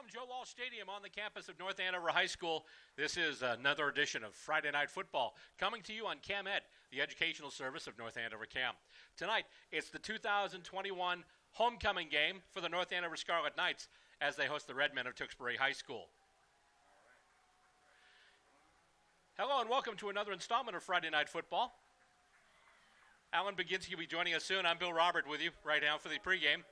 From Joe Walsh Stadium on the campus of North Andover High School, this is another edition of Friday Night Football, coming to you on CAM-ED, the educational service of North Andover CAM. Tonight, it's the 2021 homecoming game for the North Andover Scarlet Knights as they host the Redmen of Tewksbury High School. Hello and welcome to another installment of Friday Night Football. Alan Baginski will be joining us soon. I'm Bill Robert with you right now for the pregame.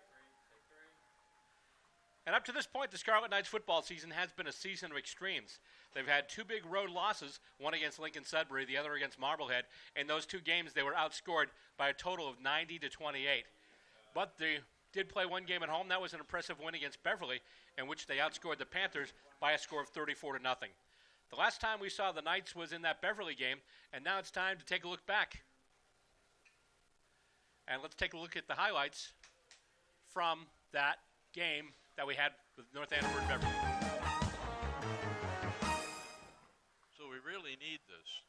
And up to this point, the Scarlet Knights football season has been a season of extremes. They've had two big road losses, one against Lincoln Sudbury, the other against Marblehead. In those two games, they were outscored by a total of 90-28. But they did play one game at home. That was an impressive win against Beverly, in which they outscored the Panthers by a score of 34-0. The last time we saw the Knights was in that Beverly game, and now it's time to take a look back. And let's take a look at the highlights from that game that we had with North Andover and Beverly. So we really need this.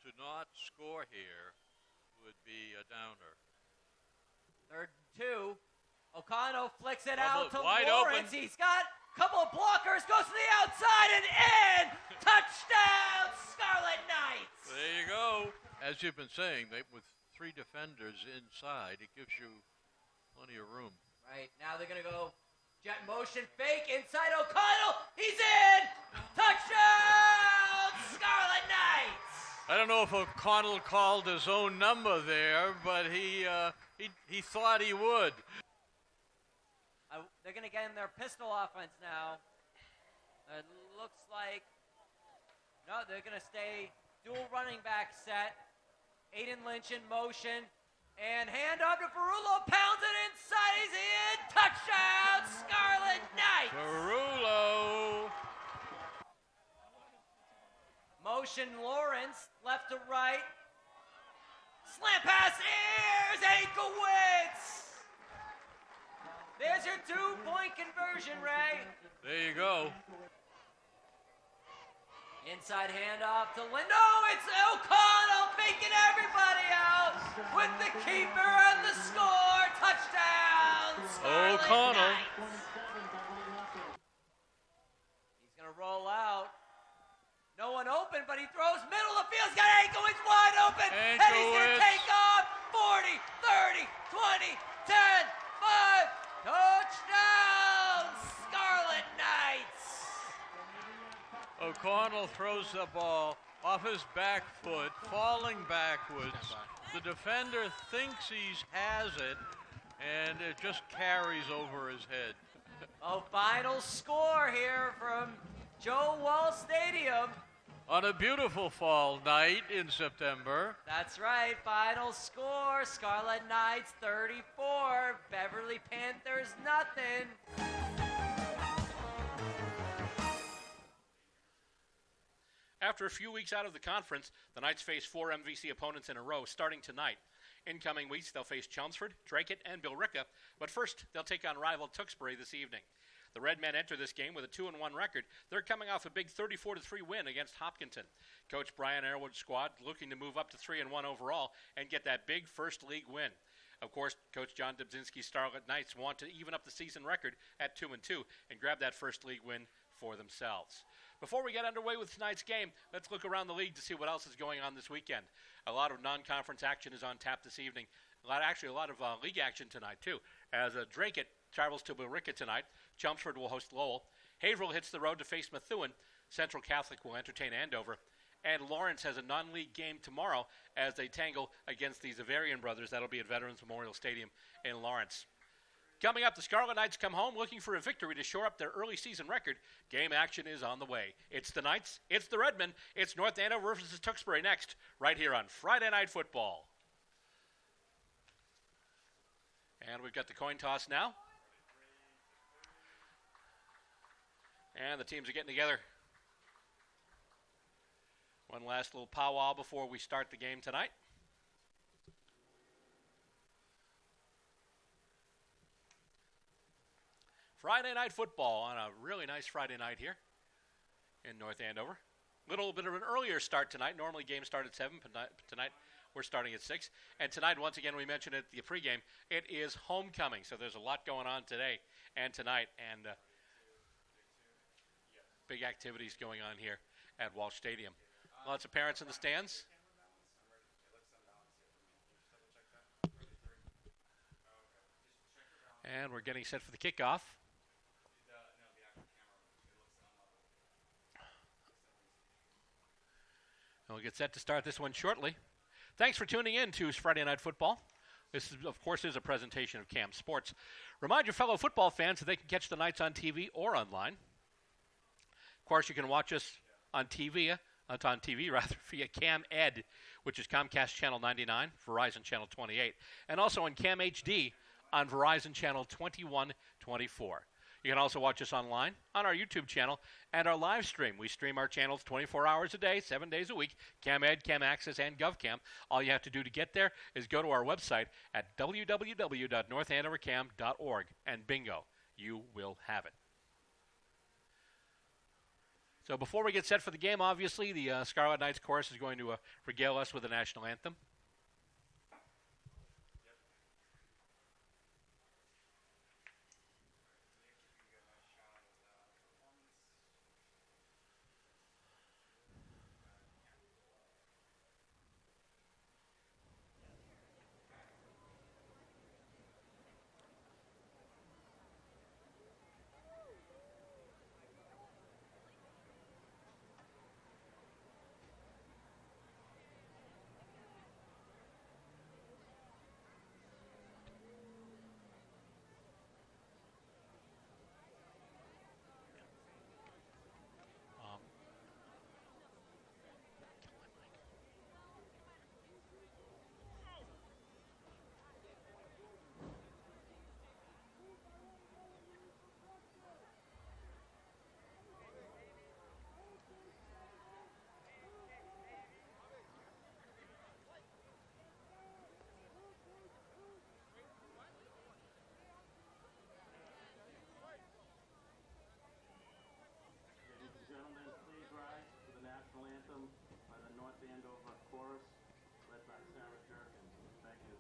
To not score here would be a downer. 3rd and 2. O'Connell flicks it out to wide Lawrence. Open. He's got a couple of blockers, goes to the outside and in! Touchdown, Scarlet Knights! There you go. As you've been saying, with 3 defenders inside, it gives you plenty of room. Right, now they're going to go jet motion fake inside O'Connell. He's in! Touchdown, Scarlet Knights! I don't know if O'Connell called his own number there, but he thought he would. They're going to get in their pistol offense now. It looks like, no, they're going to stay dual running back set. Aiden Lynch in motion. And hand off to Ferrulo, pounds it inside, he's in! Touchdown, Scarlet Knights! Ferrulo! Motion Lawrence, left to right. Slant pass, Ayers, Ankowitz! There's your 2-point conversion, Ray. There you go. Inside handoff to Lindo, it's O'Connell faking everybody out with the keeper and the score. Touchdown, Scarlet O'Connell. Knights. He's going to roll out. No one open, but he throws middle of the field. He's got Ankowitz wide open. And he's going to take off 40, 30, 20, 10, 5. Touchdown, Scarlet Knights. O'Connell throws the ball off his back foot, falling backwards. The defender thinks he has it, and it just carries over his head. Oh, final score here from Joe Walsh Stadium. On a beautiful fall night in September. That's right, final score, Scarlet Knights 34, Beverly Panthers nothing. After a few weeks out of the conference, the Knights face 4 MVC opponents in a row starting tonight. In coming weeks, they'll face Chelmsford, Dracut, and Billerica, but first, they'll take on rival Tewksbury this evening. The Redmen enter this game with a 2-1 record. They're coming off a big 34-3 win against Hopkinton. Coach Brian Airwood's squad looking to move up to 3-1 overall and get that big first league win. Of course, Coach John Dubzinski's Scarlet Knights want to even up the season record at 2-2 and grab that first league win for themselves. Before we get underway with tonight's game, let's look around the league to see what else is going on this weekend. A lot of non-conference action is on tap this evening. A lot of league action tonight, too, as Dracut travels to Billerica tonight. Chelmsford will host Lowell. Haverhill hits the road to face Methuen. Central Catholic will entertain Andover. And Lawrence has a non-league game tomorrow as they tangle against the Zavarian brothers. That'll be at Veterans Memorial Stadium in Lawrence. Coming up, the Scarlet Knights come home looking for a victory to shore up their early season record. Game action is on the way. It's the Knights, it's the Redmen, it's North Andover versus Tewksbury next, right here on Friday Night Football. And we've got the coin toss now. And the teams are getting together. One last little powwow before we start the game tonight. Friday Night Football on a really nice Friday night here in North Andover. Little bit of an earlier start tonight. Normally games start at 7, but tonight we're starting at 6. And tonight, once again, we mentioned at the pregame, it is homecoming. So there's a lot going on today and tonight. And big activities going on here at Walsh Stadium. Lots of parents in the stands. And we're getting set for the kickoff. And we'll get set to start this one shortly. Thanks for tuning in to Friday Night Football. This, of course, is a presentation of CAM Sports. Remind your fellow football fans that they can catch the Knights on TV or online. Of course, you can watch us on TV, via CAM Ed, which is Comcast Channel 99, Verizon Channel 28, and also on CAM HD on Verizon Channel 2124. You can also watch us online on our YouTube channel and our live stream. We stream our channels 24 hours a day, 7 days a week, CAM Ed, CAM Access, and GovCam. All you have to do to get there is go to our website at www.northandovercam.org, and bingo, you will have it. So before we get set for the game, obviously, the Scarlet Knights chorus is going to regale us with the national anthem. Gentlemen, please rise to the national anthem by the North Andover Chorus, led by Sarah Jerkin. Thank you.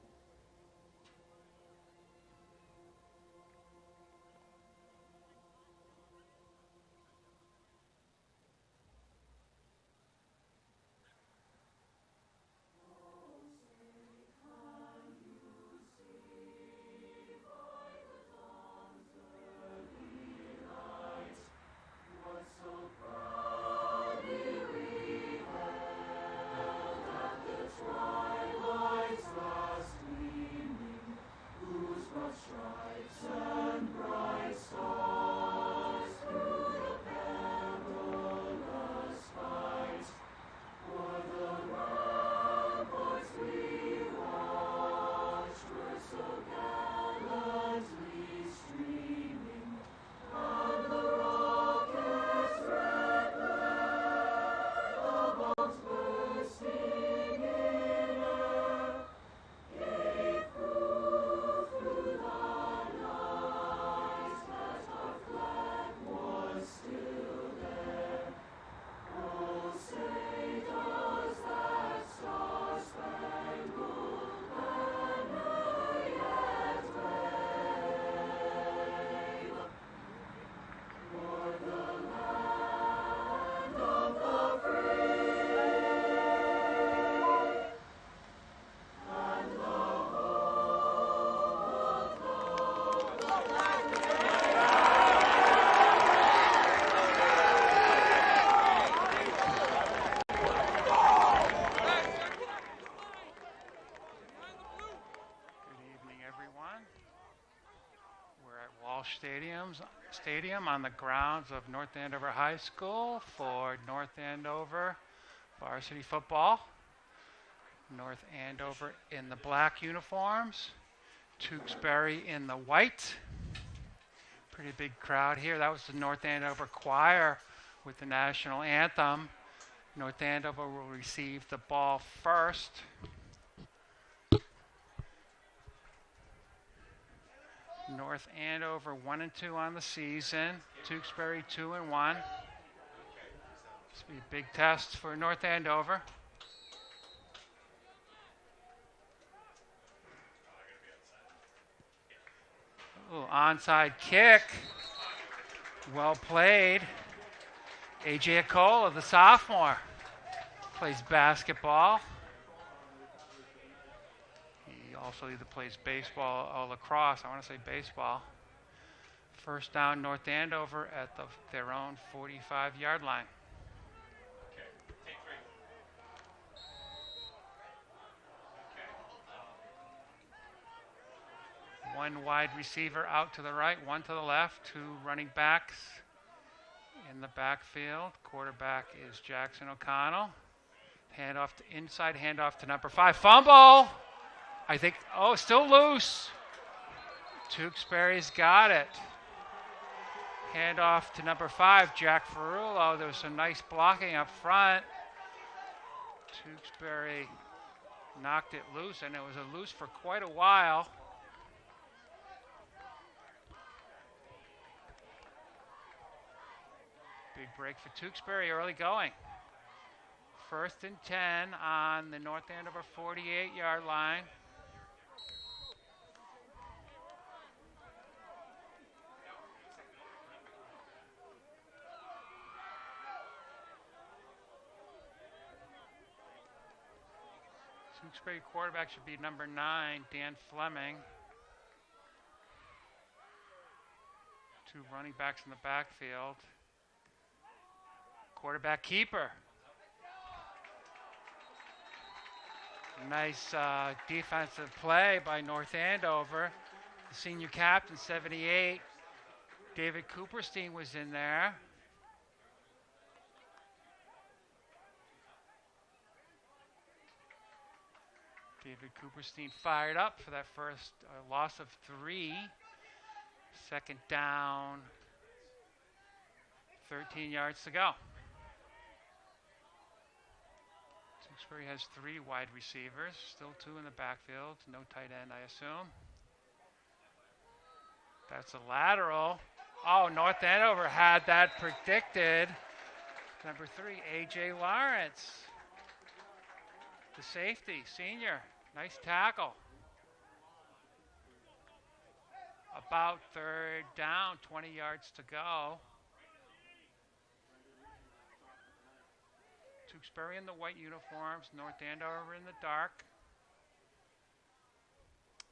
Stadium on the grounds of North Andover High School for North Andover varsity football. North Andover in the black uniforms, Tewksbury in the white. Pretty big crowd here. That was the North Andover choir with the national anthem. North Andover will receive the ball first. North Andover 1-2 on the season. Tewksbury 2-1. This will be a big test for North Andover. Ooh, onside kick. Well played. AJ Acola, the sophomore, plays basketball. He also either plays baseball or lacrosse. I want to say baseball. First down, North Andover at their own 45-yard line. Okay. Take 3. Okay. One wide receiver out to the right, one to the left, 2 running backs in the backfield. Quarterback is Jackson O'Connell. Handoff to inside, handoff to number 5. Fumble! I think, still loose. Tewksbury's got it. Handoff to number 5, Jack Ferrulo. There was some nice blocking up front. Tewksbury knocked it loose, and it was a loose for quite a while. Big break for Tewksbury, early going. 1st and 10 on the North Andover 48-yard line. Tewksbury quarterback should be number 9, Dan Fleming. 2 running backs in the backfield. Quarterback keeper. Nice defensive play by North Andover. The senior captain, 78, David Cooperstein, was in there. David Cooperstein fired up for that first loss of 3. 2nd down, 13 yards to go. Tewksbury has 3 wide receivers, still 2 in the backfield, no tight end, I assume. That's a lateral. North Andover had that predicted. Number 3, A.J. Lawrence, the safety, senior. Nice tackle. About 3rd down, 20 yards to go. Tewksbury in the white uniforms, North Andover in the dark.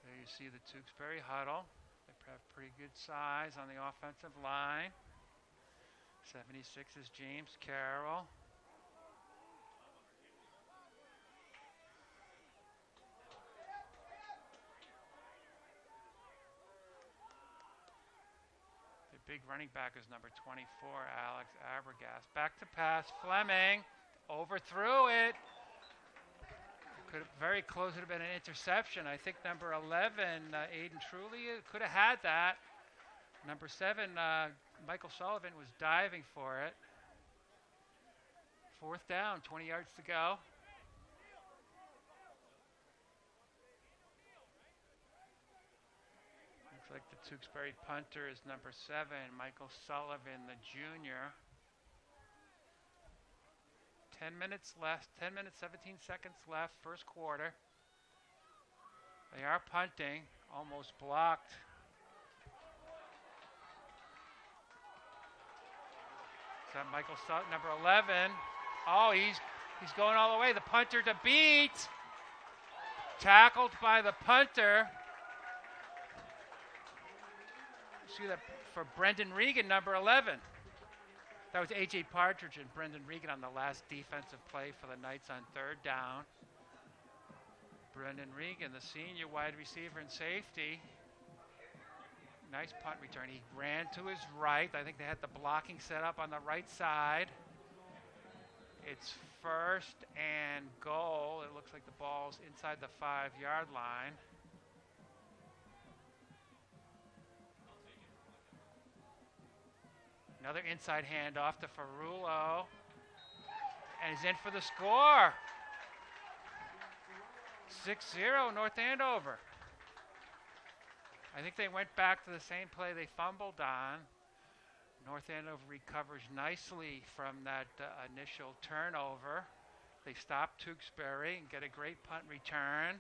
There you see the Tewksbury huddle. They have pretty good size on the offensive line. 76 is James Carroll. The big running back is number 24, Alex Abergast. Back to pass, Fleming. Overthrew it. Very close, would have been an interception. I think number 11, Aiden Truly, could have had that. Number 7, Michael Sullivan, was diving for it. 4th down, 20 yards to go. Looks like the Tewksbury punter is number 7, Michael Sullivan, the junior. 10 minutes left, 10 minutes, 17 seconds left, first quarter. They are punting, almost blocked. Is that Michael Sutton, number 11? He's going all the way. The punter to beat. Tackled by the punter. See that for Brendan Regan, number 11. That was A.J. Partridge and Brendan Regan on the last defensive play for the Knights on 3rd down. Brendan Regan, the senior wide receiver and safety. Nice punt return. He ran to his right. I think they had the blocking set up on the right side. It's 1st and goal. It looks like the ball's inside the 5-yard line. Another inside handoff to Ferrulo. And he's in for the score. 6-0, North Andover. I think they went back to the same play they fumbled on. North Andover recovers nicely from that initial turnover. They stop Tewksbury and get a great punt return.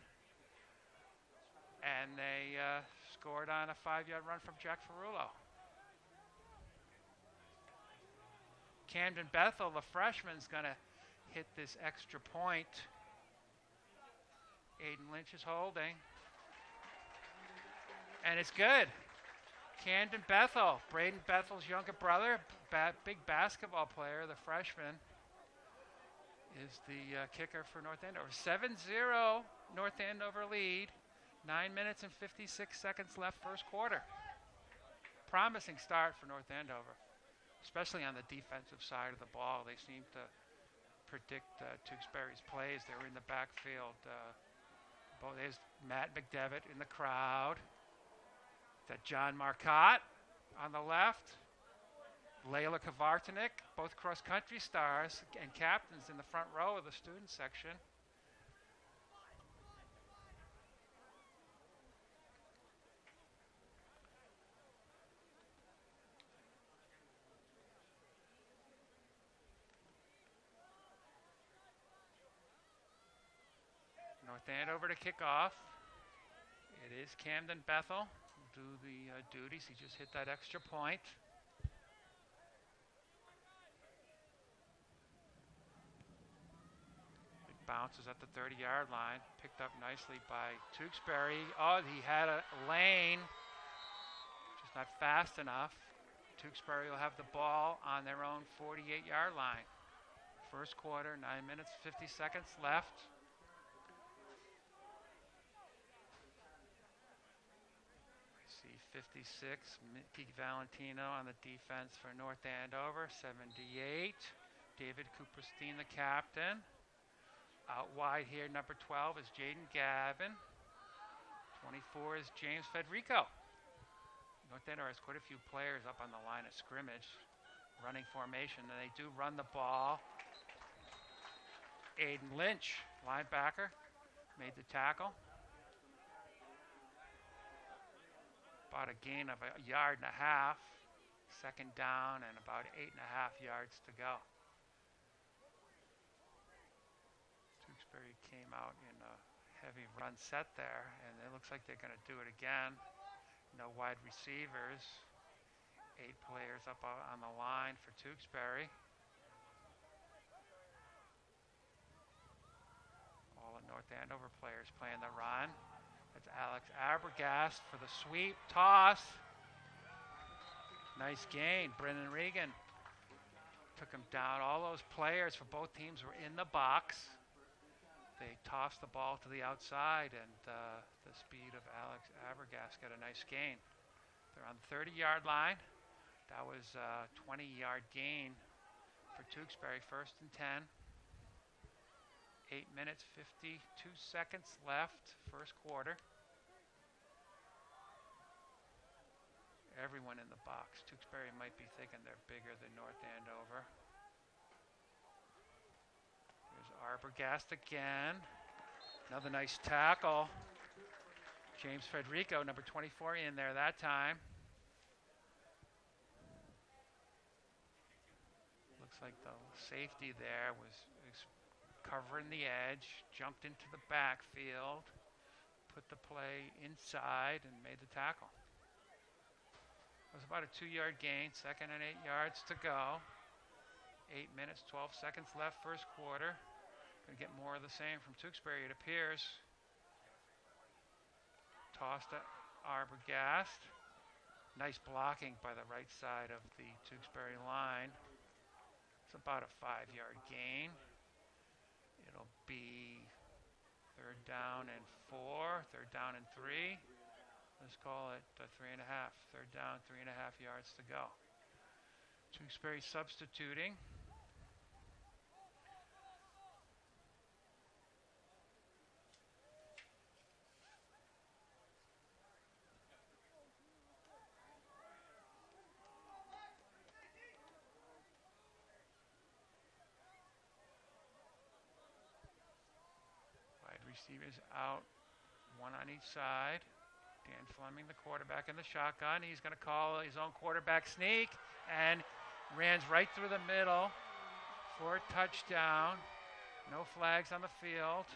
And they scored on a 5-yard run from Jack Ferrulo. Camden Bethel, the freshman's going to hit this extra point. Aiden Lynch is holding. And it's good. Camden Bethel, Braden Bethel's younger brother, big basketball player, the freshman, is the kicker for North Andover. 7-0 North Andover lead. 9 minutes and 56 seconds left first quarter. Promising start for North Andover, especially on the defensive side of the ball. They seem to predict Tewksbury's plays. They were in the backfield. There's Matt McDevitt in the crowd. That John Marcotte on the left. Layla Kavartanik, both cross-country stars and captains in the front row of the student section. North Andover to kick off. It is Camden Bethel who'll do the duties. He just hit that extra point. It bounces at the 30-yard line. Picked up nicely by Tewksbury. Oh, he had a lane. Just not fast enough. Tewksbury will have the ball on their own 48-yard line. First quarter, 9 minutes, 50 seconds left. See 56, Mickey Valentino on the defense for North Andover. 78, David Cooperstein, the captain. Out wide here, number 12 is Jaden Gavin. 24 is James Federico. North Andover has quite a few players up on the line of scrimmage, running formation, and they do run the ball. Aiden Lynch, linebacker, made the tackle. About a gain of 1.5 yards. Second down and about 8.5 yards to go. Tewksbury came out in a heavy run set there, and it looks like they're going to do it again. No wide receivers. 8 players up on the line for Tewksbury. All the North Andover players playing the run. That's Alex Abergast for the sweep. Toss. Nice gain. Brennan Regan took him down. All those players for both teams were in the box. They tossed the ball to the outside, and the speed of Alex Abergast got a nice gain. They're on the 30-yard line. That was a 20-yard gain for Tewksbury, 1st and 10. 8 minutes, 52 seconds left, first quarter. Everyone in the box. Tewksbury might be thinking they're bigger than North Andover. There's Abergast again. Another nice tackle. James Federico, number 24, in there that time. Looks like the safety there was covering the edge, jumped into the backfield, put the play inside, and made the tackle. It was about a 2-yard gain, 2nd and 8 yards to go. 8 minutes, 12 seconds left, first quarter. Going to get more of the same from Tewksbury, it appears. Toss to Abergast. Nice blocking by the right side of the Tewksbury line. It's about a 5-yard gain. It'll be 3rd down and 4, 3rd down and 3. Let's call it 3.5. 3rd down, 3.5 yards to go. Tewksbury substituting. Receivers out, one on each side. Dan Fleming, the quarterback, in the shotgun. He's going to call his own quarterback sneak and runs right through the middle for a touchdown. No flags on the field.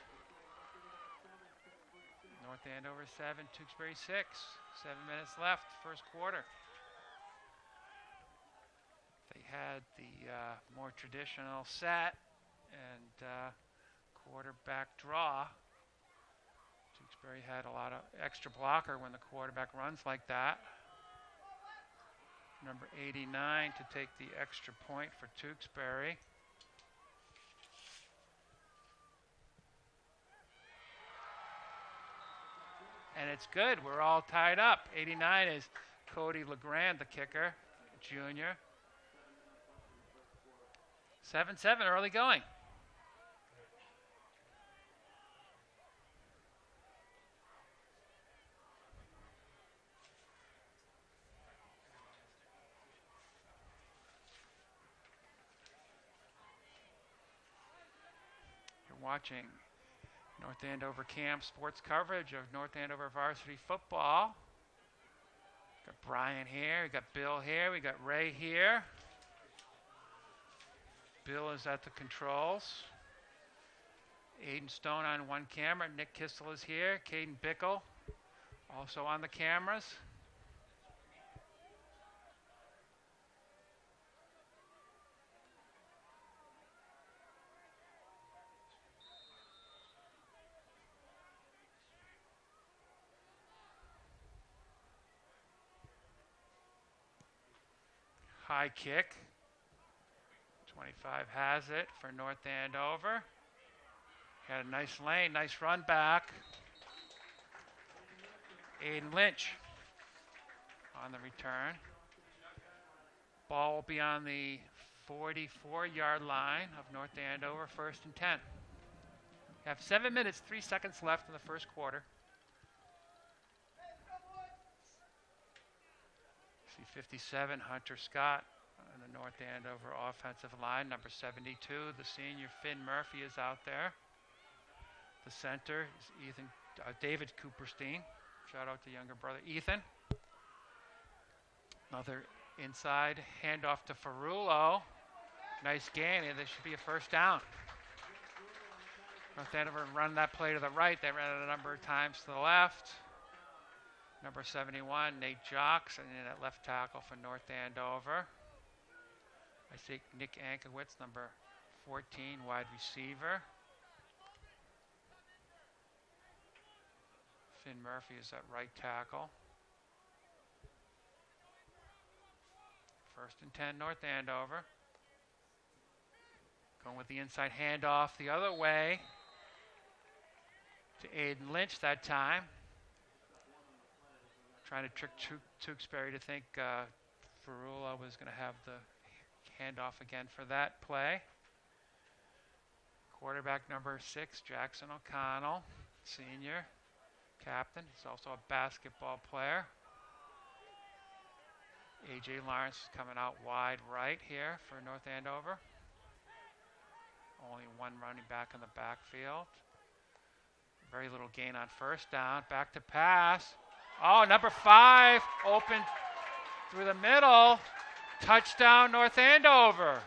North Andover 7, Tewksbury 6. 7 minutes left, first quarter. They had the more traditional set and quarterback draw. Tewksbury had a lot of extra blocker when the quarterback runs like that. Number 89 to take the extra point for Tewksbury. And it's good. We're all tied up. 89 is Cody LeGrand, the kicker, junior. 7-7, early going. You're watching North Andover Cam sports coverage of North Andover varsity football. Got Brian here, we got Bill here, we got Ray here. Bill is at the controls. Aiden Stone on one camera, Nick Kissel is here, Caden Bickle also on the cameras. High kick. 25 has it for North Andover. Had a nice lane, nice run back. Aiden Lynch on the return. Ball will be on the 44-yard line of North Andover, 1st and 10. You have 7 minutes, 3 seconds left in the first quarter. See 57, Hunter Scott on the North Andover offensive line. Number 72, the senior Finn Murphy is out there. The center is David Cooperstein. Shout out to younger brother Ethan. Another inside handoff to Ferrulo. Nice gain, and this should be a first down. North Andover run that play to the right. They ran it a number of times to the left. Number 71, Nate Jocks, and then at left tackle for North Andover. I see Nick Ankowitz, number 14, wide receiver. Finn Murphy is at right tackle. 1st and 10, North Andover. Going with the inside handoff the other way to Aiden Lynch that time. Trying to trick Tewksbury to think Ferrulo was going to have the handoff again for that play. Quarterback number 6, Jackson O'Connell, senior, captain. He's also a basketball player. A.J. Lawrence is coming out wide right here for North Andover. Only one running back in the backfield. Very little gain on first down. Back to pass. Oh, number 5 open through the middle. Touchdown, North Andover.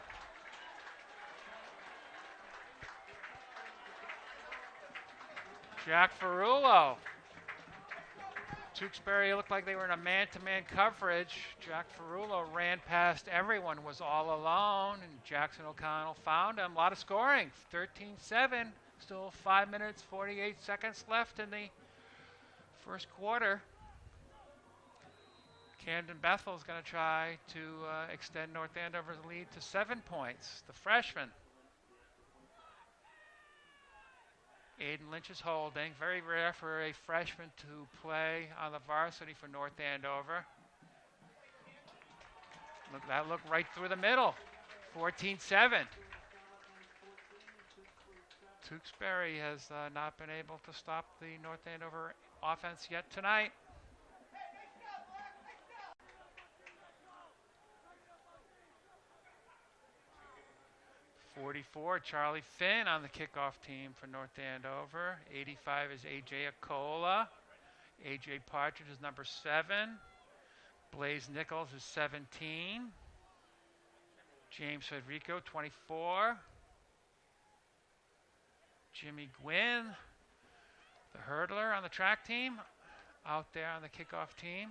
Jack Ferrulo. Tewksbury looked like they were in a man-to-man coverage. Jack Ferrulo ran past everyone, was all alone, and Jackson O'Connell found him. A lot of scoring, 13-7. Still 5 minutes, 48 seconds left in the first quarter. Camden Bethel is going to try to extend North Andover's lead to 7 points. The freshman. Aiden Lynch is holding. Very rare for a freshman to play on the varsity for North Andover. That looked right through the middle. 14-7. Tewksbury has not been able to stop the North Andover offense yet tonight. .44, Charlie Finn on the kickoff team for North Andover. 85 is A.J. Acola. A.J. Partridge is number 7. Blaze Nichols is 17. James Federico, 24. Jimmy Gwynn, the hurdler on the track team, out there on the kickoff team.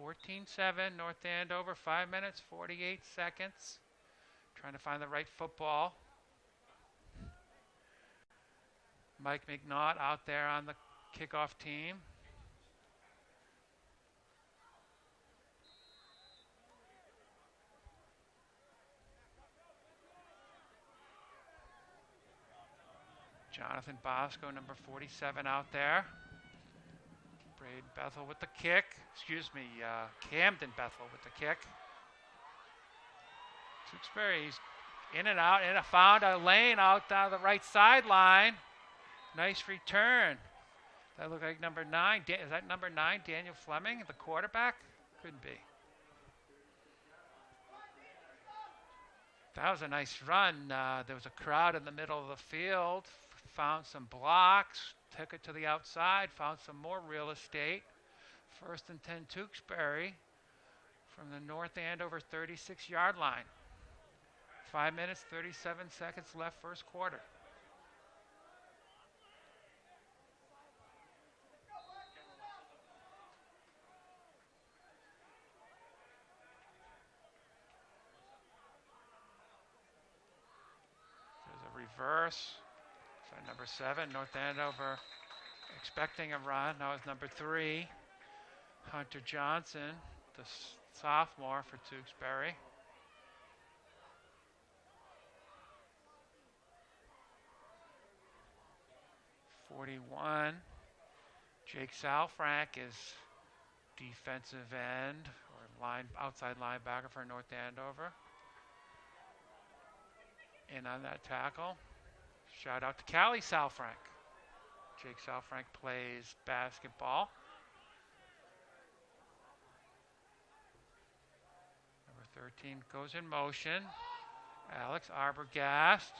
14-7, North Andover, 5 minutes, 48 seconds. Trying to find the right football. Mike McNaught out there on the kickoff team. Jonathan Bosco, number 47, out there. Braden Bethel with the kick. Camden Bethel with the kick. Tewksbury's in and out, and found a lane out down the right sideline. Nice return. That looked like number 9. Is that number 9, Daniel Fleming, the quarterback? Couldn't be. That was a nice run. There was a crowd in the middle of the field. Found some blocks, took it to the outside, found some more real estate. 1st and 10 Tewksbury from the North Andover 36-yard line. 5 minutes, 37 seconds left, first quarter. There's a reverse. So number 7, North Andover expecting a run. Now it's number 3, Hunter Johnson, the sophomore for Tewksbury. Jake Salfrank is defensive end or outside linebacker for North Andover. In on that tackle. Shout out to Callie Salfrank. Jake Salfrank plays basketball. Number 13 goes in motion. Alex Arbogast.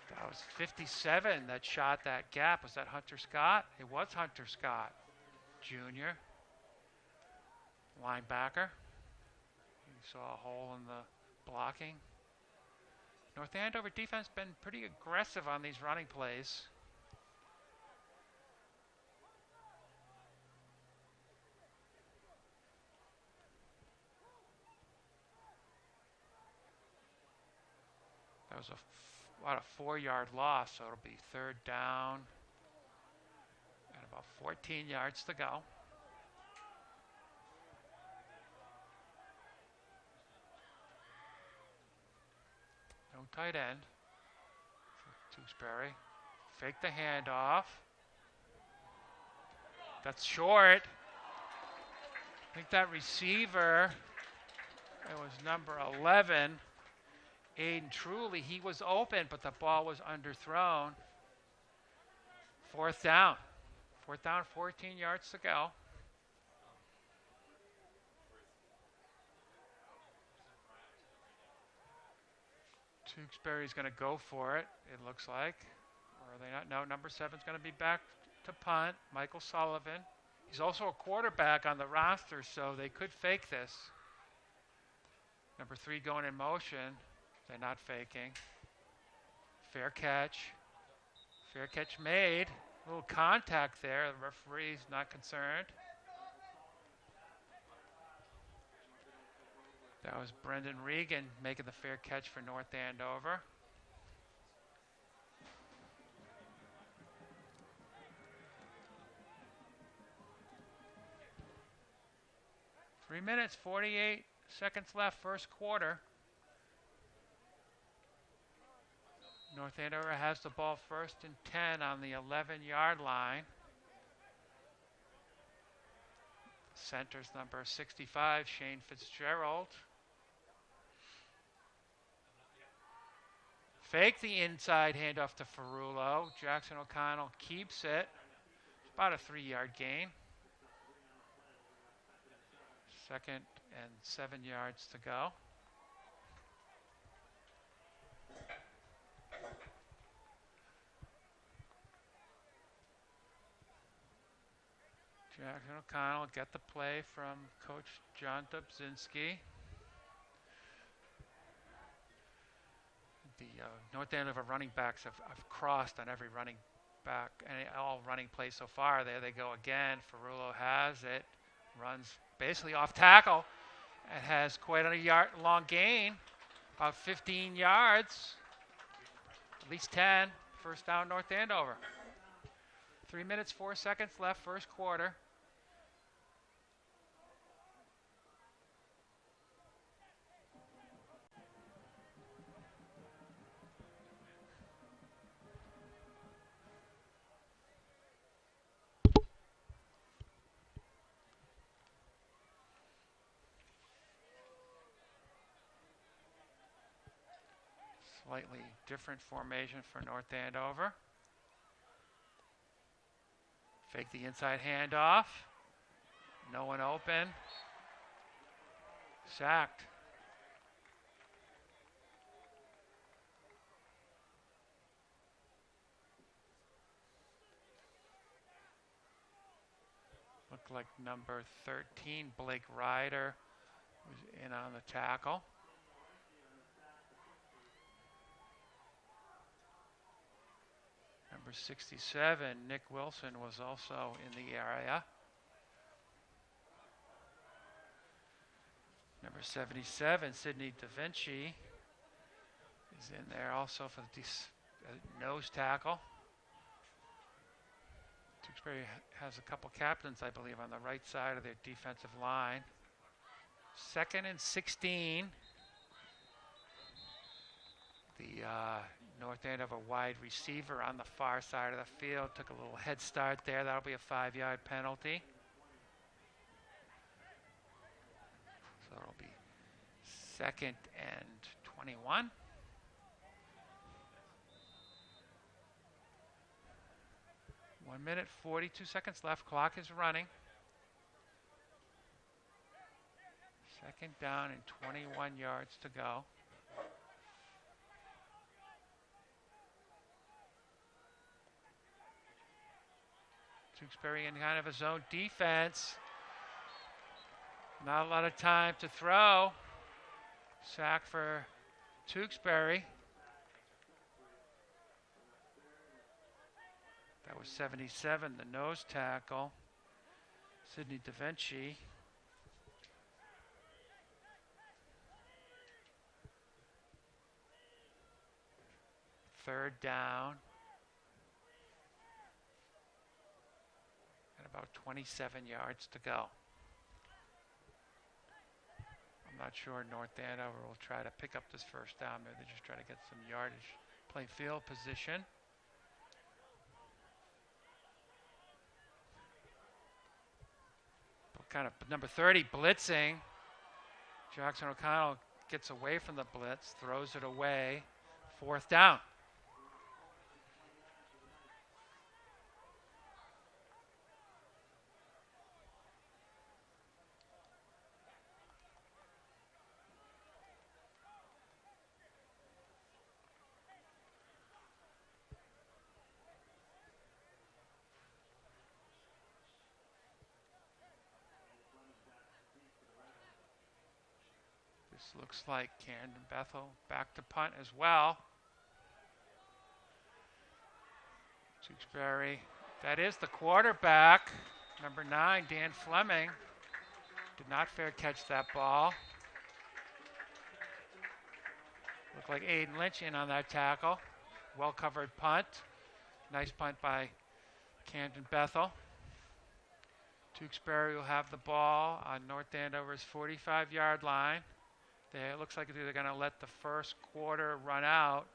That was 57 that shot that gap. Was that Hunter Scott? It was Hunter Scott, junior. Linebacker. You saw a hole in the blocking. North Andover defense been pretty aggressive on these running plays. That was about a 4-yard loss, so it'll be 3rd down and about 14 yards to go. No tight end for Tewksbury. Fake the handoff. That's short. I think that receiver, it was number 11. Aiden Truly, he was open, but the ball was underthrown. 4th down. 4th down, 14 yards to go. Tewksbury's going to go for it, it looks like. Or are they not? No, number 7's going to be back to punt. Michael Sullivan. He's also a quarterback on the roster, so they could fake this. Number 3 going in motion. They're not faking. Fair catch. Fair catch made. A little contact there. The referee's not concerned. That was Brendan Regan making the fair catch for North Andover. Three minutes, 48 seconds left, first quarter. North Andover has the ball 1st and 10 on the 11-yard line. Center's number 65, Shane Fitzgerald. Fake the inside handoff to Ferrulo. Jackson O'Connell keeps it. About a 3-yard gain. 2nd and 7 yards to go. Jackson O'Connell get the play from Coach John Dubzinski. The North Andover running backs have crossed on every running back, and all running plays so far. There they go again. Ferrulo has it, runs basically off tackle, and has quite a long gain, about 15 yards, at least 10. First down, North Andover. 3 minutes, 4 seconds left, first quarter. Slightly different formation for North Andover. Fake the inside handoff. No one open. Sacked. Looked like number 13, Blake Ryder, was in on the tackle. Number 67, Nick Wilson, was also in the area. Number 77, Sidney Da Vinci, is in there also for the nose tackle. Tewksbury has a couple captains, I believe, on the right side of their defensive line. 2nd and 16. The North Andover wide receiver on the far side of the field took a little head start there. That'll be a 5-yard penalty. So it'll be 2nd and 21. One minute, 42 seconds left. Clock is running. 2nd down and 21 yards to go. Tewksbury in kind of a zone defense. Not a lot of time to throw. Sack for Tewksbury. That was 77, the nose tackle. Sidney Da Vinci. Third down. And about 27 yards to go. I'm not sure North Andover will try to pick up this first down. Maybe they just try to get some yardage, play field position. Kind of number 30 blitzing. Jackson O'Connell gets away from the blitz, throws it away. 4th down. Looks like Camden Bethel back to punt as well. Tewksbury, that is the quarterback, number 9, Dan Fleming. Did not fair catch that ball. Looked like Aiden Lynch in on that tackle. Well covered punt. Nice punt by Camden Bethel. Tewksbury will have the ball on North Andover's 45-yard line. It looks like they're going to let the first quarter run out.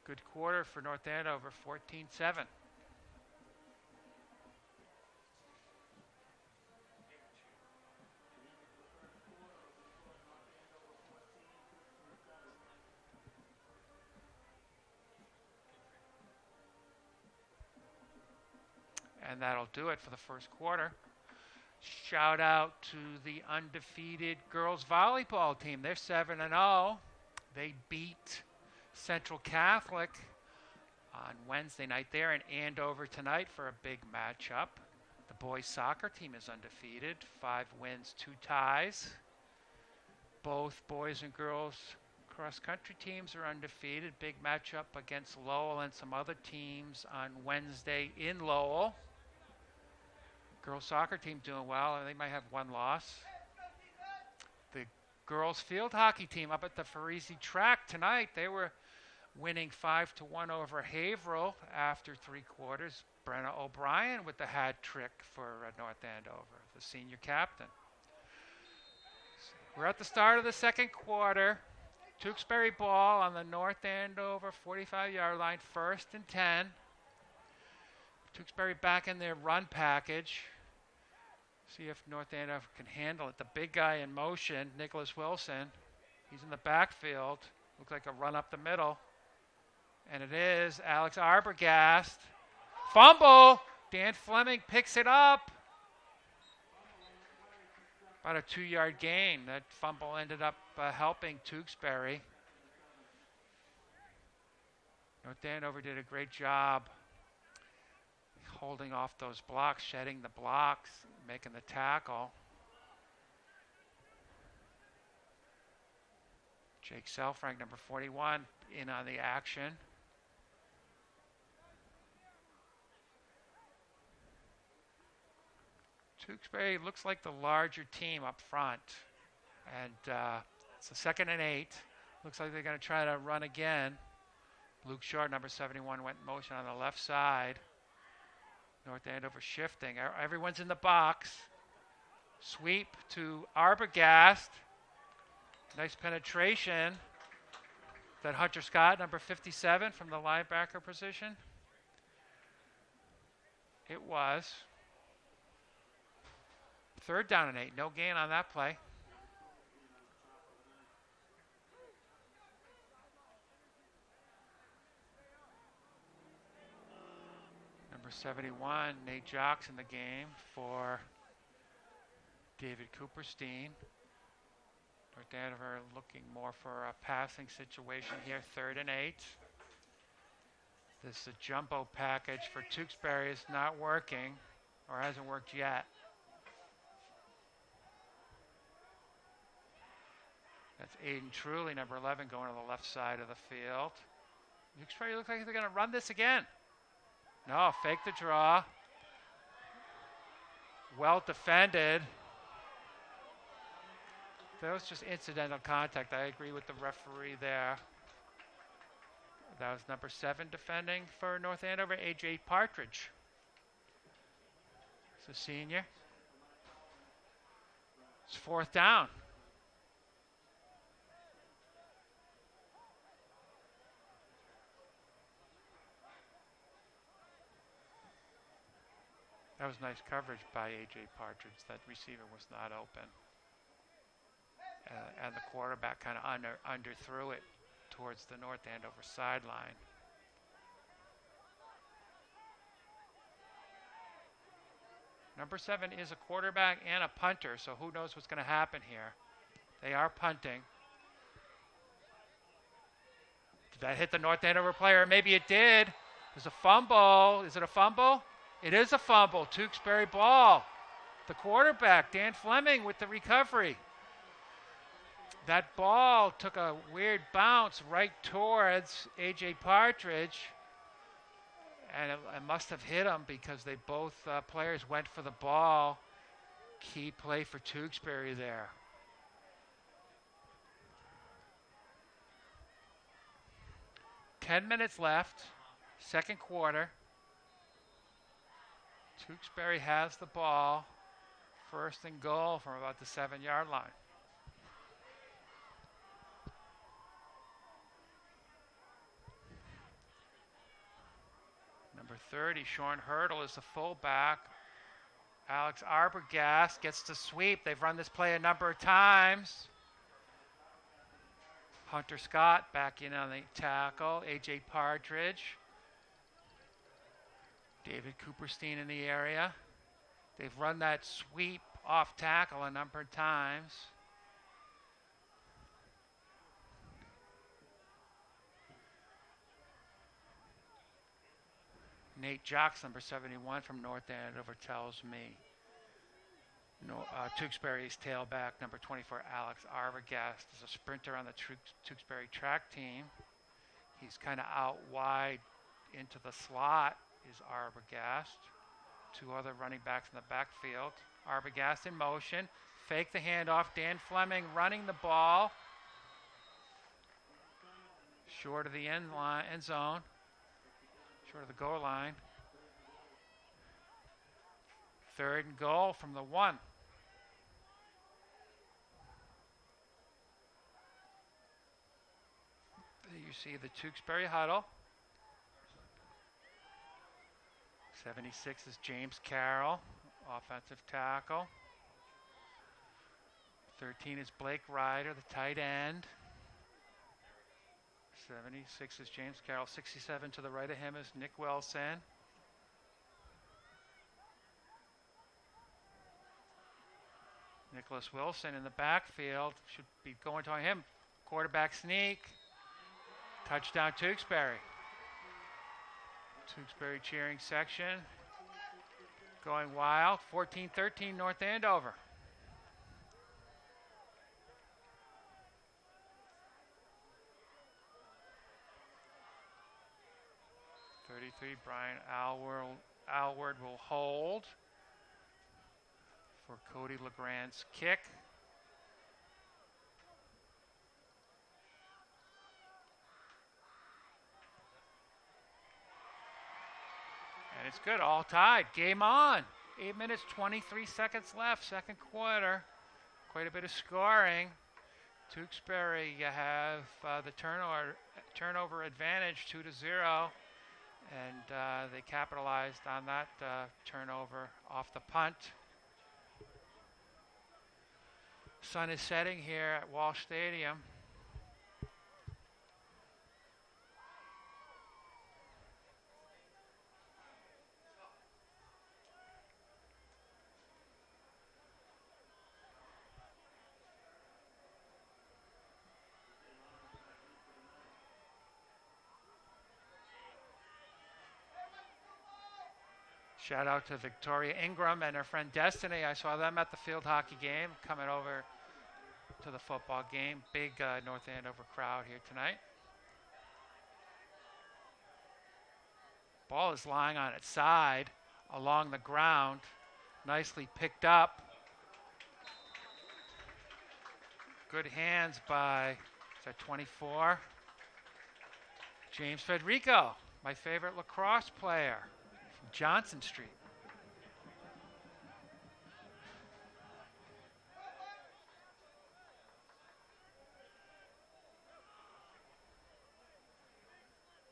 Good quarter for North Andover, 14-7. And that'll do it for the first quarter. Shout out to the undefeated girls volleyball team. They're 7-0. They beat Central Catholic on Wednesday night there in Andover tonight for a big matchup. The boys soccer team is undefeated, 5 wins, 2 ties. Both boys and girls Cross-country teams are undefeated. Big matchup against Lowell and some other teams on Wednesday in Lowell. Girls soccer team doing well, and they might have one loss. The girls field hockey team up at the Farisi track tonight, they were winning 5-1 over Haverhill after 3 quarters. Brenna O'Brien with the hat trick for North Andover, the senior captain. We're at the start of the second quarter. Tewksbury ball on the North Andover 45-yard line, 1st and 10. Tewksbury back in their run package. See if North Andover can handle it. The big guy in motion, Nicholas Wilson. He's in the backfield. Looks like a run up the middle. And it is Alex Arbogast. Fumble! Dan Fleming picks it up. About a 2-yard gain. That fumble ended up helping Tewksbury. North Andover did a great job holding off those blocks, shedding the blocks, making the tackle. Jake Selfrank, number 41, in on the action. Tewksbury looks like the larger team up front. And it's a 2nd and 8. Looks like they're going to try to run again. Luke Short, number 71, went in motion on the left side. North Andover shifting. Everyone's in the box. Sweep to Arbogast. Nice penetration. That Hunter Scott, number 57, from the linebacker position. It was. 3rd down and 8. No gain on that play. Number 71, Nate Jocks in the game for David Cooperstein. North Andover looking more for a passing situation here, 3rd and 8. This jumbo package for Tewksbury is not working, or hasn't worked yet. That's Aiden Truly, number 11, going to the left side of the field. Tewksbury looks like they're going to run this again. No, fake the draw. Well defended. That was just incidental contact. I agree with the referee there. That was number 7 defending for North Andover, A.J. Partridge. It's a senior. It's 4th down. That was nice coverage by A.J. Partridge. That receiver was not open. And the quarterback kind of underthrew it towards the North Andover sideline. Number 7 is a quarterback and a punter, so who knows what's going to happen here. They are punting. Did that hit the North Andover player? Maybe it did. There's a fumble. Is it a fumble? It is a fumble. Tewksbury ball. The quarterback, Dan Fleming, with the recovery. That ball took a weird bounce right towards A.J. Partridge, and it must have hit him because they both players went for the ball. Key play for Tewksbury there. Ten minutes left, second quarter. Tewksbury has the ball, 1st and goal from about the 7-yard line. Number 30, Sean Hurdle, is the fullback. Alex Arbogast gets the sweep. They've run this play a number of times. Hunter Scott back in on the tackle. A.J. Partridge. David Cooperstein in the area. They've run that sweep off tackle a number of times. Nate Jocks, number 71, from North Andover, tells me Tewksbury's tailback, number 24, Alex Arbogast, is a sprinter on the Tewksbury track team. He's kind of out wide into the slot is Arbogast. Two other running backs in the backfield. Arbogast in motion. Fake the handoff. Dan Fleming running the ball. Short of the end zone. Short of the goal line. 3rd and goal from the 1. There you see the Tewksbury huddle. 76 is James Carroll, offensive tackle. 13 is Blake Ryder, the tight end. 76 is James Carroll. 67 to the right of him is Nick Wilson. Nicholas Wilson in the backfield. Should be going to him. Quarterback sneak. Touchdown Tewksbury. Tewksbury cheering section. Going wild. 14-13 North Andover. Brian Alward will hold for Cody LeGrand's kick. And it's good, all tied. Game on. 8 minutes, 23 seconds left, second quarter. Quite a bit of scoring. Tewksbury, you have the turnover advantage, 2-0. And they capitalized on that turnover off the punt. Sun is setting here at Walsh Stadium. Shout out to Victoria Ingram and her friend Destiny. I saw them at the field hockey game, coming over to the football game. Big North Andover crowd here tonight. Ball is lying on its side along the ground. Nicely picked up. Good hands by, is that 24? James Federico, my favorite lacrosse player. Johnson Street.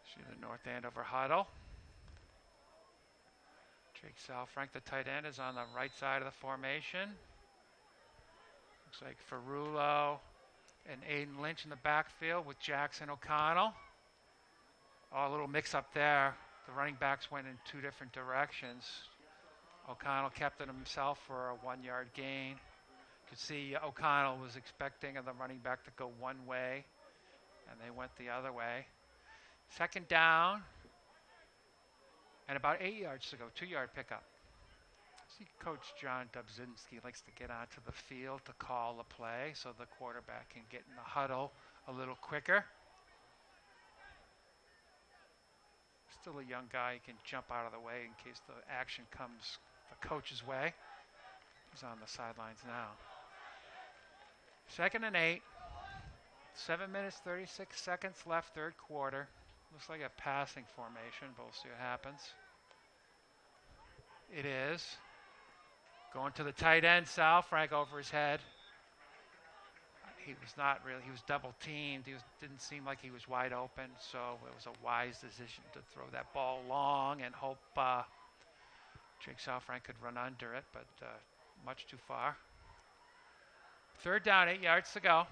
See the North Andover huddle. Jake Salfrank, the tight end, is on the right side of the formation. Looks like Ferrulo and Aiden Lynch in the backfield with Jackson O'Connell. Oh, a little mix up there. The running backs went in two different directions. O'Connell kept it himself for a 1-yard gain. You could see O'Connell was expecting the running back to go one way, and they went the other way. Second down, and about 8 yards to go, 2-yard pickup. See, Coach John Dubzinski likes to get onto the field to call the play so the quarterback can get in the huddle a little quicker. Still a young guy, he can jump out of the way in case the action comes the coach's way. He's on the sidelines now. 2nd and 8. 7 minutes, 36 seconds left, third quarter. Looks like a passing formation, but we'll see what happens. It is. Going to the tight end, Salfrank over his head. He was not really, he was double teamed. Didn't seem like he was wide open, so it was a wise decision to throw that ball long and hope Jake Salfrank could run under it, but much too far. Third down, 8 yards to go.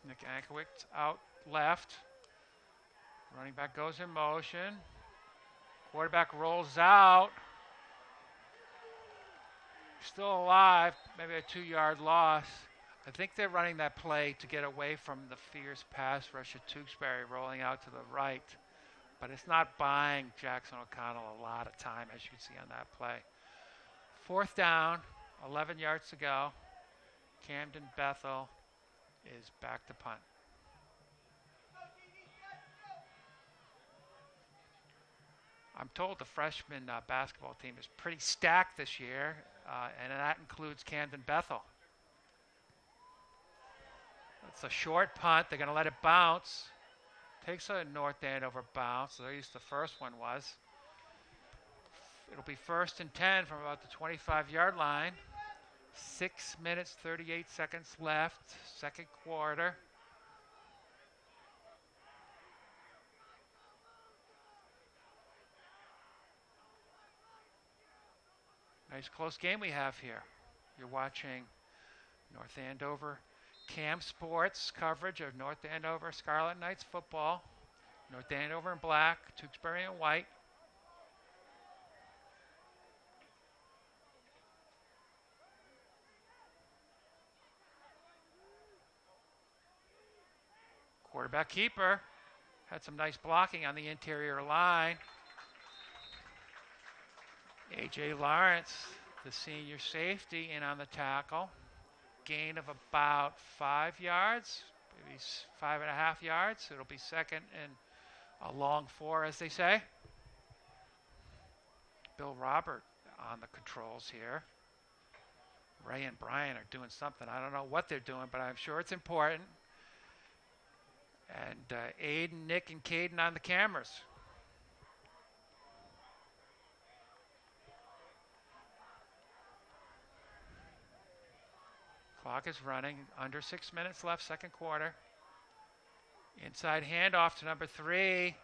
Nick Ankiewicz out left. Running back goes in motion. Quarterback rolls out. still alive, maybe a 2-yard loss. I think they're running that play to get away from the fierce pass rush of Tewksbury rolling out to the right. But it's not buying Jackson O'Connell a lot of time, as you can see on that play. 4th down, 11 yards to go. Camden Bethel is back to punt. I'm told the freshman basketball team is pretty stacked this year, and that includes Camden Bethel. It's a short punt. They're going to let it bounce. Takes a North Andover bounce, at least the first one was. It'll be 1st and 10 from about the 25-yard line. 6 minutes, 38 seconds left, second quarter. Nice close game we have here. You're watching North Andover Cam Sports coverage of North Andover Scarlet Knights football. North Andover in black, Tewksbury in white. Quarterback keeper had some nice blocking on the interior line. A.J. Lawrence, the senior safety, in on the tackle. Gain of about 5 yards, maybe 5.5 yards. It'll be 2nd and a long 4, as they say. Bill Robert on the controls here. Ray and Brian are doing something. I don't know what they're doing, but I'm sure it's important. And Aiden, Nick, and Caden on the cameras. Clock is running. Under 6 minutes left, second quarter. Inside handoff to number 3.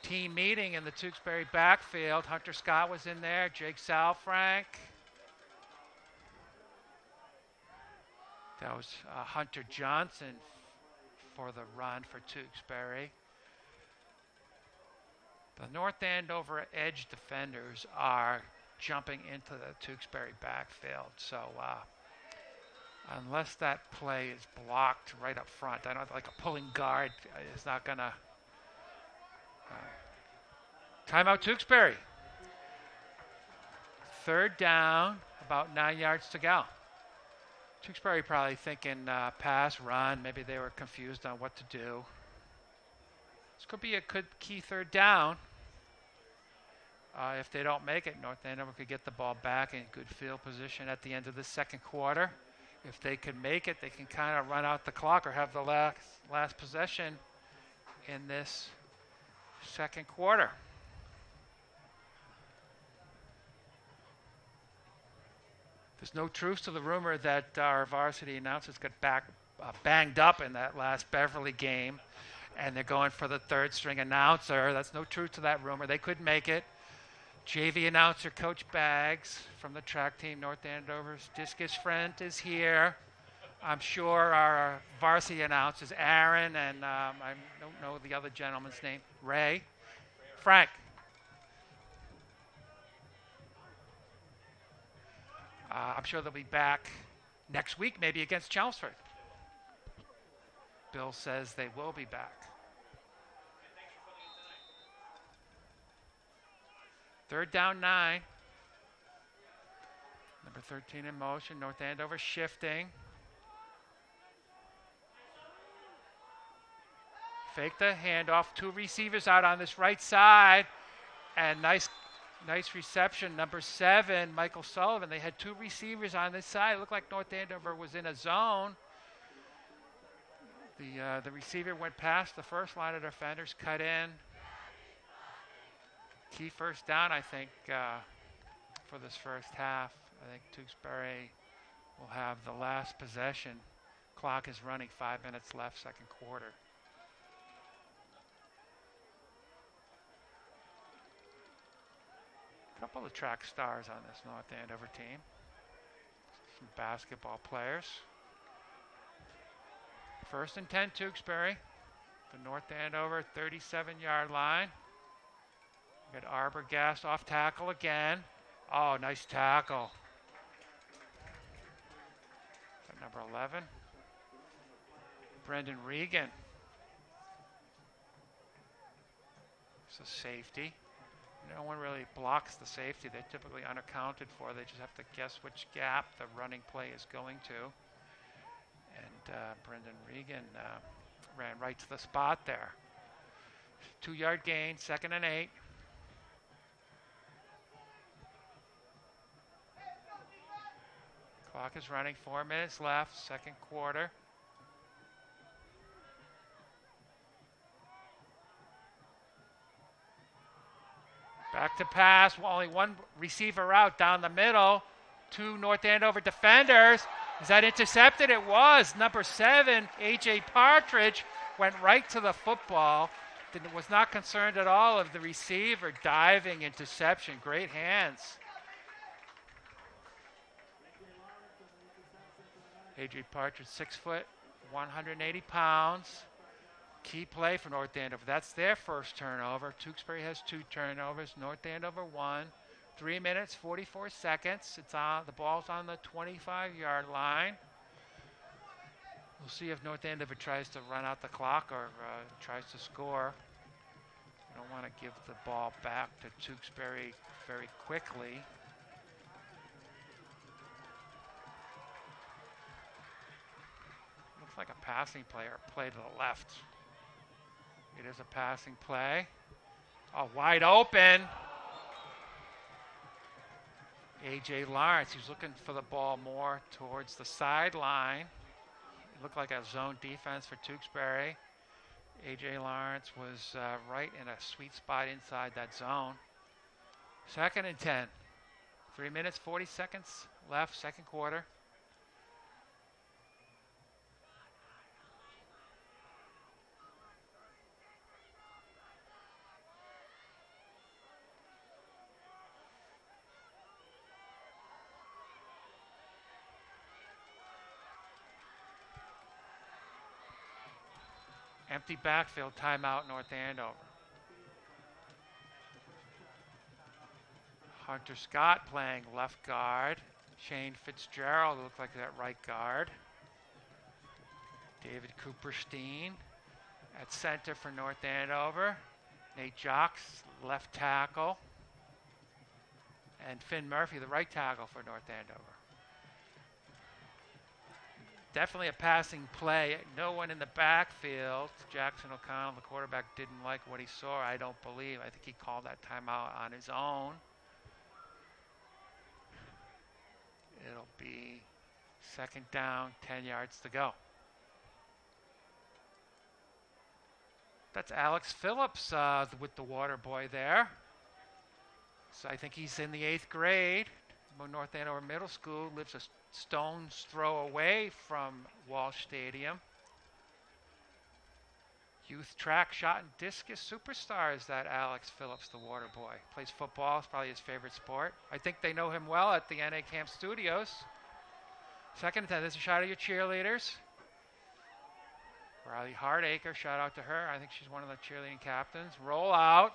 Team meeting in the Tewksbury backfield. Hunter Scott was in there. Jake Salfrank. That was Hunter Johnson for the run for Tewksbury. The North Andover edge defenders are jumping into the Tewksbury backfield. So unless that play is blocked right up front, I don't like a pulling guard is not going to. Timeout Tewksbury. 3rd down, about 9 yards to go. Tewksbury probably thinking pass, run. Maybe they were confused on what to do. This could be a good key 3rd down. If they don't make it, North Andover could get the ball back in good field position at the end of the second quarter. If they can make it, they can kind of run out the clock or have the last possession in this second quarter. There's no truth to the rumor that our varsity announcers got banged up in that last Beverly game, and they're going for the 3rd-string announcer. That's no truth to that rumor. They couldn't make it. JV announcer Coach Baggs from the track team, North Andover's discus friend, is here. I'm sure our varsity announcers, Aaron, and I don't know the other gentleman's name, Ray, Frank. I'm sure they'll be back next week, maybe against Chelmsford. Bill says they will be back. 3rd down, 9. Number 13 in motion. North Andover shifting. Fake the handoff. 2 receivers out on this right side. And nice reception. Number 7, Michael Sullivan. They had 2 receivers on this side. It looked like North Andover was in a zone. The receiver went past the first line of defenders, cut in. Key 1st down, I think, for this first half. I think Tewksbury will have the last possession. Clock is running, 5 minutes left, second quarter. A couple of track stars on this North Andover team. Some basketball players. 1st and 10, Tewksbury. The North Andover 37-yard line. Got Arbogast off tackle again. Oh, nice tackle. Is that number 11? Brendan Regan. It's a safety. No one really blocks the safety. They're typically unaccounted for. They just have to guess which gap the running play is going to. And Brendan Regan ran right to the spot there. 2-yard gain, 2nd and 8. Clock is running, 4 minutes left, second quarter. Back to pass, only one receiver out down the middle. 2 North Andover defenders. Is that intercepted? It was. Number 7, A.J. Partridge, went right to the football. Was not concerned at all of the receiver. Diving interception. Great hands. A.J. Partridge, 6 foot, 180 pounds. Key play for North Andover. That's their first turnover. Tewksbury has 2 turnovers. North Andover 1. 3 minutes, 44 seconds. It's on. The ball's on the 25-yard line. We'll see if North Andover tries to run out the clock or tries to score. I don't want to give the ball back to Tewksbury very quickly. Looks like a passing play or play to the left. It is a passing play. Oh, wide open. A.J. Lawrence, he's looking for the ball more towards the sideline. It looked like a zone defense for Tewksbury. A.J. Lawrence was right in a sweet spot inside that zone. 2nd and 10. 3 minutes, 40 seconds left, second quarter. Empty backfield, timeout, North Andover. Hunter Scott playing left guard. Shane Fitzgerald looks like that right guard. David Cooperstein at center for North Andover. Nate Jocks, left tackle. And Finn Murphy, the right tackle for North Andover. Definitely a passing play. No one in the backfield. Jackson O'Connell, the quarterback, didn't like what he saw, I don't believe. I think he called that timeout on his own. It'll be 2nd down, 10 yards to go. That's Alex Phillips with the water boy there. So I think he's in the 8th grade. North Andover Middle School, lives a stone's throw away from Walsh Stadium. Youth track, shot, and discus superstar is that Alex Phillips, the water boy. Plays football, it's probably his favorite sport. I think they know him well at the NA Camp Studios. 2nd and 10, this is a shot of your cheerleaders. Riley Hardacre, shout out to her. I think she's one of the cheerleading captains. Roll out.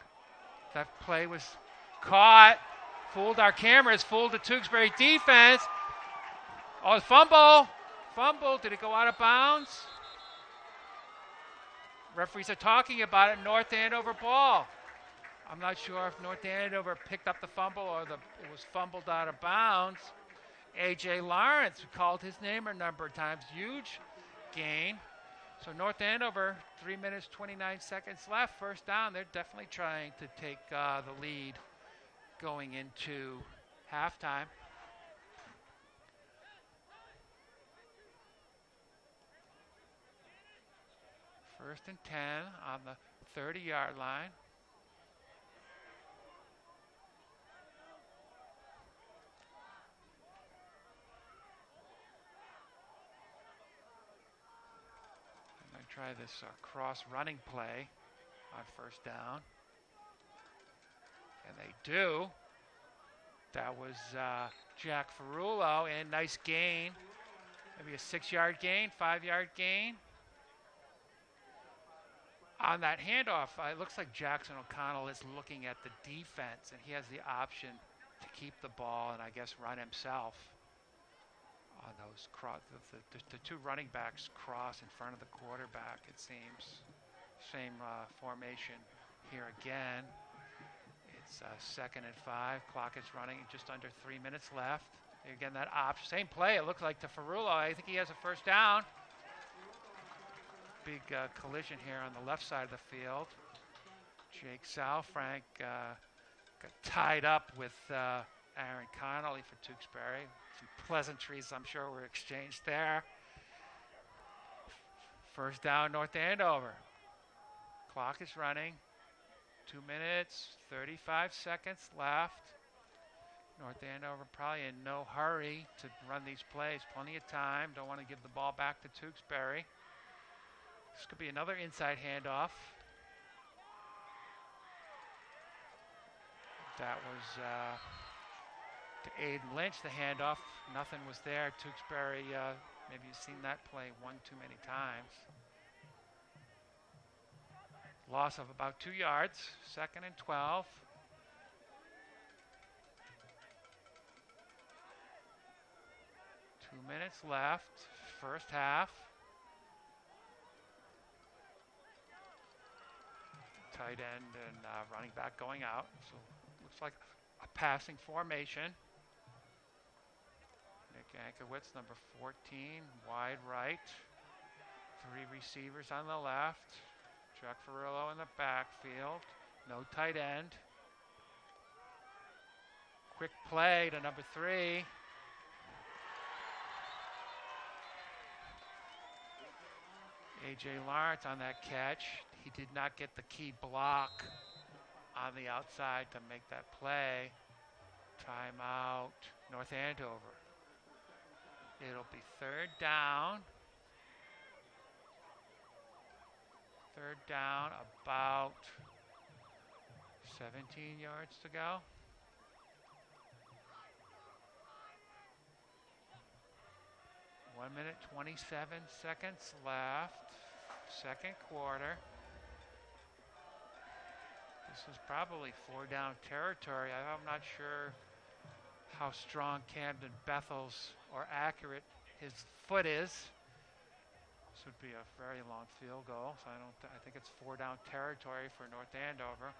That play was caught. Fooled our cameras, fooled the Tewksbury defense. Oh, fumble. Fumble. Did it go out of bounds? Referees are talking about it. North Andover ball. I'm not sure if North Andover picked up the fumble or it was fumbled out of bounds. A.J. Lawrence, we called his name a number of times. Huge gain. So North Andover, 3 minutes, 29 seconds left. First down. They're definitely trying to take the lead going into halftime. First and 10 on the 30-yard line. I'm going to try this cross running play on first down. And they do. That was Jack Ferrulo, and nice gain. Maybe a 6-yard gain, 5-yard gain. On that handoff, it looks like Jackson O'Connell is looking at the defense, and he has the option to keep the ball and I guess run himself on those the two running backs cross in front of the quarterback, it seems. Same formation here again. It's 2nd and 5. Clock is running, just under 3 minutes left. Again, that option, same play. It looks like to Ferrullo. I think he has a first down. Big collision here on the left side of the field. Jake Salfrank got tied up with Aaron Connolly for Tewksbury. Some pleasantries, I'm sure, were exchanged there. First down, North Andover. Clock is running. 2 minutes, 35 seconds left. North Andover probably in no hurry to run these plays. Plenty of time. Don't want to give the ball back to Tewksbury. This could be another inside handoff. That was to Aiden Lynch, the handoff. Nothing was there. Tewksbury, maybe you've seen that play one too many times. Loss of about 2 yards. 2nd and 12. Two minutes left. First half. Tight end and running back going out. So looks like a passing formation. Nick Ankowitz, number 14, wide right. 3 receivers on the left. Chuck Ferrullo in the backfield. No tight end. Quick play to number 3. A.J. Lawrence on that catch. He did not get the key block on the outside to make that play. Timeout, North Andover. It'll be 3rd down. 3rd down, about 17 yards to go. One minute, 27 seconds left. Second quarter. This is probably 4-down territory. I'm not sure how strong Camden Bethel's or accurate his foot is. This would be a very long field goal, so I think it's 4-down territory for North Andover.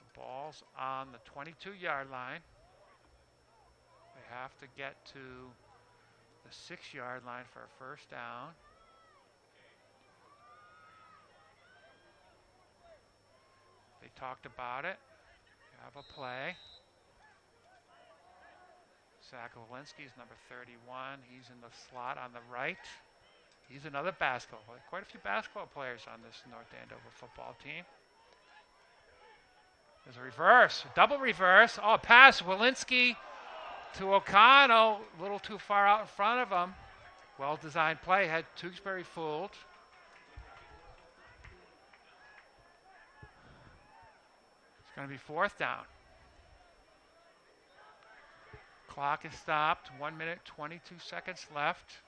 The ball's on the 22-yard line. They have to get to the 6-yard line for a first down. They talked about it. Have a play. Zach Walensky's number 31. He's in the slot on the right. He's another basketball player. Quite a few basketball players on this North Andover football team. There's a reverse, a double reverse. Oh, pass, Walensky to O'Connell. A little too far out in front of him. Well-designed play. Had Tewksbury fooled. It's going to be 4th down. Clock is stopped. 1 minute, 22 seconds left.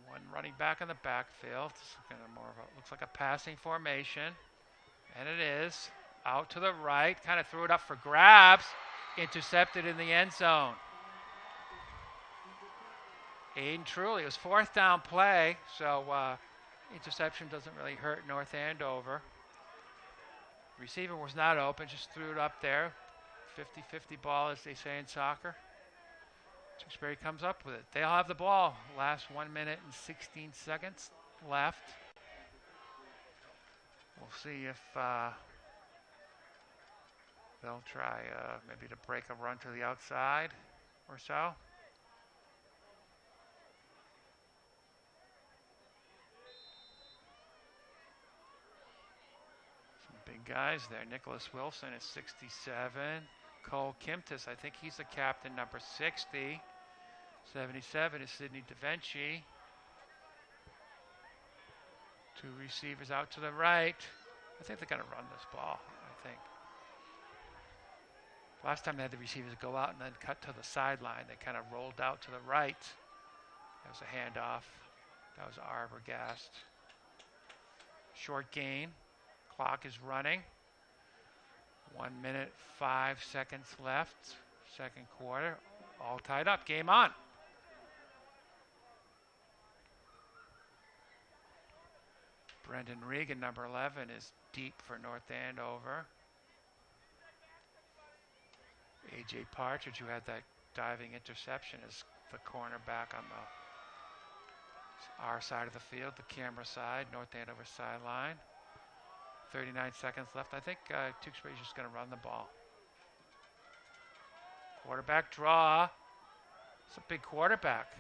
One running back in the backfield. It's kind of more of a, looks like a passing formation. And it is. Out to the right, kind of threw it up for grabs, intercepted in the end zone. Aiden Truly, it was 4th down play, so interception doesn't really hurt North Andover. Receiver was not open, just threw it up there. 50-50 ball, as they say in soccer. Tewksbury comes up with it. They'll have the ball. Last 1 minute and 16 seconds left. We'll see if they'll try maybe to break a run to the outside or so. Some big guys there. Nicholas Wilson is 67. Cole Kimtis, I think he's the captain, number 60. 77 is Sidney DaVinci. Two receivers out to the right. I think they're going to run this ball, I think. Last time they had the receivers go out and then cut to the sideline. They kind of rolled out to the right. That was a handoff. That was Arbogast. Short gain. Clock is running. 1 minute, 5 seconds left. Second quarter. All tied up. Game on. Brendan Regan, number 11, is deep for North Andover. A.J. Partridge, who had that diving interception, is the cornerback on our side of the field, the camera side, North Andover sideline. 39 seconds left. I think Tewksbury is just going to run the ball. Quarterback draw. It's a big quarterback.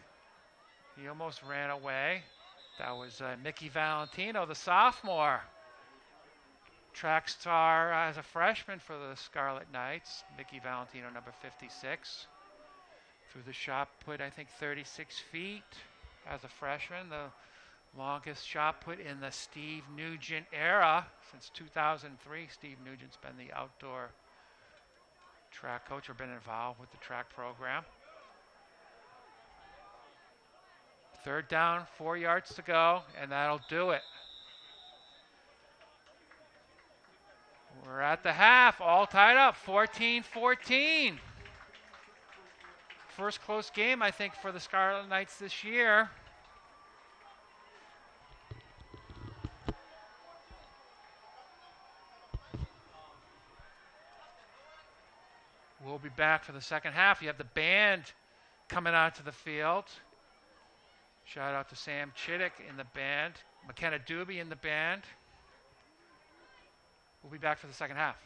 He almost ran away. That was Mickey Valentino, the sophomore. Track star as a freshman for the Scarlet Knights. Mickey Valentino, number 56. Through the shot put, I think, 36 feet as a freshman. The longest shot put in the Steve Nugent era. Since 2003, Steve Nugent's been the outdoor track coach or been involved with the track program. Third down, 4 yards to go, and that'll do it. We're at the half, all tied up, 14-14. First close game, I think, for the Scarlet Knights this year. We'll be back for the second half. You have the band coming onto the field. Shout out to Sam Chittick in the band, McKenna Doobie in the band. We'll be back for the second half.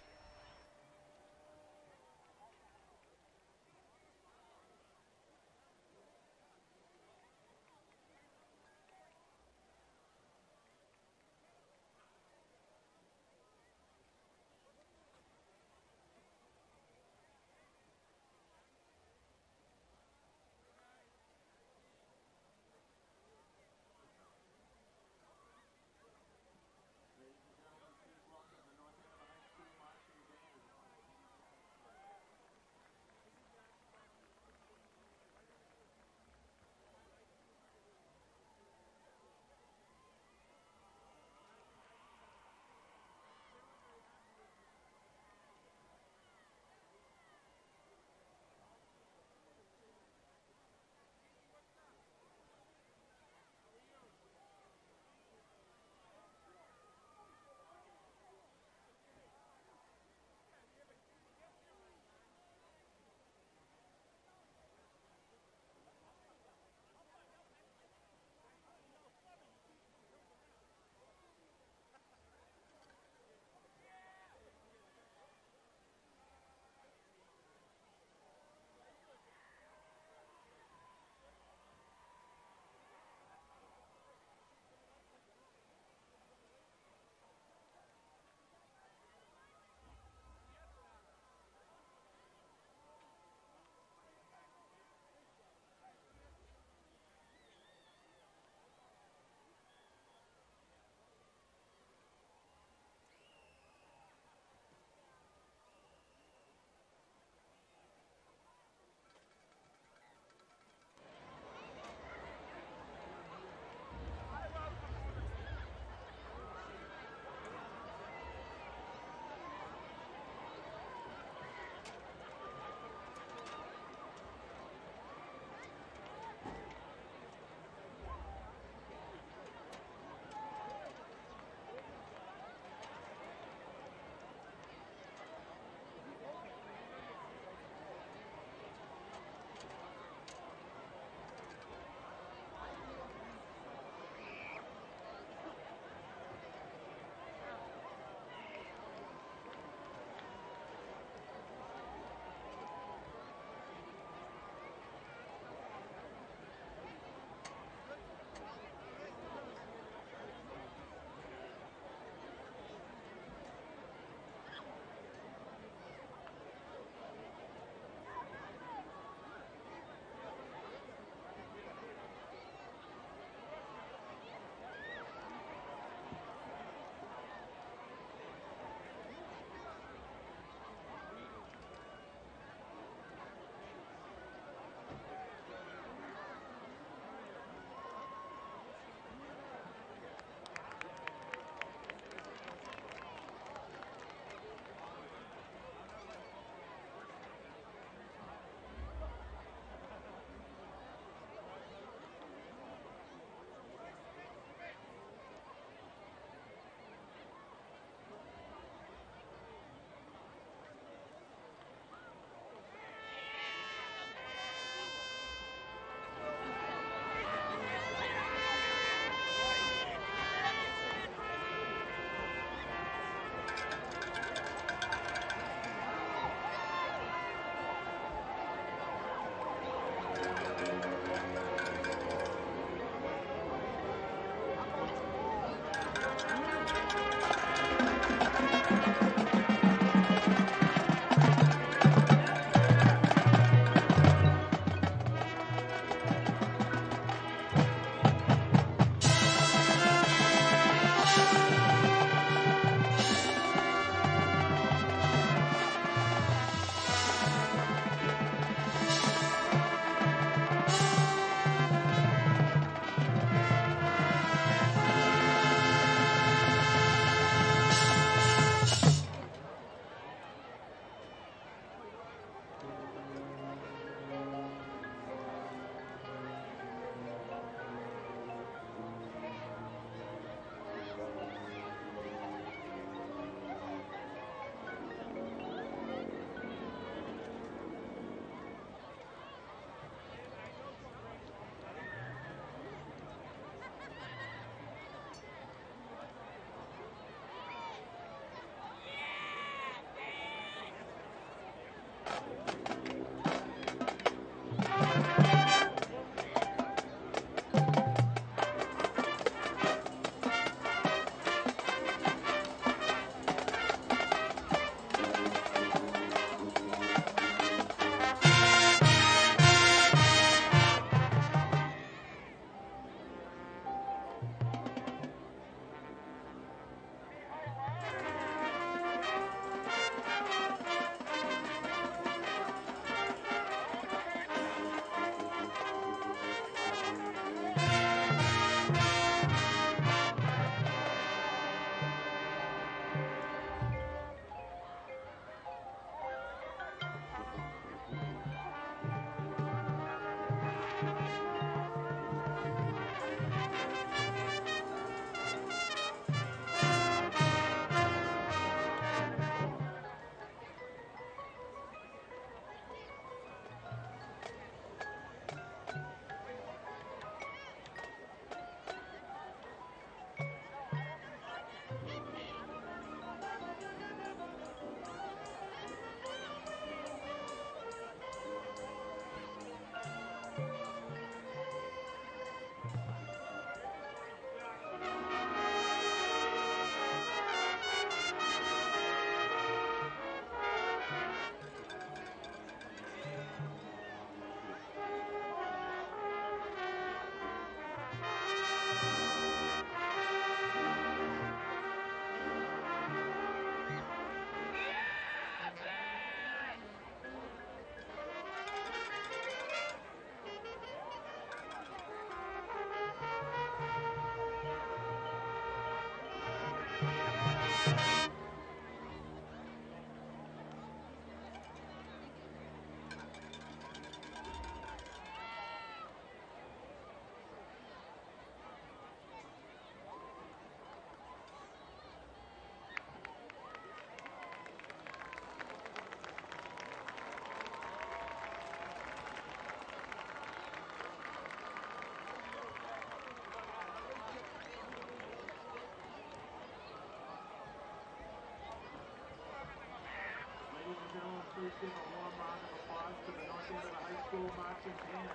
please give a warm round of applause to the North Andover High School marching band.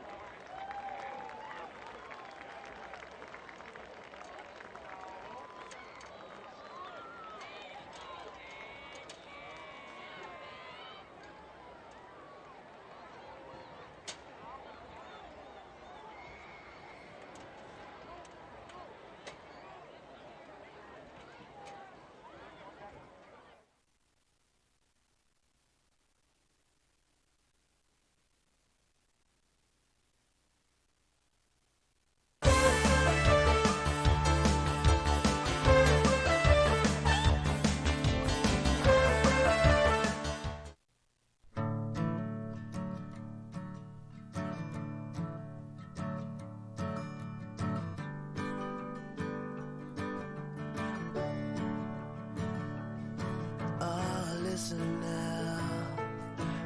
Listen now,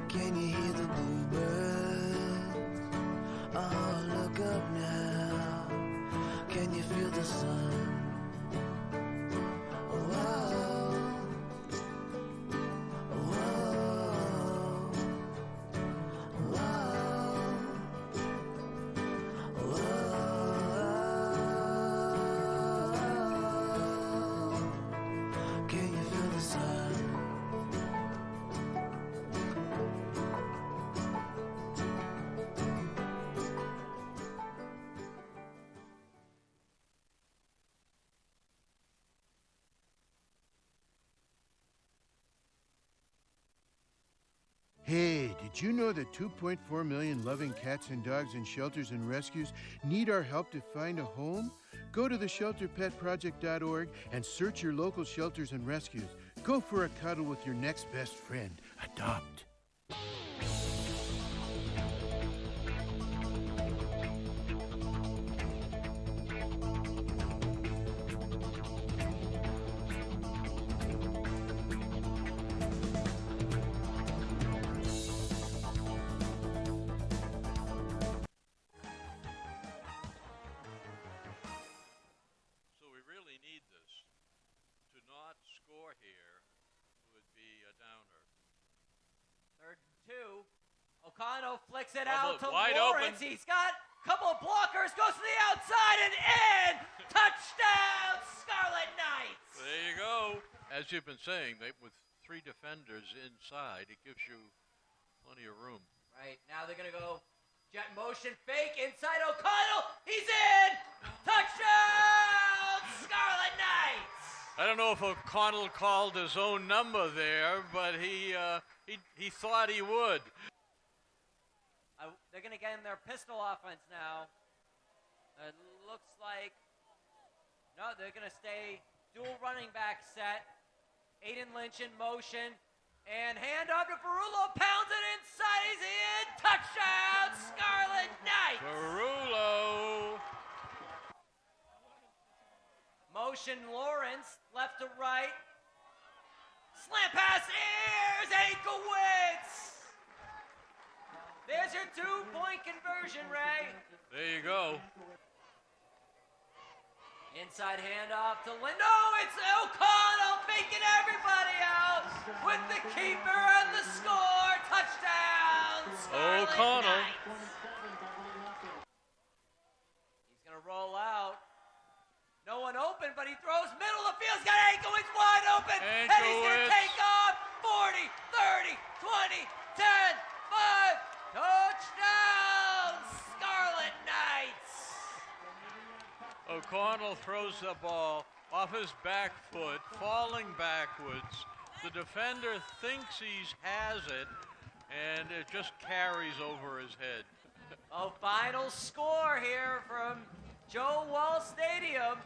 can you hear the bluebirds? Oh, look up now, can you feel the sun? Whoa, whoa, whoa, whoa. Can you feel the sun? Hey, did you know that 2.4 million loving cats and dogs in shelters and rescues need our help to find a home? Go to theshelterpetproject.org and search your local shelters and rescues. Go for a cuddle with your next best friend. Adopt. So we really need this. To not score here would be a downer. 3rd and 2. O'Connell flicks it Well, out to wide Lawrence. open. He's got a couple of blockers. Goes to the outside and in. Touchdown, Scarlet Knights. There you go. As you've been saying, with 3 defenders inside, it gives you plenty of room. Right, now they're going to go jet motion fake inside O'Connell. He's in. Touchdown, Scarlet Knights. I don't know if O'Connell called his own number there, but he thought he would. They're going to get in their pistol offense now. It looks like, no, they're going to stay dual running back set. Aiden Lynch in motion. And hand off to Ferrulo. Pounds it inside. He's in. Touchdown, Scarlet Knights. Ferrulo. Motion Lawrence, left to right. Slant pass, airs, Ankowitz. There's your 2-point conversion, Ray. There you go. Inside handoff to Lind. No, it's O'Connell faking everybody out with the keeper and the score. Touchdown, Scarlet O'Connell. Knights. He's going to roll out. No one open, but he throws middle of the field. He's got Ankowitz wide open. And he's going to take off. 40, 30, 20, 10, 5. Touchdown, Scarlet Knights. O'Connell throws the ball off his back foot, falling backwards. The defender thinks he has it, and it just carries over his head. A final score here from Joe Wall Stadium.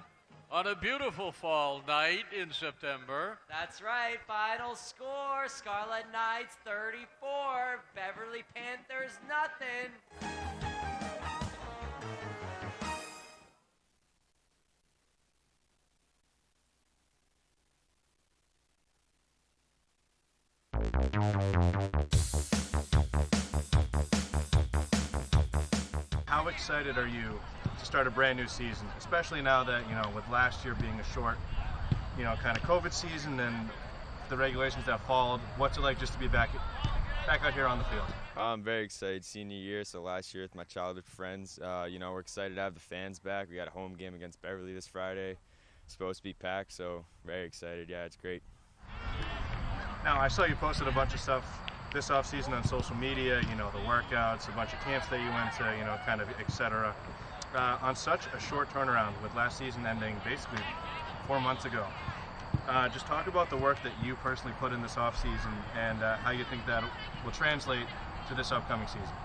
On a beautiful fall night in September. That's right, final score, Scarlet Knights 34, Beverly Panthers nothing. How excited are you to start a brand new season, especially now that, with last year being a short, kind of COVID season and the regulations that followed? What's it like just to be back back out here on the field? I'm very excited. Senior year, so last year with my childhood friends. We're excited to have the fans back. We got a home game against Beverly this Friday. It's supposed to be packed, so very excited. Yeah, it's great. Now, I saw you posted a bunch of stuff this offseason on social media, the workouts, a bunch of camps that you went to, kind of et cetera. On such a short turnaround with last season ending basically 4 months ago, just talk about the work that you personally put in this offseason and how you think that will translate to this upcoming season.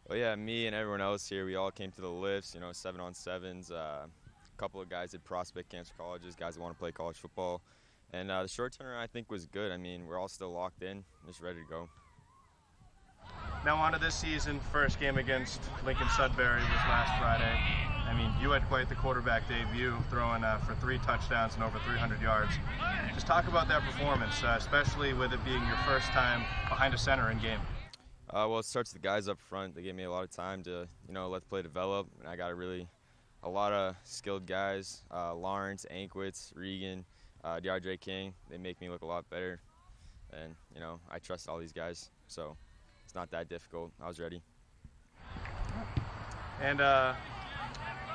Well, yeah, me and everyone else here, we all came to the lifts, 7-on-7s. A couple of guys did prospect camps for colleges, guys that want to play college football. And the short turnaround, I think, was good. I mean, we're all still locked in, just ready to go. Now on to this season. First game against Lincoln Sudbury was last Friday. I mean, you had quite the quarterback debut, throwing for 3 touchdowns and over 300 yards. Just talk about that performance, especially with it being your first time behind a center in game. Well, it starts with the guys up front. They gave me a lot of time to, let the play develop. And I got a lot of skilled guys, Lawrence, Ankwitz, Regan, DeAndre King. They make me look a lot better. And, I trust all these guys. So it's not that difficult. I was ready. And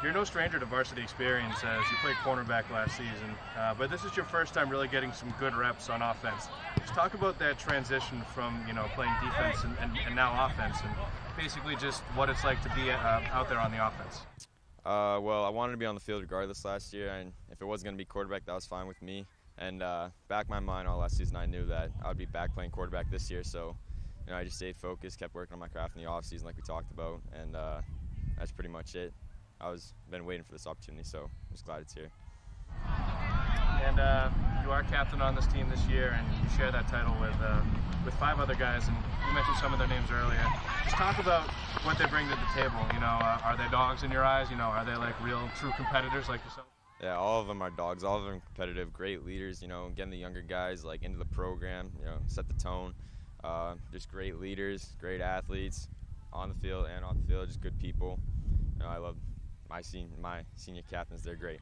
you're no stranger to varsity experience as you played cornerback last season, but this is your first time really getting some good reps on offense. Just talk about that transition from playing defense and now offense, and basically just what it's like to be out there on the offense. Well, I wanted to be on the field regardless last year, and if it wasn't going to be quarterback, that was fine with me. And back in my mind all last season, I knew that I would be back playing quarterback this year, so I just stayed focused, kept working on my craft in the offseason like we talked about, and that's pretty much it. Been waiting for this opportunity, so I'm just glad it's here. And you are captain on this team this year, and you share that title with 5 other guys, and you mentioned some of their names earlier. Just talk about what they bring to the table. Are they dogs in your eyes? Are they like real, true competitors like yourself? Yeah, all of them are dogs. All of them are competitive, great leaders. Getting the younger guys into the program. Set the tone. Just great leaders, great athletes, on the field and off the field. Just good people. I love my senior captains. They're great.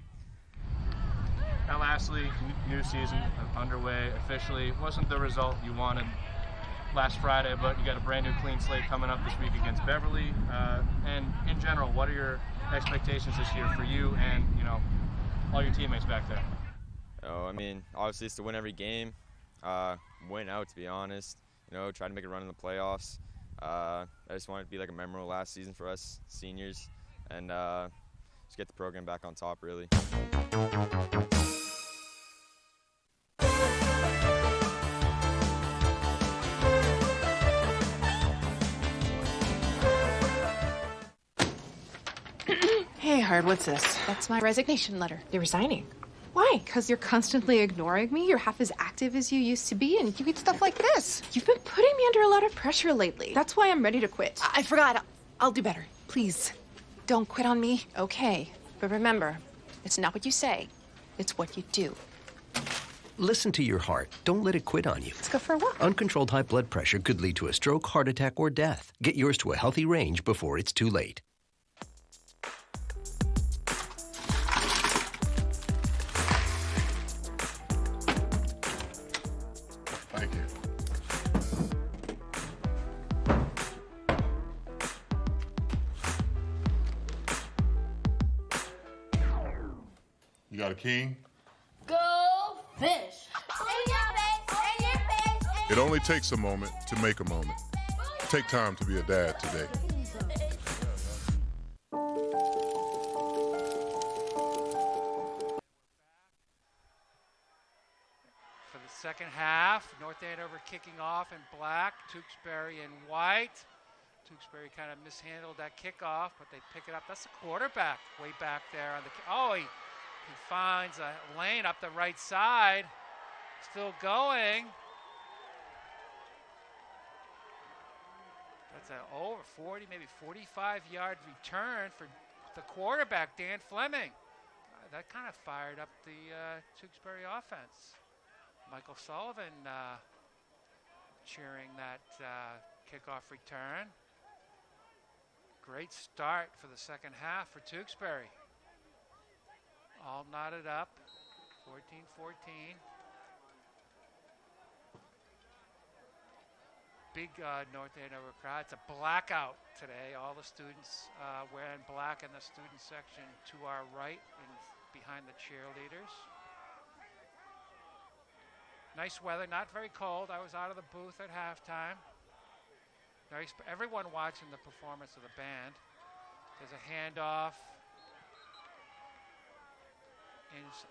Now lastly, new season underway officially. Wasn't the result you wanted last Friday, but you got a brand new clean slate coming up this week against Beverly. And in general, what are your expectations this year for you and all your teammates back there? Oh, I mean, obviously it's to win every game, win out, to be honest. Try to make a run in the playoffs. I just want it to be like a memorable last season for us seniors, and just get the program back on top, really. Hey, Hard, what's this? That's my resignation letter. You're resigning. Why? Because you're constantly ignoring me? You're half as active as you used to be, and you get stuff like this. You've been putting me under a lot of pressure lately. That's why I'm ready to quit. I forgot. I'll do better. Please, don't quit on me. Okay, but remember, it's not what you say, it's what you do. Listen to your heart. Don't let it quit on you. Let's go for a walk. Uncontrolled high blood pressure could lead to a stroke, heart attack, or death. Get yours to a healthy range before it's too late. Thank you. You got a king? Go fish. In your face, in your face. It only takes a moment to make a moment. Take time to be a dad today. For the second half, North Andover kicking off in black, Tewksbury in white. Tewksbury kind of mishandled that kickoff, but they pick it up. That's the quarterback way back there on the. Oh, he finds a lane up the right side. Still going. That's an over 40, maybe 45-yard return for the quarterback, Dan Fleming. That kind of fired up the Tewksbury offense. Michael Sullivan cheering that kickoff return. Great start for the second half for Tewksbury. All knotted up, 14-14. big North Andover crowd. It's a blackout today. All the students wearing black in the student section to our right and behind the cheerleaders. Nice weather, not very cold. I was out of the booth at halftime. Nice, everyone watching the performance of the band. There's a handoff.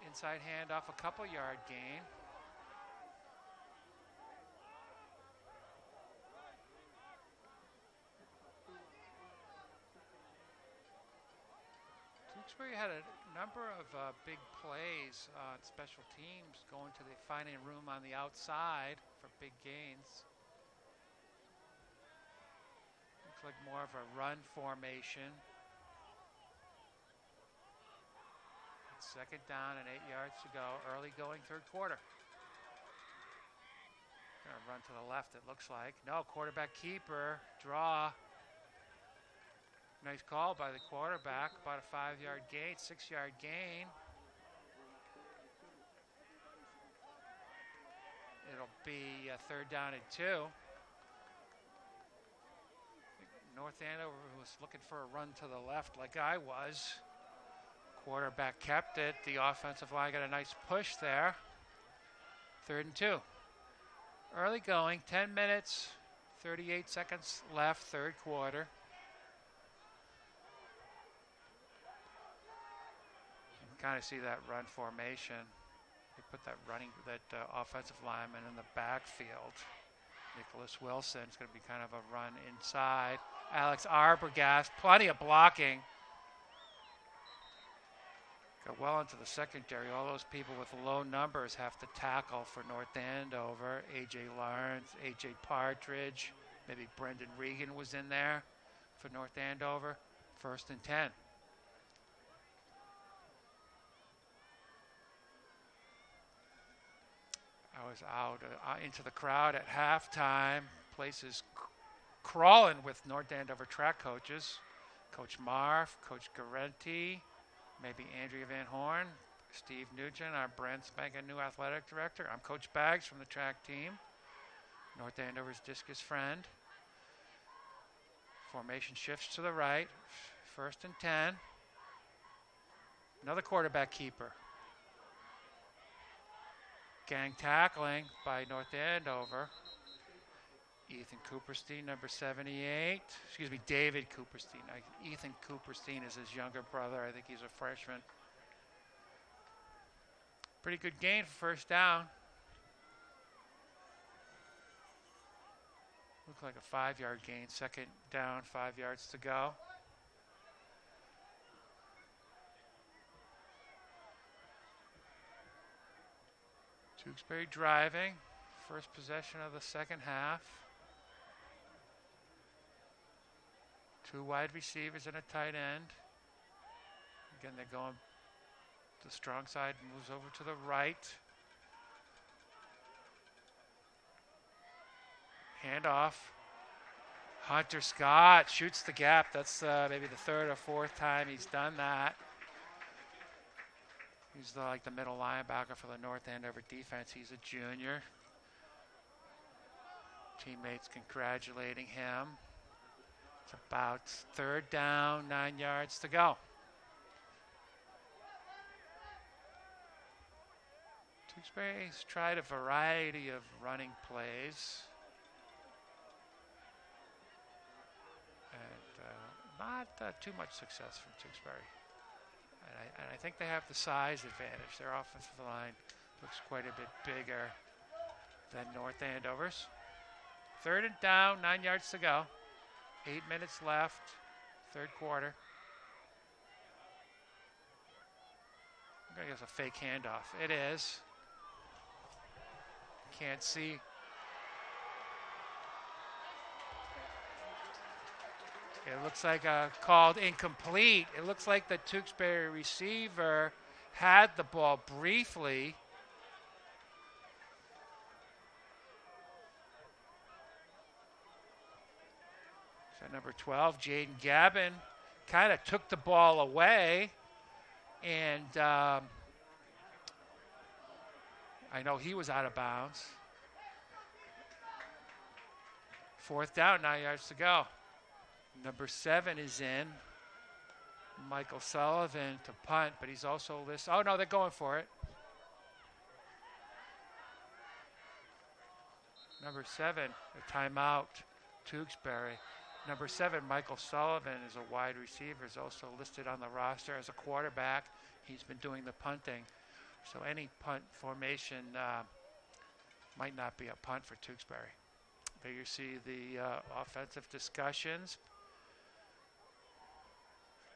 Inside handoff, a couple yard gain. Tewksbury had a number of big plays on special teams, going to the finding room on the outside for big gains. Looks like more of a run formation. Second down and 8 yards to go. Early going third quarter. Gonna run to the left, it looks like. No, quarterback keeper, draw. Nice call by the quarterback. About a 5-yard gain, 6-yard gain. It'll be a third down and 2. North Andover was looking for a run to the left like I was. Quarterback kept it. The offensive line got a nice push there. 3rd and 2. Early going, 10 minutes, 38 seconds left, third quarter. You can kind of see that run formation. They put that offensive lineman in the backfield. Nicholas Wilson's going to be kind of a run inside. Alex Arbogast, plenty of blocking. Got well into the secondary. All those people with low numbers have to tackle for North Andover. A.J. Lawrence, A.J. Partridge, maybe Brendan Regan was in there for North Andover. 1st and 10. I was out into the crowd at halftime. Place is crawling with North Andover track coaches. Coach Marf, Coach Garenti, maybe Andrea Van Horn, Steve Nugent, our brand spanking new athletic director. I'm Coach Baggs from the track team. North Andover's discus friend. Formation shifts to the right. 1st and 10. Another quarterback keeper. Gang tackling by North Andover. Ethan Cooperstein, number 78. Excuse me, David Cooperstein. Ethan Cooperstein is his younger brother. I think he's a freshman. Pretty good gain for 1st down. Looked like a 5-yard gain. 2nd down, 5 yards to go. Tewksbury driving. First possession of the second half. 2 wide receivers and a tight end. Again, they're going, the strong side moves over to the right. Handoff. Hunter Scott shoots the gap. That's maybe the 3rd or 4th time he's done that. He's like the middle linebacker for the North Andover defense. He's a junior. Teammates congratulating him. It's about 3rd down, 9 yards to go. Tewksbury's tried a variety of running plays. And not too much success from Tewksbury. And I think they have the size advantage. Their offensive line looks quite a bit bigger than North Andover's. 3rd and down, 9 yards to go. 8 minutes left, third quarter. I'm going to guess a fake handoff. It is. Can't see. It looks like called incomplete. It looks like the Tewksbury receiver had the ball briefly. So number 12, Jaden Gavin, kind of took the ball away. And I know he was out of bounds. 4th down, 9 yards to go. Number 7 is in. Michael Sullivan to punt, but he's also listed. Oh, no, they're going for it. Number 7, a timeout, Tewksbury. Number 7, Michael Sullivan, is a wide receiver, is also listed on the roster as a quarterback. He's been doing the punting. So any punt formation might not be a punt for Tewksbury. There you see the offensive discussions.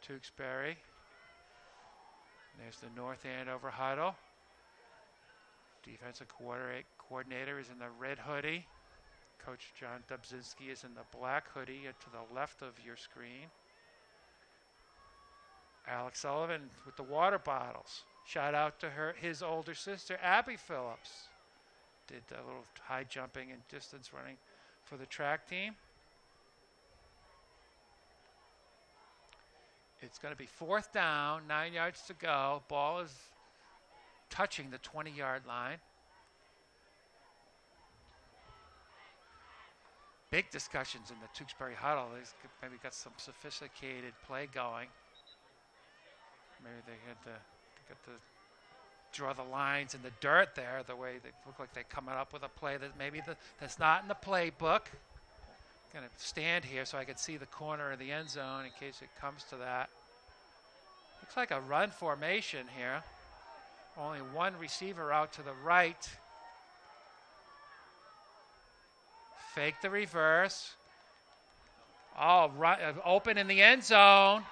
Tewksbury. There's the North Andover huddle. Defensive coordinator is in the red hoodie. Coach John Dubzinski is in the black hoodie to the left of your screen. Alex Sullivan with the water bottles. Shout out to his older sister, Abby Phillips. Did a little high jumping and distance running for the track team. It's going to be 4th down, 9 yards to go. Ball is touching the 20-yard line. Big discussions in the Tewksbury huddle. They've maybe got some sophisticated play going. Maybe they had to draw the lines in the dirt there, the way they look like they're coming up with a play that maybe that's not in the playbook. I'm going to stand here so I can see the corner of the end zone in case it comes to that. Looks like a run formation here. Only one receiver out to the right. Fake the reverse. Oh, right, open in the end zone.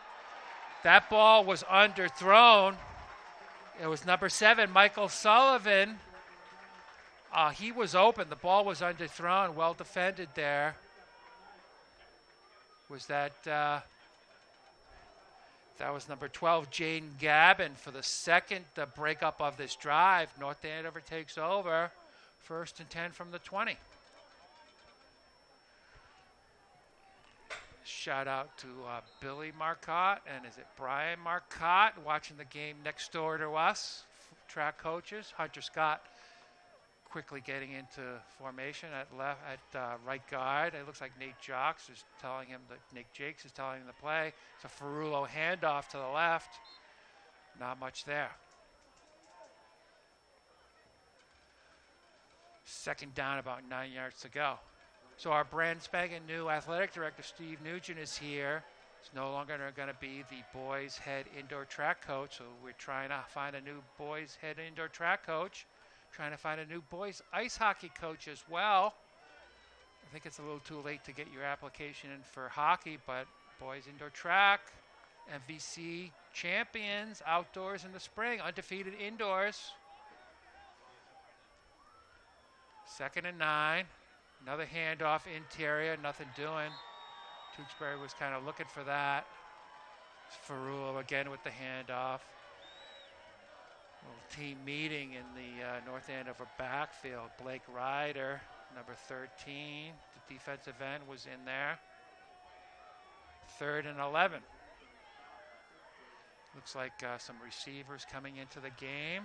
That ball was underthrown. It was number 7, Michael Sullivan. He was open. The ball was underthrown. Well defended there. Was that was number 12, Jaden Gabin, for the second breakup of this drive. North Andover takes over. 1st and 10 from the 20. Shout out to Billy Marcotte, and is it Brian Marcotte, watching the game next door to us, track coaches. Hunter Scott quickly getting into formation at right guard. It looks like Nate Jakes is telling him the play. It's a Ferrulo handoff to the left. Not much there. 2nd down, about 9 yards to go. So our brand spanking new athletic director, Steve Nugent, is here. He's no longer going to be the boys' head indoor track coach. So we're trying to find a new boys' head indoor track coach. Trying to find a new boys' ice hockey coach as well. I think it's a little too late to get your application in for hockey, but boys indoor track, MVC champions, outdoors in the spring, undefeated indoors. 2nd and 9. Another handoff interior, nothing doing. Tewksbury was kind of looking for that. Ferrulo again with the handoff. Little team meeting in the North Andover backfield. Blake Ryder, number 13, the defensive end, was in there. 3rd and 11. Looks like some receivers coming into the game.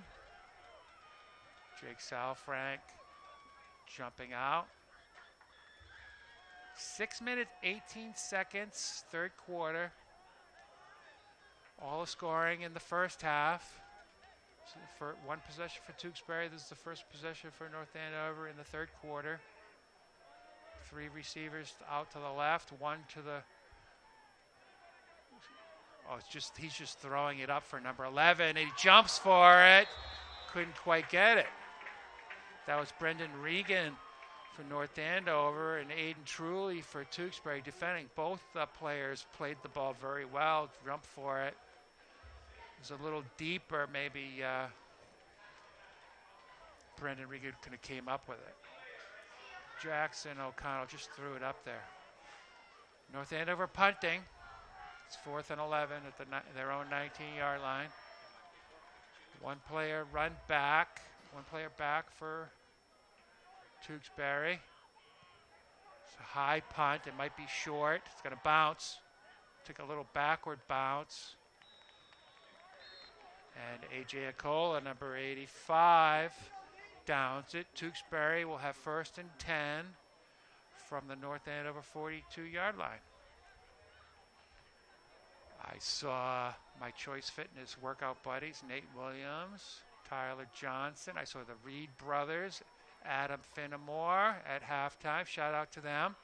Jake Salfrank jumping out. 6 minutes, 18 seconds, 3rd quarter. All the scoring in the first half. So for one possession for Tewksbury. This is the first possession for North Andover in the 3rd quarter. 3 receivers out to the left, 1 to the... Oh, he's just throwing it up for number 11, and he jumps for it. Couldn't quite get it. That was Brendan Regan for North Andover and Aiden Truly for Tewksbury defending. Both players played the ball very well, jumped for it. It was a little deeper, maybe Brendan Regan could have came up with it. Jackson O'Connell just threw it up there. North Andover punting. It's 4th and 11 at their own 19-yard line. One player back for Tewksbury. It's a high punt. It might be short. It's going to bounce. Took a little backward bounce. And A.J. Acola, number 85, downs it. Tewksbury will have 1st and 10 from the North Andover 42-yard line. I saw my Choice Fitness workout buddies, Nate Williams, Tyler Johnson. I saw the Reed brothers, Adam Finnemore at halftime. Shout out to them.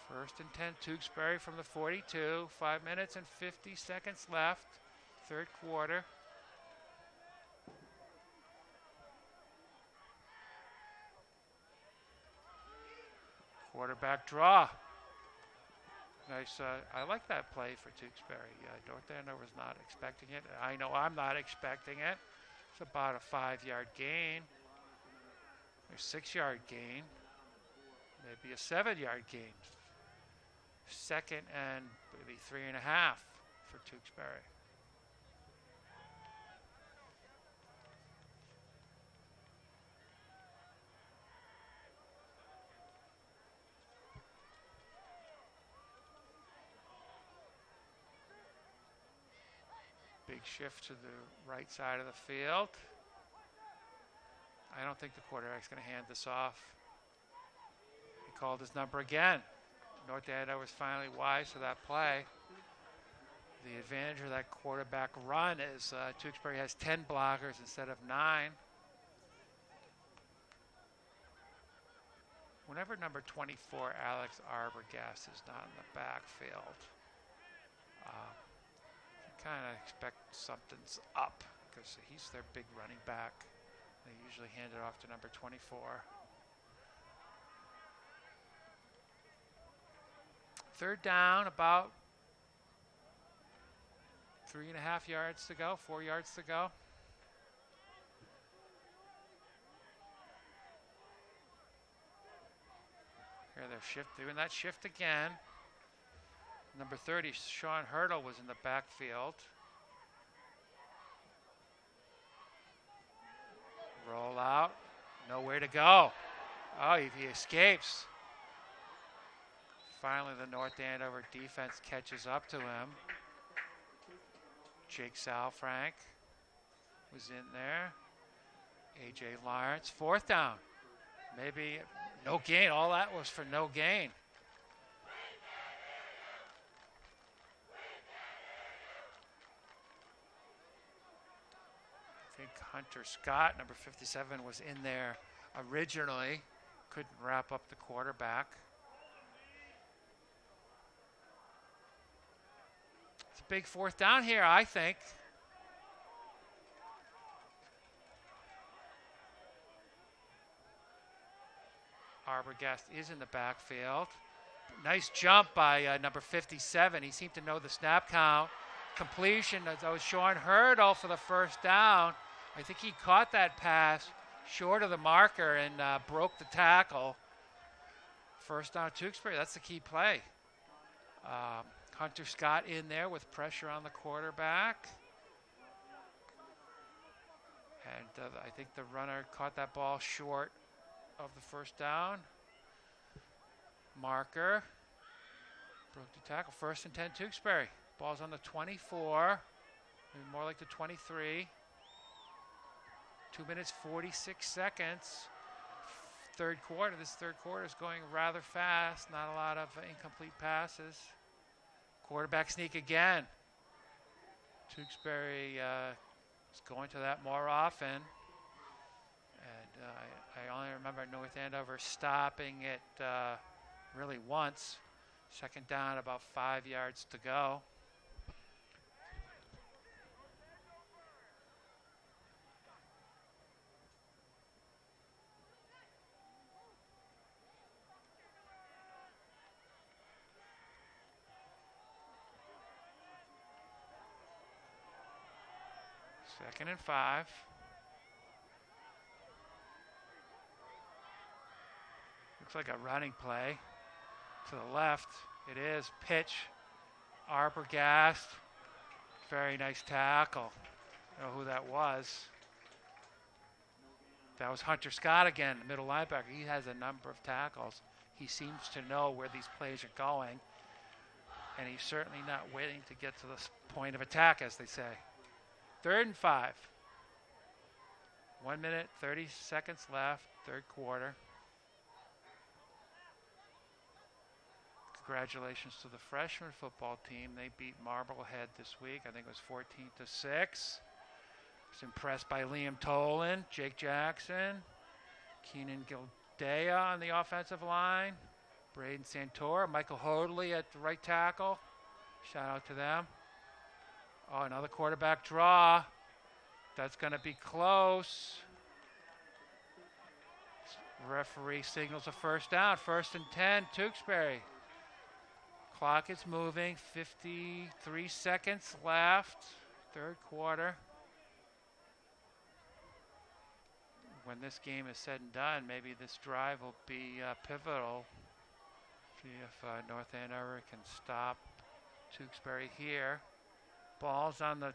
First and 10, Tewksbury from the 42. 5 minutes and 50 seconds left, third quarter. Quarterback draw. Nice. I like that play for Tewksbury. North Andover's not expecting it. I know I'm not expecting it. It's about a 5-yard gain, or 6-yard gain, maybe a 7-yard gain. Second and maybe 3.5 for Tewksbury. Big shift to the right side of the field. I don't think the quarterback's going to hand this off. He called his number again. North Andover was finally wise to that play. The advantage of that quarterback run is Tewksbury has 10 blockers instead of 9. Whenever number 24, Alex Arbogast, is not in the backfield, kind of expect something's up because he's their big running back. They usually hand it off to number 24. Third down, about 3.5 yards to go, 4 yards to go. Here they're doing that shift again. Number 30, Sean Hurdle, was in the backfield. Roll out, nowhere to go. Oh, he escapes. Finally, the North Andover defense catches up to him. Jake Salfrank was in there. A.J. Lawrence, fourth down. Maybe no gain. All that was for no gain. I think Hunter Scott, number 57, was in there originally. Couldn't wrap up the quarterback. It's a big fourth down here, I think. Arbogast is in the backfield. Nice jump by number 57. He seemed to know the snap count. Completion, that was Sean Hurdle for the first down. I think he caught that pass short of the marker and broke the tackle. First down, Tewksbury. That's the key play. Hunter Scott in there with pressure on the quarterback. And I think the runner caught that ball short of the first down. Marker broke the tackle. First and 10, Tewksbury. Ball's on the 24, maybe more like the 23. 2 minutes, 46 seconds. Third quarter. This third quarter is going rather fast. Not a lot of incomplete passes. Quarterback sneak again. Tewksbury is going to that more often. And I only remember North Andover stopping it really once. Second down, about 5 yards to go. Second and 5. Looks like a running play. To the left, it is. Pitch. Arbogast. Very nice tackle. I don't know who that was. That was Hunter Scott again, middle linebacker. He has a number of tackles. He seems to know where these plays are going. And he's certainly not waiting to get to the point of attack, as they say. Third and 5. 1 minute, 30 seconds left, third quarter. Congratulations to the freshman football team. They beat Marblehead this week. I think it was 14-6. I was impressed by Liam Tolan, Jake Jackson, Keenan Gildea on the offensive line, Braden Santora, Michael Hoadley at the right tackle. Shout out to them. Oh, another quarterback draw. That's going to be close. Referee signals a first down. 1st and 10, Tewksbury. Clock is moving. 53 seconds left. Third quarter. When this game is said and done, maybe this drive will be pivotal. See if North Andover can stop Tewksbury here. Ball's on the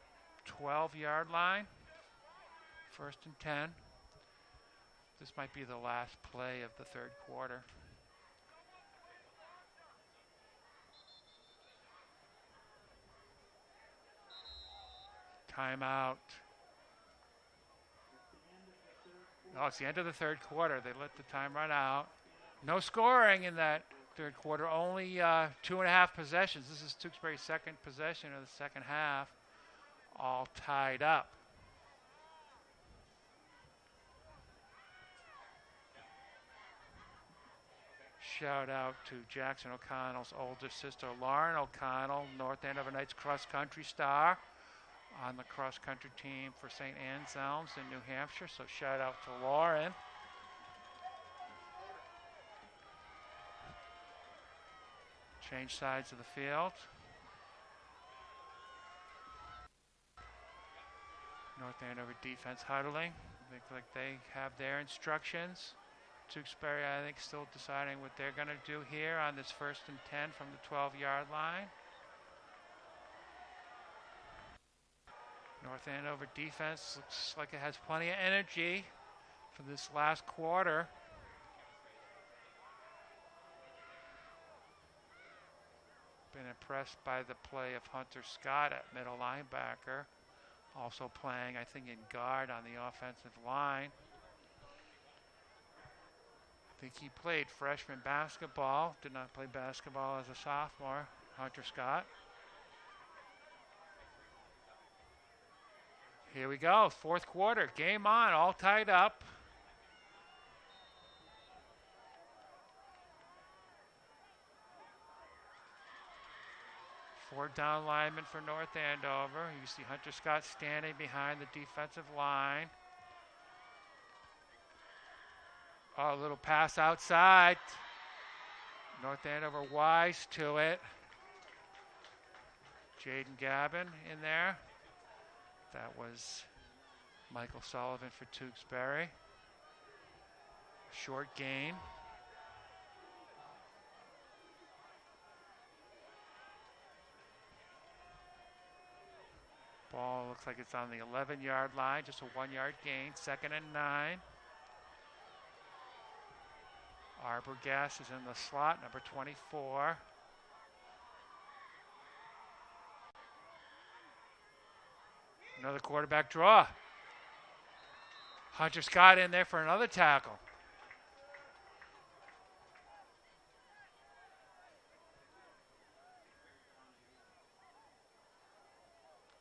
12-yard line. 1st and 10. This might be the last play of the third quarter. Timeout. Oh, it's the end of the third quarter. They let the time run out. No scoring in that third quarter. Only 2.5 possessions. This is Tewksbury's second possession of the second half. All tied up. Shout out to Jackson O'Connell's older sister, Lauren O'Connell, North Andover Knights cross-country star on the cross-country team for St. Anselm's in New Hampshire. So shout out to Lauren. Change sides of the field. North Andover defense huddling. Looks like they have their instructions. Tewksbury, I think, still deciding what they're going to do here on this 1st and 10 from the 12-yard line. North Andover defense looks like it has plenty of energy for this last quarter. Been impressed by the play of Hunter Scott at middle linebacker. Also playing, I think, in guard on the offensive line. I think he played freshman basketball. Did not play basketball as a sophomore. Hunter Scott. Here we go, fourth quarter. Game on, all tied up. Four down linemen for North Andover. You see Hunter Scott standing behind the defensive line. Oh, a little pass outside. North Andover wise to it. Jaden Gavin in there. That was Michael Sullivan for Tewksbury. Short gain. Ball looks like it's on the 11-yard line, just a 1-yard gain. 2nd and 9. Arbogast is in the slot, number 24. Another quarterback draw. Hunter Scott in there for another tackle.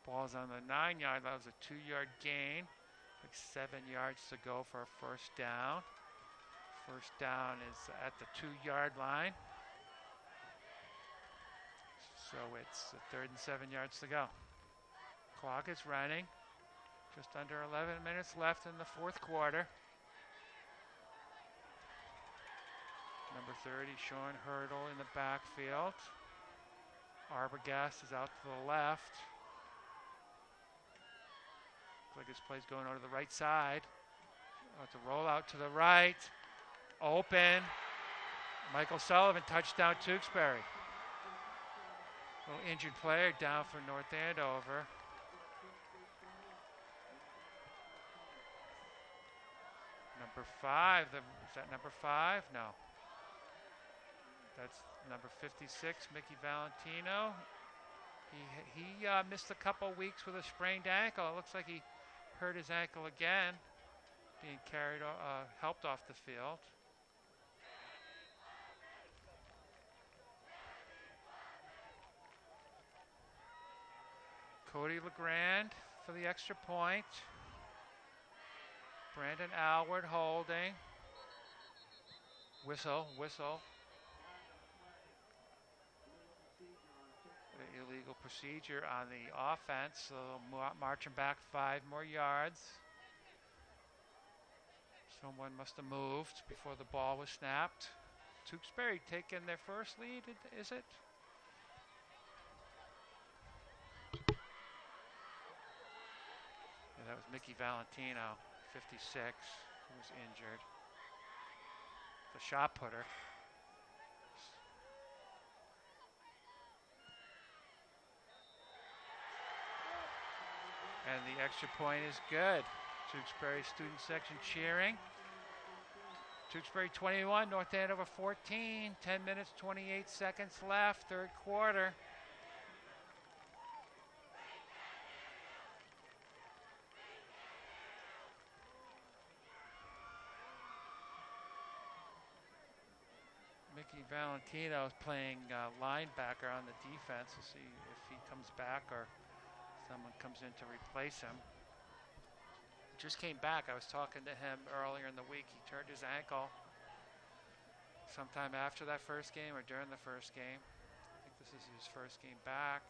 Ball's on the 9-yard. That was a 2-yard gain. Like 7 yards to go for a first down. First down is at the 2-yard line. So it's 3rd and 7 yards to go. Clock is running. Just under 11 minutes left in the fourth quarter. Number 30, Sean Hurdle in the backfield. Arbogast is out to the left. Looks like his play's going over to the right side. It's a rollout to the right. Open. Michael Sullivan, touchdown Tewksbury. Little injured player down for North Andover. Number 5, is that number 5? No. That's number 56, Mickey Valentino. He missed a couple weeks with a sprained ankle. It looks like he hurt his ankle again. being carried, helped off the field. Cody LeGrand for the extra point. Brandon Alward holding. Whistle. Illegal procedure on the offense, so marching back 5 more yards. Someone must have moved before the ball was snapped. Tewksbury taking their first lead, is it? Yeah, that was Mickey Valentino, 56, who was injured. The shot putter. And the extra point is good. Tewksbury student section cheering. Tewksbury 21, North Andover 14. 10 minutes, 28 seconds left, third quarter. Mickey Valentino is playing linebacker on the defense. We'll see if he comes back or someone comes in to replace him. Just came back. I was talking to him earlier in the week. He turned his ankle sometime after that first game or during the first game. I think this is his first game back.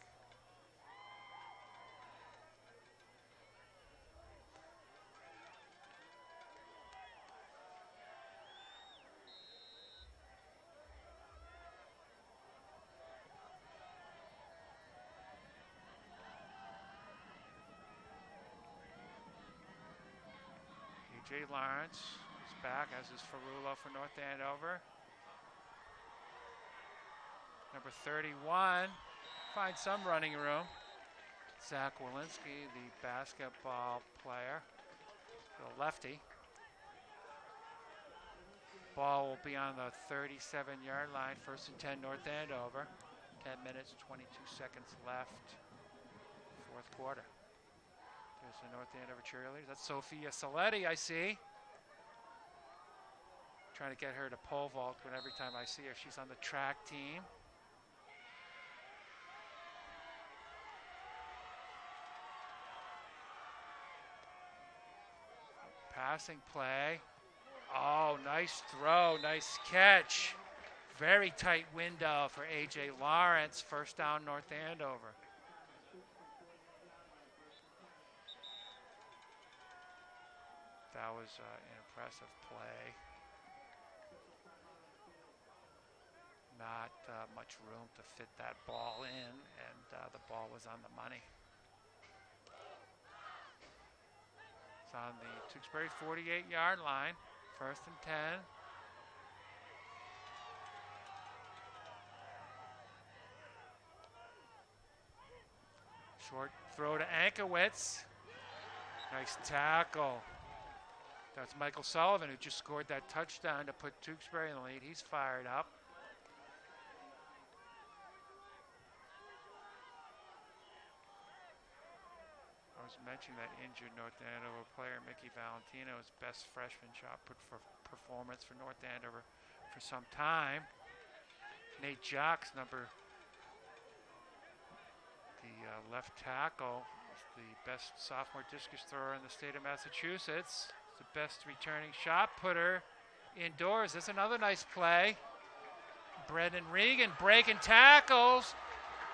A.J. Lawrence is back, as is Ferrulo for North Andover. Number 31 finds some running room. Zach Walensky, the basketball player, the lefty. Ball will be on the 37-yard line, 1st and 10 North Andover. 10 minutes, 22 seconds left, fourth quarter. There's the North Andover cheerleaders. That's Sophia Saletti, I see. Trying to get her to pole vault when every time I see her. She's on the track team. Passing play. Oh, nice throw, nice catch. Very tight window for A.J. Lawrence. First down, North Andover. That was an impressive play. Not much room to fit that ball in, and the ball was on the money. It's on the Tewksbury 48-yard line, 1st and 10. Short throw to Ankowitz. Nice tackle. That's Michael Sullivan, who just scored that touchdown to put Tewksbury in the lead. He's fired up. I was mentioning that injured North Andover player, Mickey Valentino's best freshman shot put for performance for North Andover for some time. Nate Jocks, the left tackle, is the best sophomore discus thrower in the state of Massachusetts. The best returning shot putter indoors. That's another nice play. Brendan Regan breaking tackles.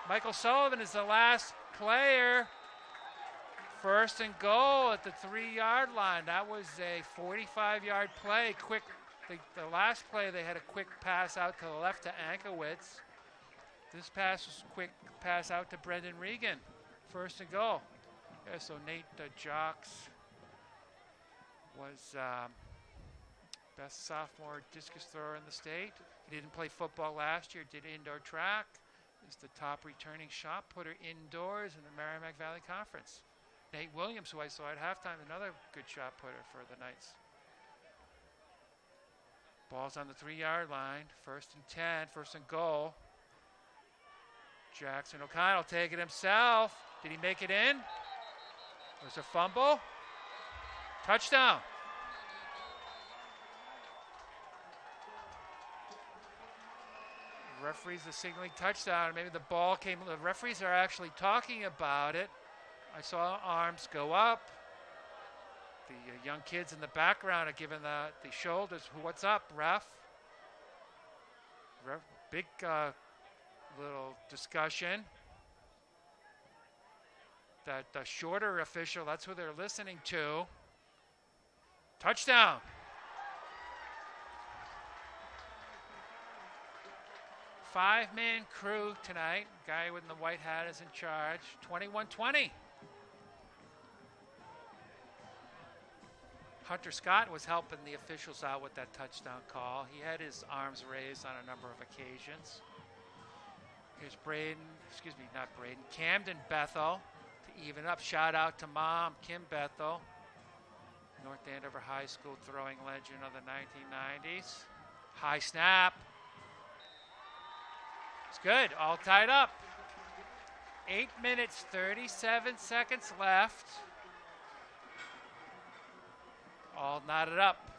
Michael Sullivan is the last player. 1st and goal at the 3-yard line. That was a 45-yard play. Quick. The last play they had a quick pass out to the left to Ankowitz. This pass was a quick pass out to Brendan Regan. 1st and goal. Yeah, so Nate Jocks was best sophomore discus thrower in the state. He didn't play football last year, did indoor track. Is the top returning shot putter indoors in the Merrimack Valley Conference. Nate Williams, who I saw at halftime, another good shot putter for the Knights. Ball's on the 3-yard line, 1st and 10, 1st and goal. Jackson O'Connell taking it himself. Did he make it in? There's a fumble. Touchdown. referees are signaling touchdown. Maybe the ball came. The referees are actually talking about it. I saw arms go up. The young kids in the background are giving the shoulders. What's up, ref? Big little discussion. That the shorter official, that's who they're listening to. Touchdown. Five-man crew tonight. Guy with the white hat is in charge. 21-20. Hunter Scott was helping the officials out with that touchdown call. He had his arms raised on a number of occasions. Here's Camden Bethel to even up. Shout out to Mom, Kim Bethel. North Andover High School throwing legend of the 1990s. High snap. It's good, all tied up. 8 minutes, 37 seconds left. All knotted up.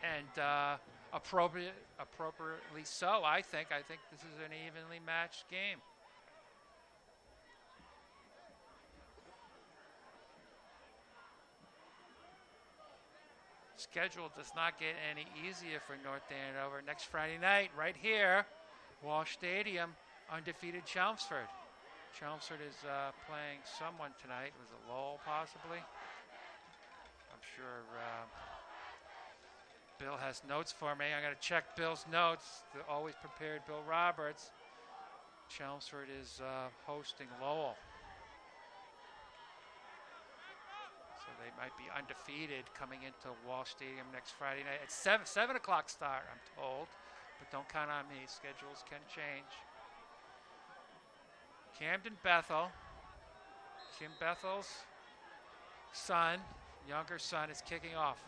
And appropriately so, I think. I think this is an evenly matched game. Schedule does not get any easier for North Andover. Next Friday night, right here, Walsh Stadium, undefeated Chelmsford. Chelmsford is playing someone tonight. Was it Lowell, possibly? I'm sure Bill has notes for me. I got to check Bill's notes. The always prepared Bill Roberts. Chelmsford is hosting Lowell. So they might be undefeated coming into Walsh Stadium next Friday night. It's 7 o'clock start, I'm told. But don't count on me. Schedules can change. Camden Bethel. Kim Bethel's son, younger son, is kicking off.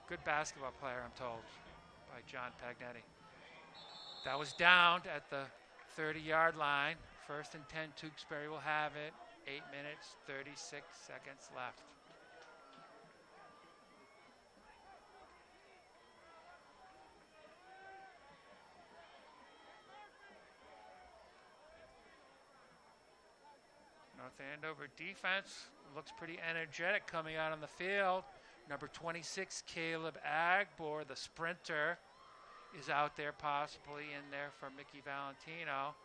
Good basketball player, I'm told, by John Pagnetti. That was downed at the 30-yard line. First and 10, Tewksbury will have it. 8 minutes, 36 seconds left. North Andover defense looks pretty energetic coming out on the field. Number 26, Caleb Agbor, the sprinter, is out there, possibly in there for Mickey Valentino.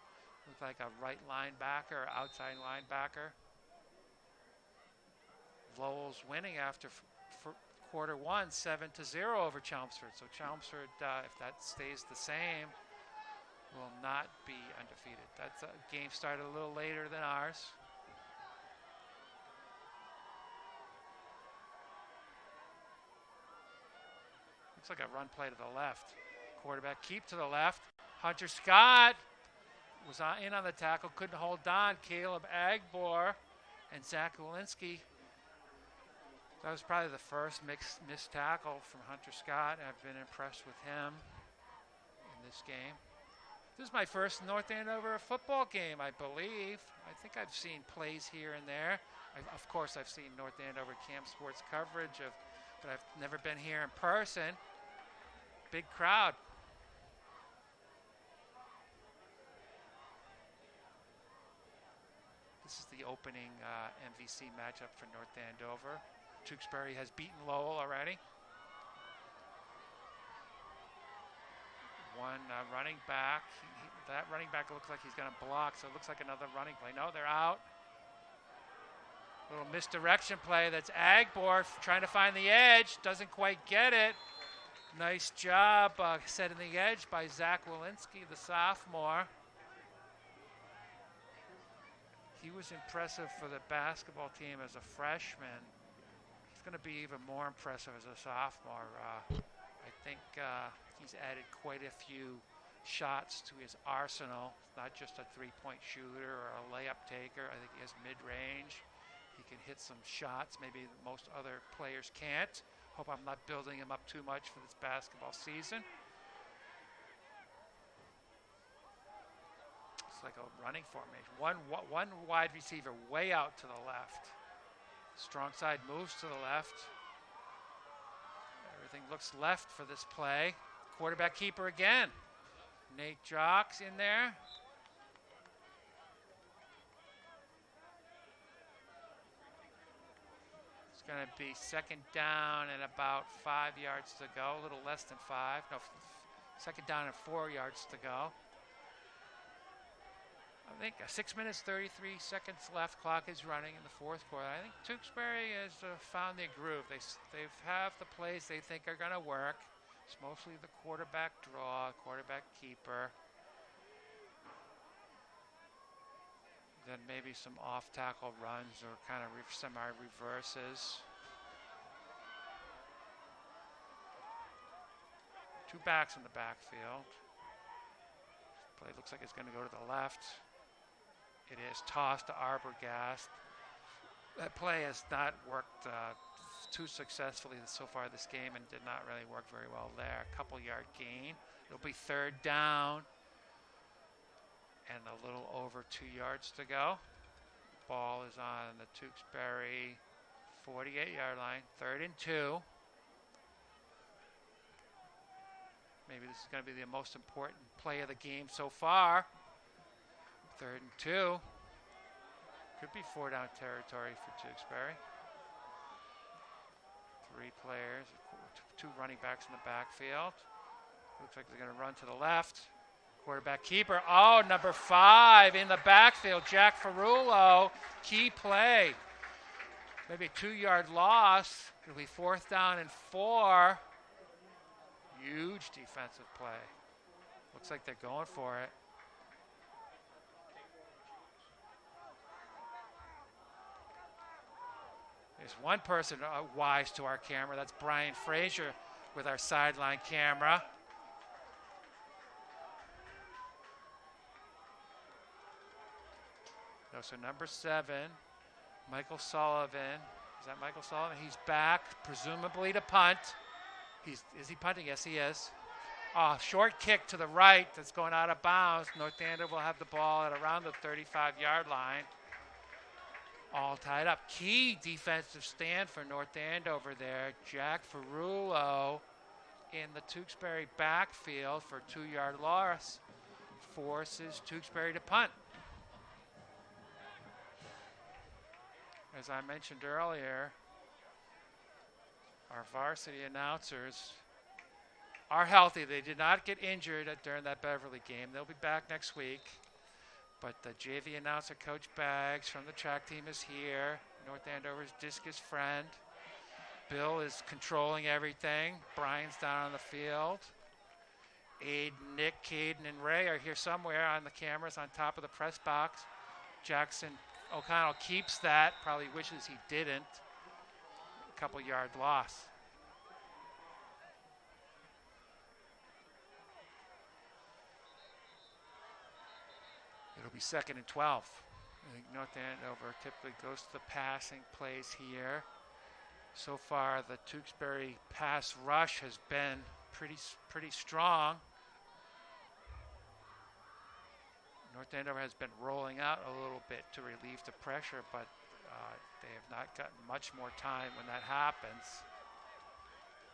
Looks like a right linebacker, outside linebacker. Lowell's winning after quarter one, 7-0 over Chelmsford. So Chelmsford, if that stays the same, will not be undefeated. That's a game started a little later than ours. Looks like a run play to the left. Quarterback keep to the left. Hunter Scott was in on the tackle, couldn't hold on. Caleb Agbor and Zach Walensky. That was probably the first missed tackle from Hunter Scott. I've been impressed with him in this game. This is my first North Andover football game, I believe. I think I've seen plays here and there. Of course, I've seen North Andover Camp Sports coverage but I've never been here in person. Big crowd. This is the opening MVC matchup for North Andover. Tewksbury has beaten Lowell already. One running back. That running back looks like he's going to block, so it looks like another running play. No, they're out. Little misdirection play. That's Agbor trying to find the edge. Doesn't quite get it. Nice job setting the edge by Zach Walensky, the sophomore. He was impressive for the basketball team as a freshman. He's going to be even more impressive as a sophomore. I think he's added quite a few shots to his arsenal. Not just a three-point shooter or a layup taker. I think he has mid-range. He can hit some shots maybe most other players can't. Hope I'm not building him up too much for this basketball season. It's like a running formation. One wide receiver way out to the left. Strong side moves to the left. Everything looks left for this play. Quarterback keeper again. Nate Jocks in there. It's going to be second down and about 5 yards to go, a little less than 5. No, second down and 4 yards to go. I think 6 minutes, 33 seconds left. Clock is running in the fourth quarter. I think Tewksbury has found their groove. They have the plays they think are going to work. It's mostly the quarterback draw, quarterback keeper. Then maybe some off-tackle runs or kind of semi-reverses. Two backs in the backfield. Play looks like it's going to go to the left. It is tossed to Arbogast. That play has not worked too successfully so far this game and did not really work very well there. A couple yard gain. It'll be third down and a little over 2 yards to go. Ball is on the Tewksbury 48-yard line. 3rd and 2. Maybe this is going to be the most important play of the game so far. 3rd and 2. Could be 4-down territory for Tewksbury. 3 players, 2 running backs in the backfield. Looks like they're going to run to the left. Quarterback keeper. Oh, number 5 in the backfield, Jack Ferrulo. Key play. Maybe a 2-yard loss. It'll be 4th down and 4. Huge defensive play. Looks like they're going for it. There's one person wise to our camera. That's Brian Frazier with our sideline camera. So number 7, Michael Sullivan. Is that Michael Sullivan? He's back, presumably to punt. Is he punting? Yes, he is. Short kick to the right that's going out of bounds. North Andover will have the ball at around the 35-yard line. All tied up. Key defensive stand for North Andover there. Jack Ferrulo in the Tewksbury backfield for a 2-yard loss. Forces Tewksbury to punt. As I mentioned earlier, our varsity announcers are healthy. They did not get injured during that Beverly game. They'll be back next week. But the JV announcer, Coach Baggs from the track team, is here. North Andover's discus friend. Bill is controlling everything. Brian's down on the field. Aiden, Nick, Caden, and Ray are here somewhere on the cameras on top of the press box. Jackson O'Connell keeps that. Probably wishes he didn't. A couple yard loss. It'll be 2nd and 12. I think North Andover typically goes to the passing plays here. So far, the Tewksbury pass rush has been pretty strong. North Andover has been rolling out a little bit to relieve the pressure, but they have not gotten much more time when that happens.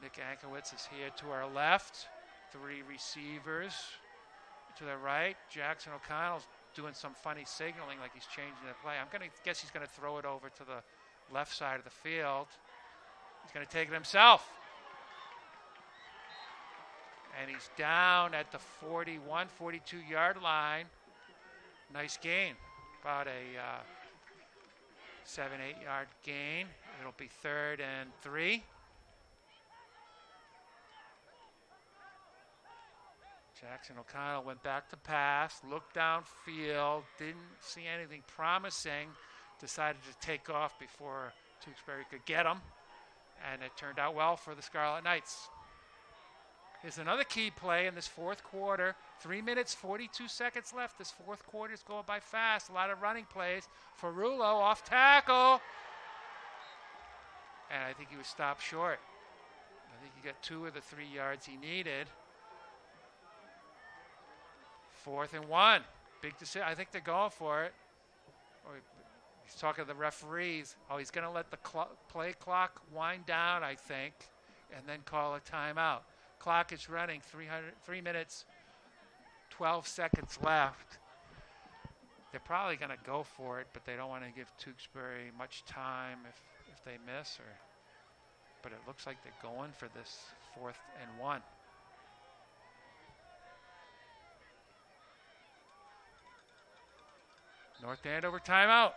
Nick Ankowitz is here to our left. 3 receivers to the right. Jackson O'Connell's doing some funny signaling like he's changing the play. I'm going to guess he's going to throw it over to the left side of the field. He's going to take it himself. And he's down at the 41, 42-yard line. Nice gain. About a 7, 8-yard gain. It'll be 3rd and 3. Jackson O'Connell went back to pass, looked downfield, didn't see anything promising, decided to take off before Tewksbury could get him, and it turned out well for the Scarlet Knights. Here's another key play in this fourth quarter. 3 minutes, 42 seconds left. This fourth quarter is going by fast. A lot of running plays. Ferrulo off tackle. And I think he was stopped short. I think he got 2 of the 3 yards he needed. 4th and 1. Big decision. I think they're going for it. He's talking to the referees. Oh, he's going to let the play clock wind down, I think, and then call a timeout. Clock is running 3 minutes, 12 seconds left. They're probably going to go for it, but they don't want to give Tewksbury much time if they miss. But it looks like they're going for this 4th and 1. North Andover timeout.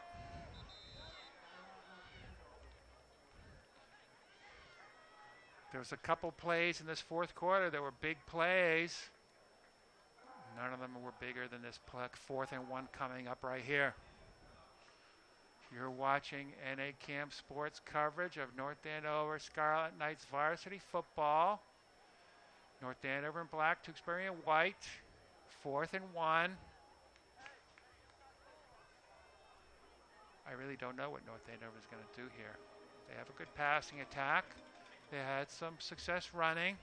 There was a couple plays in this 4th quarter that were big plays. None of them were bigger than this 4th and 1 coming up right here. You're watching NA Camp Sports coverage of North Andover Scarlet Knights varsity football. North Andover in black, Tewksbury in white. 4th and 1. I really don't know what North Andover is going to do here. They have a good passing attack. They had some success running.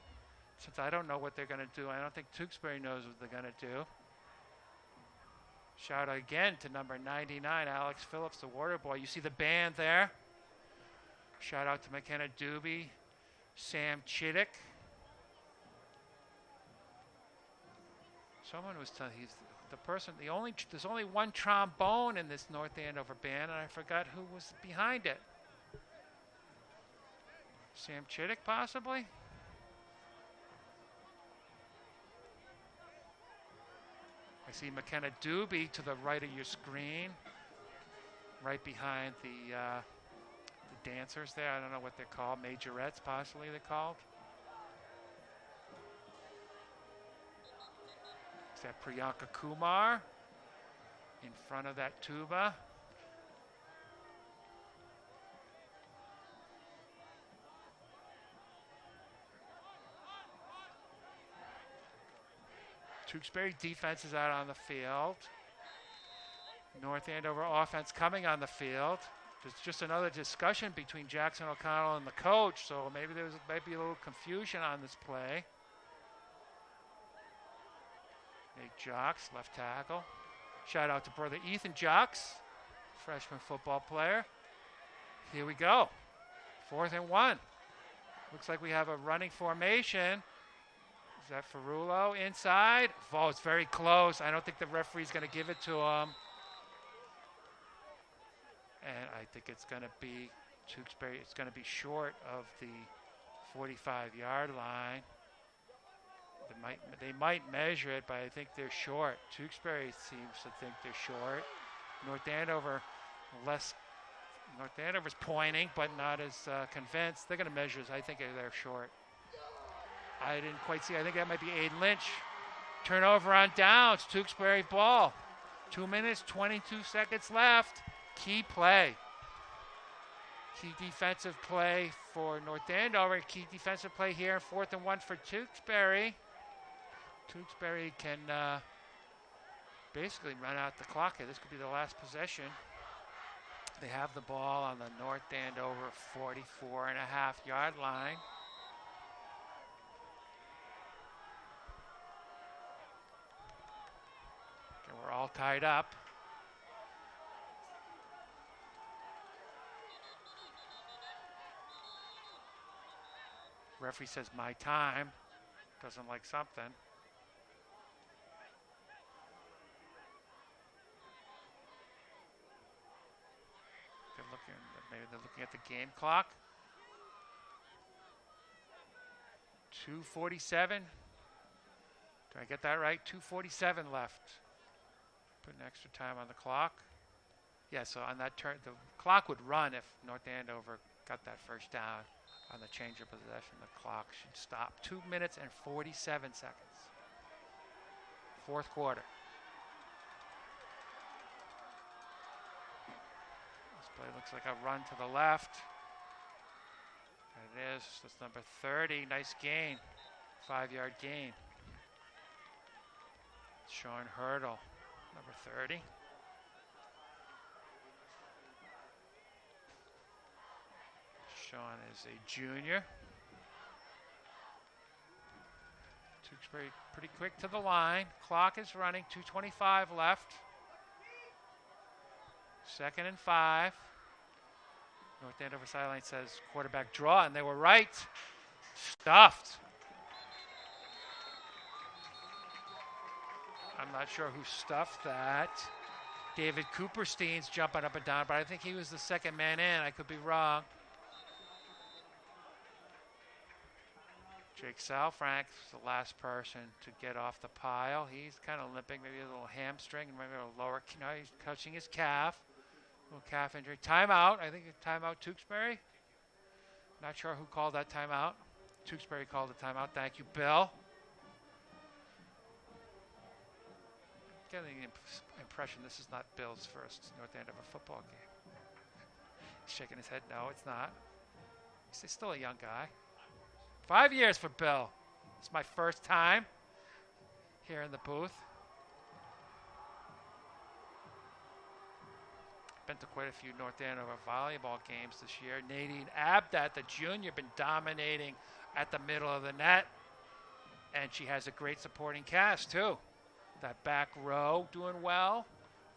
Since I don't know what they're going to do, I don't think Tewksbury knows what they're going to do. Shout out again to number 99, Alex Phillips, the water boy. You see the band there. Shout out to McKenna Doobie, Sam Chittick. Someone was telling he's the person. There's only one trombone in this North Andover band, and I forgot who was behind it. Sam Chittick, possibly. I see McKenna Doobie to the right of your screen, right behind the dancers there. I don't know what they're called. Majorettes, possibly they're called. Is that Priyanka Kumar in front of that tuba? Tewksbury defense is out on the field. North Andover offense coming on the field. There's just another discussion between Jackson O'Connell and the coach, so maybe there might be a little confusion on this play. Nate Jocks, left tackle. Shout out to brother Ethan Jocks, freshman football player. Here we go. 4th and 1. Looks like we have a running formation. Is that Ferrulo inside? Oh, it's very close. I don't think the referee's going to give it to him. And I think it's going to be Tewksbury. It's going to be short of the 45-yard line. They might measure it, but I think they're short. Tewksbury seems to think they're short. North Andover's pointing, but not as convinced. They're going to measure it. I think they're short. I didn't quite see. I think that might be Aiden Lynch. Turnover on downs. Tewksbury ball. 2 minutes, 22 seconds left. Key play. Key defensive play for North Andover. Key defensive play here. 4th and 1 for Tewksbury. Tewksbury can basically run out the clock here. This could be the last possession. They have the ball on the North Andover 44.5-yard line. Okay, we're all tied up. Referee says my time. Doesn't like something. Maybe they're looking at the game clock. 2:47. Did I get that right? 2:47 left. Put an extra time on the clock. Yeah, so on that turn, the clock would run if North Andover got that first down. On the change of possession, the clock should stop. 2 minutes and 47 seconds. 4th quarter. This play looks like a run to the left. And it is. That's number 30. Nice gain. 5-yard gain. Sean Hurdle, number 30. Sean is a junior. Tewksbury pretty quick to the line. Clock is running. 2:25 left. 2nd and 5. North Andover sideline says quarterback draw, and they were right. Stuffed. I'm not sure who stuffed that. David Cooperstein's jumping up and down, but I think he was the second man in. I could be wrong. Jake Salfrank's the last person to get off the pile. He's kind of limping, maybe a little hamstring, and maybe a lower. No, he's touching his calf. Little calf injury. Timeout. I think a timeout. Tewksbury. Not sure who called that timeout. Tewksbury called the timeout. Thank you, Bill. Getting the impression this is not Bill's first North Andover football game. He's shaking his head. No, it's not. He's still a young guy. 5 years for Bill. It's my first time here in the booth. Been to quite a few North Andover volleyball games this year. Nadine Abdat, the junior, been dominating at the middle of the net. And she has a great supporting cast, too. That back row doing well.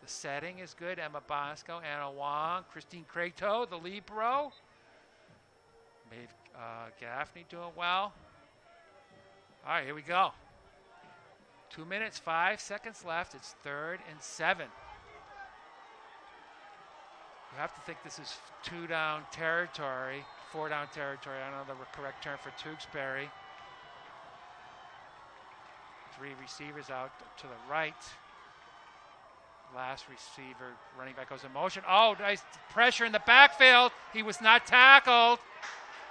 The setting is good. Emma Bosco, Anna Wong, Christine Crato, the libero. Maeve Gaffney doing well. All right, here we go. 2 minutes, 5 seconds left. It's 3rd and 7. You have to think this is 2-down territory, 4-down territory. I don't know the correct term for Tewksbury. 3 receivers out to the right. Last receiver, running back goes in motion. Oh, nice pressure in the backfield. He was not tackled.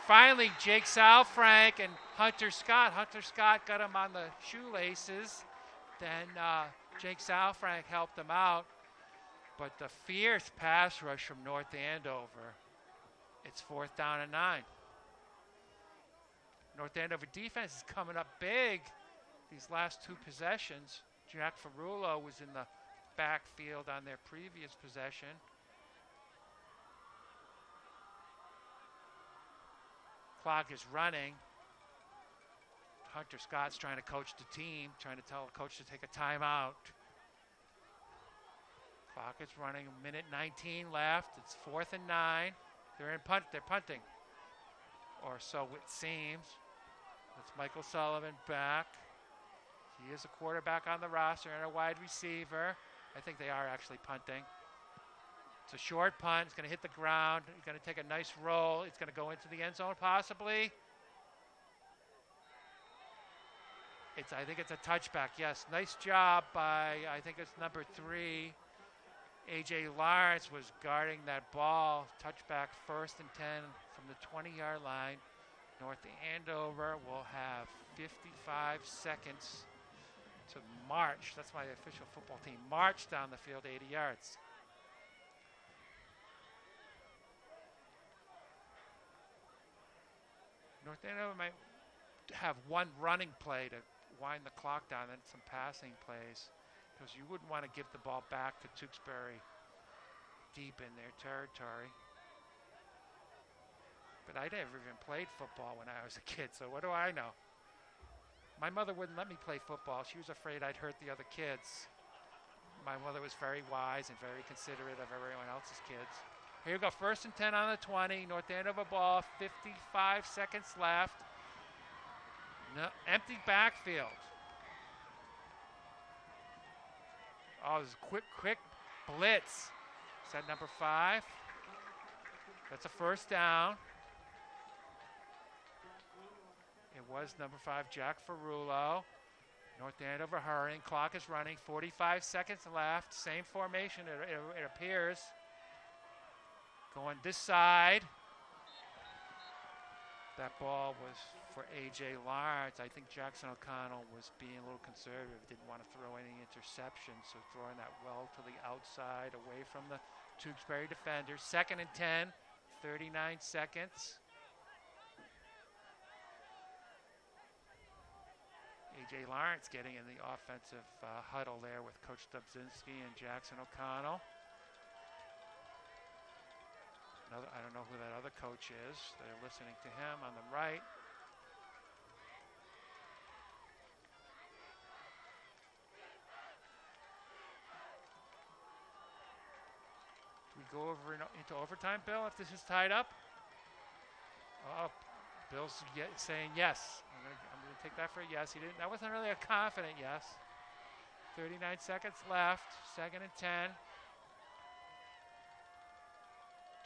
Finally, Jake Salfrank and Hunter Scott. Hunter Scott got him on the shoelaces. Then Jake Salfrank helped him out. But the fierce pass rush from North Andover. It's 4th down and 9. North Andover defense is coming up big these last 2 possessions. Jack Ferrulo was in the backfield on their previous possession. Clock is running. Hunter Scott's trying to coach the team, trying to tell the coach to take a timeout. Clock is running, 1:19 left. It's 4th and 9. They're punting. Or so it seems. It's Michael Sullivan back. He is a quarterback on the roster and a wide receiver. I think they are actually punting. It's a short punt. It's going to hit the ground. It's going to take a nice roll. It's going to go into the end zone possibly. I think it's a touchback. Yes, nice job by, I think it's number 3. A.J. Lawrence was guarding that ball. Touchback, 1st and 10 from the 20-yard line. North Andover will have 55 seconds to march. That's my official football team. March down the field 80 yards. North Andover might have one running play to wind the clock down and some passing plays, because you wouldn't want to give the ball back to Tewksbury deep in their territory. But I never even played football when I was a kid, so what do I know? My mother wouldn't let me play football. She was afraid I'd hurt the other kids. My mother was very wise and very considerate of everyone else's kids. Here you go, 1st and 10 on the 20. North Andover ball, 55 seconds left. No, empty backfield. Oh, this is a quick blitz. Is that number 5? That's a 1st down. It was number 5, Jack Ferrulo. North Andover hurrying. Clock is running. 45 seconds left. Same formation, it appears. Going this side. That ball was for A.J. Lawrence. I think Jackson O'Connell was being a little conservative. Didn't want to throw any interceptions, so throwing that well to the outside away from the Tewksbury defenders. 2nd and 10, 39 seconds. A.J. Lawrence getting in the offensive huddle there with Coach Dubzinski and Jackson O'Connell. I don't know who that other coach is. They're listening to him on the right. Do we go over into overtime, Bill, if this is tied up? Oh, Bill's saying yes. I'm going to take that for a yes. That wasn't really a confident yes. 39 seconds left. 2nd and 10.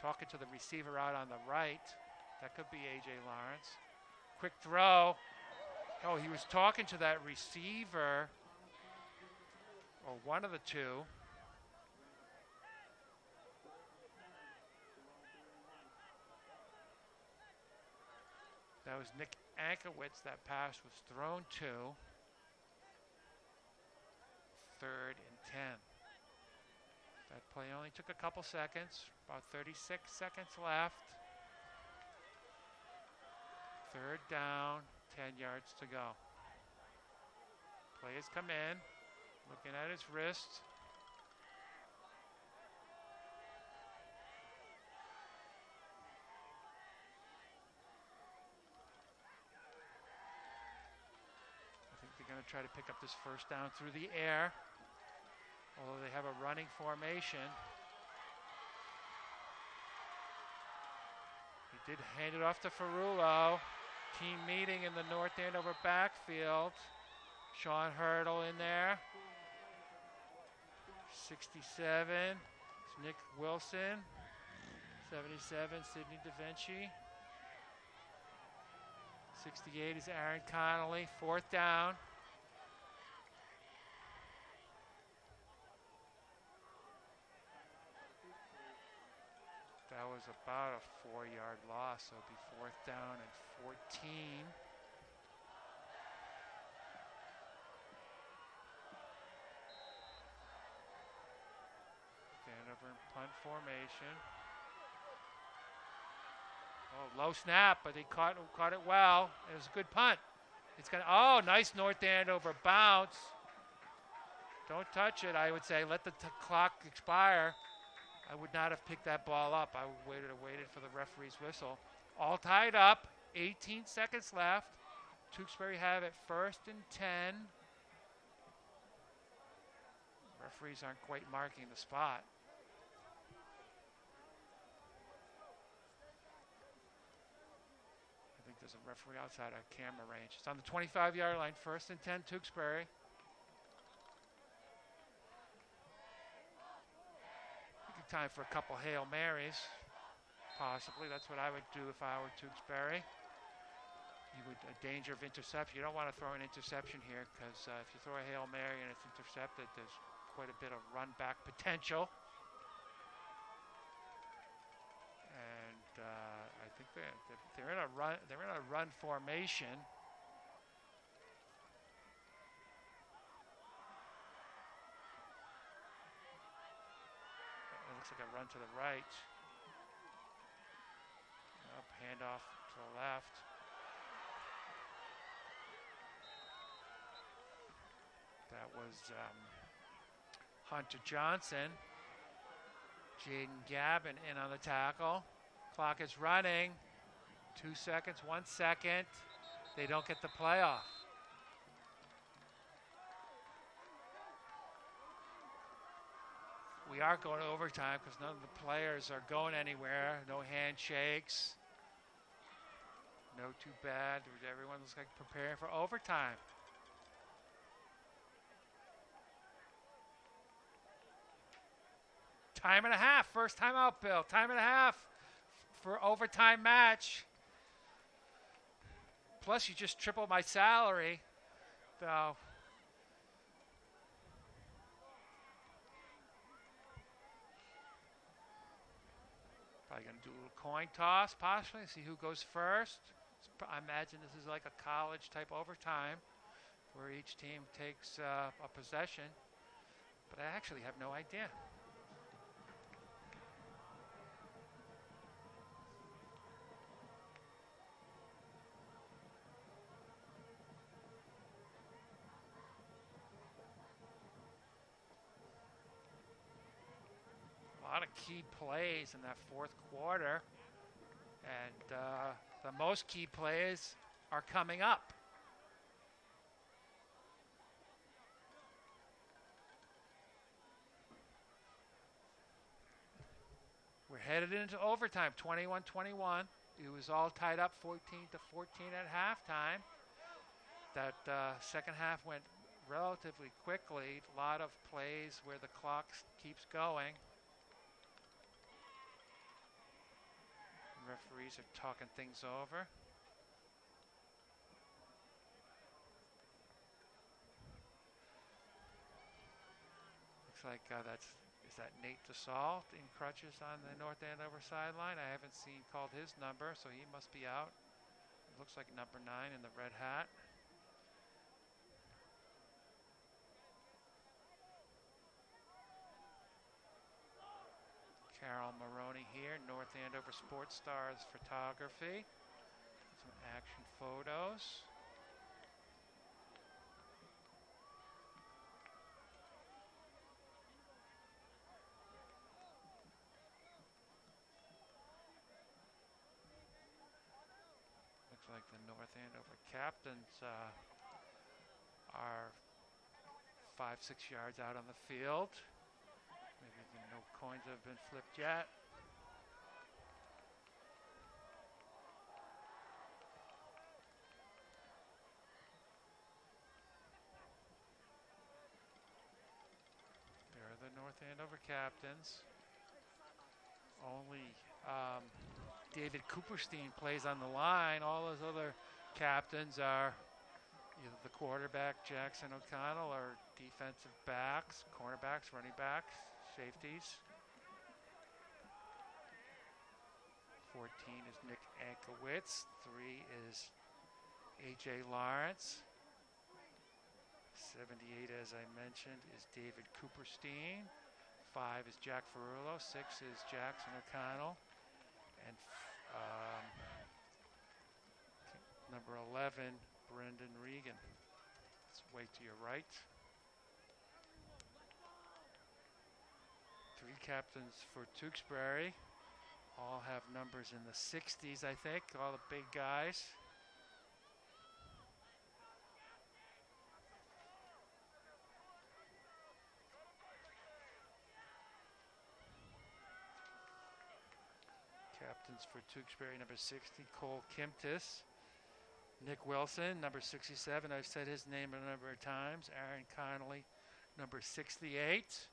Talking to the receiver out on the right. That could be A.J. Lawrence. Quick throw. Oh, he was talking to that receiver. Or one of the two. That was Nick Ankowitz. That pass was thrown to. 3rd and 10. That play only took a couple seconds. About 36 seconds left. 3rd down, 10 yards to go. Players come in, looking at his wrist. I think they're going to try to pick up this 1st down through the air, although they have a running formation. He did hand it off to Ferrullo. Team meeting in the North Andover backfield. Sean Hurdle in there. 67 is Nick Wilson. 77, Sidney DaVinci. 68 is Aaron Connolly. 4th down. That was about a 4-yard loss, so it'll be 4th down and 14. Over in punt formation. Oh, low snap, but he caught it well. It was a good punt. It's gonna. Oh, nice North Andover bounce. Don't touch it. I would say let the clock expire. I would not have picked that ball up. I waited for the referee's whistle. All tied up. 18 seconds left. Tewksbury have it 1st and 10. Referees aren't quite marking the spot. I think there's a referee outside our camera range. It's on the 25-yard line. 1st and 10, Tewksbury. Time for a couple Hail Marys, possibly. That's what I would do if I were Tewksbury. You would a danger of interception. You don't want to throw an interception here because if you throw a Hail Mary and it's intercepted, there's quite a bit of run back potential. And I think they're in a run. They're in a run formation. Looks like a run to the right. Up, handoff to the left. That was Hunter Johnson. Jaden Gavin in on the tackle. Clock is running. 2 seconds, 1 second. They don't get the playoff. We are going to overtime because none of the players are going anywhere. No handshakes. No too bad. Everyone looks like preparing for overtime. Time and a half. First time out, Bill. Time and a half for overtime match. Plus, you just tripled my salary. So. Probably going to do a little coin toss, possibly, see who goes first. I imagine this is like a college type overtime where each team takes a possession. But I actually have no idea. A lot of key plays in that 4th quarter, and the most key plays are coming up. We're headed into overtime, 21-21. It was all tied up 14-14 at halftime. That second half went relatively quickly. A lot of plays where the clock keeps going. Referees are talking things over. Looks like is that Nate DeSalt in crutches on the North Andover sideline? I haven't seen called his number, so he must be out. It looks like number 9 in the red hat. Carol Maroney here, North Andover Sports Stars Photography. Some action photos. Looks like the North Andover captains are 5-6 yards out on the field. Maybe no coins have been flipped yet. There are the North Andover captains. Only David Cooperstein plays on the line. All those other captains are either the quarterback, Jackson O'Connell, or defensive backs, cornerbacks, running backs, safeties. 14 is Nick Ankowitz. 3 is A.J. Lawrence. 78, as I mentioned, is David Cooperstein. 5 is Jack Ferrullo. 6 is Jackson O'Connell. And number 11, Brendan Regan. It's way to your right. 3 captains for Tewksbury. All have numbers in the 60s, I think, all the big guys. Captains for Tewksbury, number 60, Cole Kimtis. Nick Wilson, number 67. I've said his name a number of times. Aaron Connolly, number 68.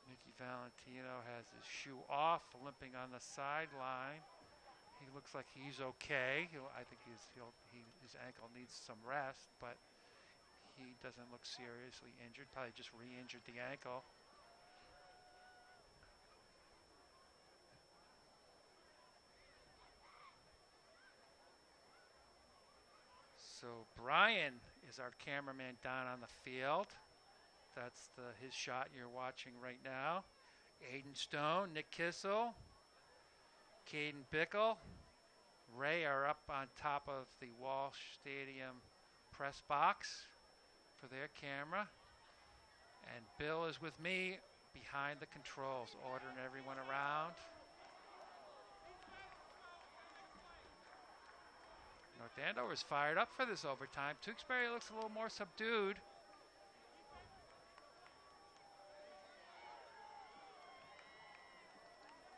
Nicky Valentino has his shoe off, limping on the sideline. He looks like he's okay. I think his ankle needs some rest, but he doesn't look seriously injured. Probably just re-injured the ankle. So Brian is our cameraman down on the field. That's his shot you're watching right now. Aiden Stone, Nick Kissel, Caden Bickle, Ray are up on top of the Walsh Stadium press box for their camera. And Bill is with me behind the controls, ordering everyone around. North Andover is fired up for this overtime. Tewksbury looks a little more subdued.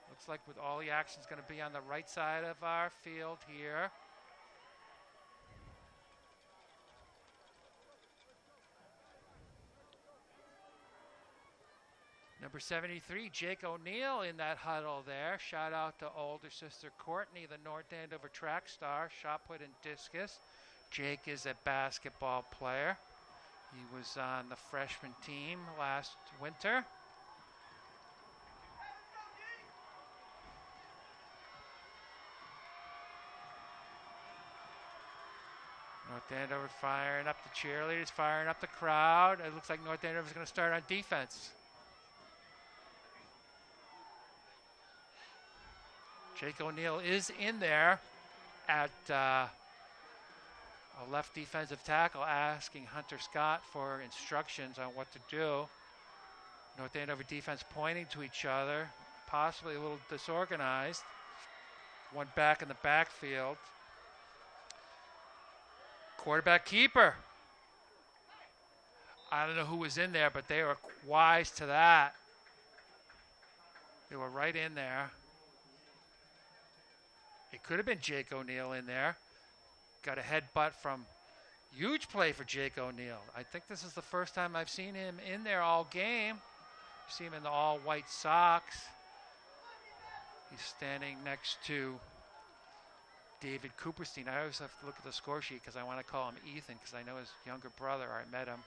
Looks like with all the action is going to be on the right side of our field here. Number 73, Jake O'Neill in that huddle there. Shout out to older sister Courtney, the North Andover track star, shot put and discus. Jake is a basketball player. He was on the freshman team last winter. North Andover firing up the cheerleaders, firing up the crowd. It looks like North Andover is going to start on defense. Jake O'Neill is in there at a left defensive tackle, asking Hunter Scott for instructions on what to do. North Andover defense pointing to each other, possibly a little disorganized. One back in the backfield. Quarterback keeper. I don't know who was in there, but they were wise to that. They were right in there. It could have been Jake O'Neill in there. Got a headbutt from huge play for Jake O'Neill. I think this is the first time I've seen him in there all game. See him in the all white socks. He's standing next to David Cooperstein. I always have to look at the score sheet because I want to call him Ethan because I know his younger brother. I met him.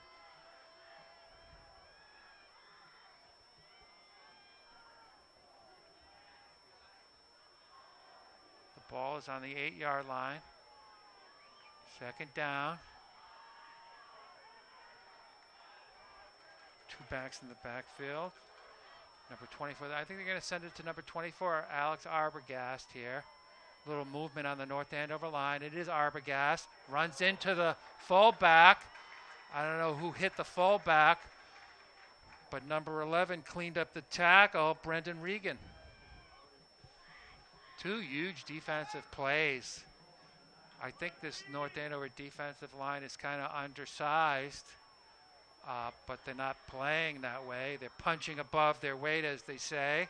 The ball is on the 8-yard line. Second down. 2 backs in the backfield. Number 24. I think they're going to send it to number 24, Alex Arbogast here. Little movement on the North Andover line. It is Arbogast. Runs into the fullback. I don't know who hit the fullback, but number 11 cleaned up the tackle, Brendan Regan. 2 huge defensive plays. I think this North Andover defensive line is kind of undersized, but they're not playing that way. They're punching above their weight, as they say.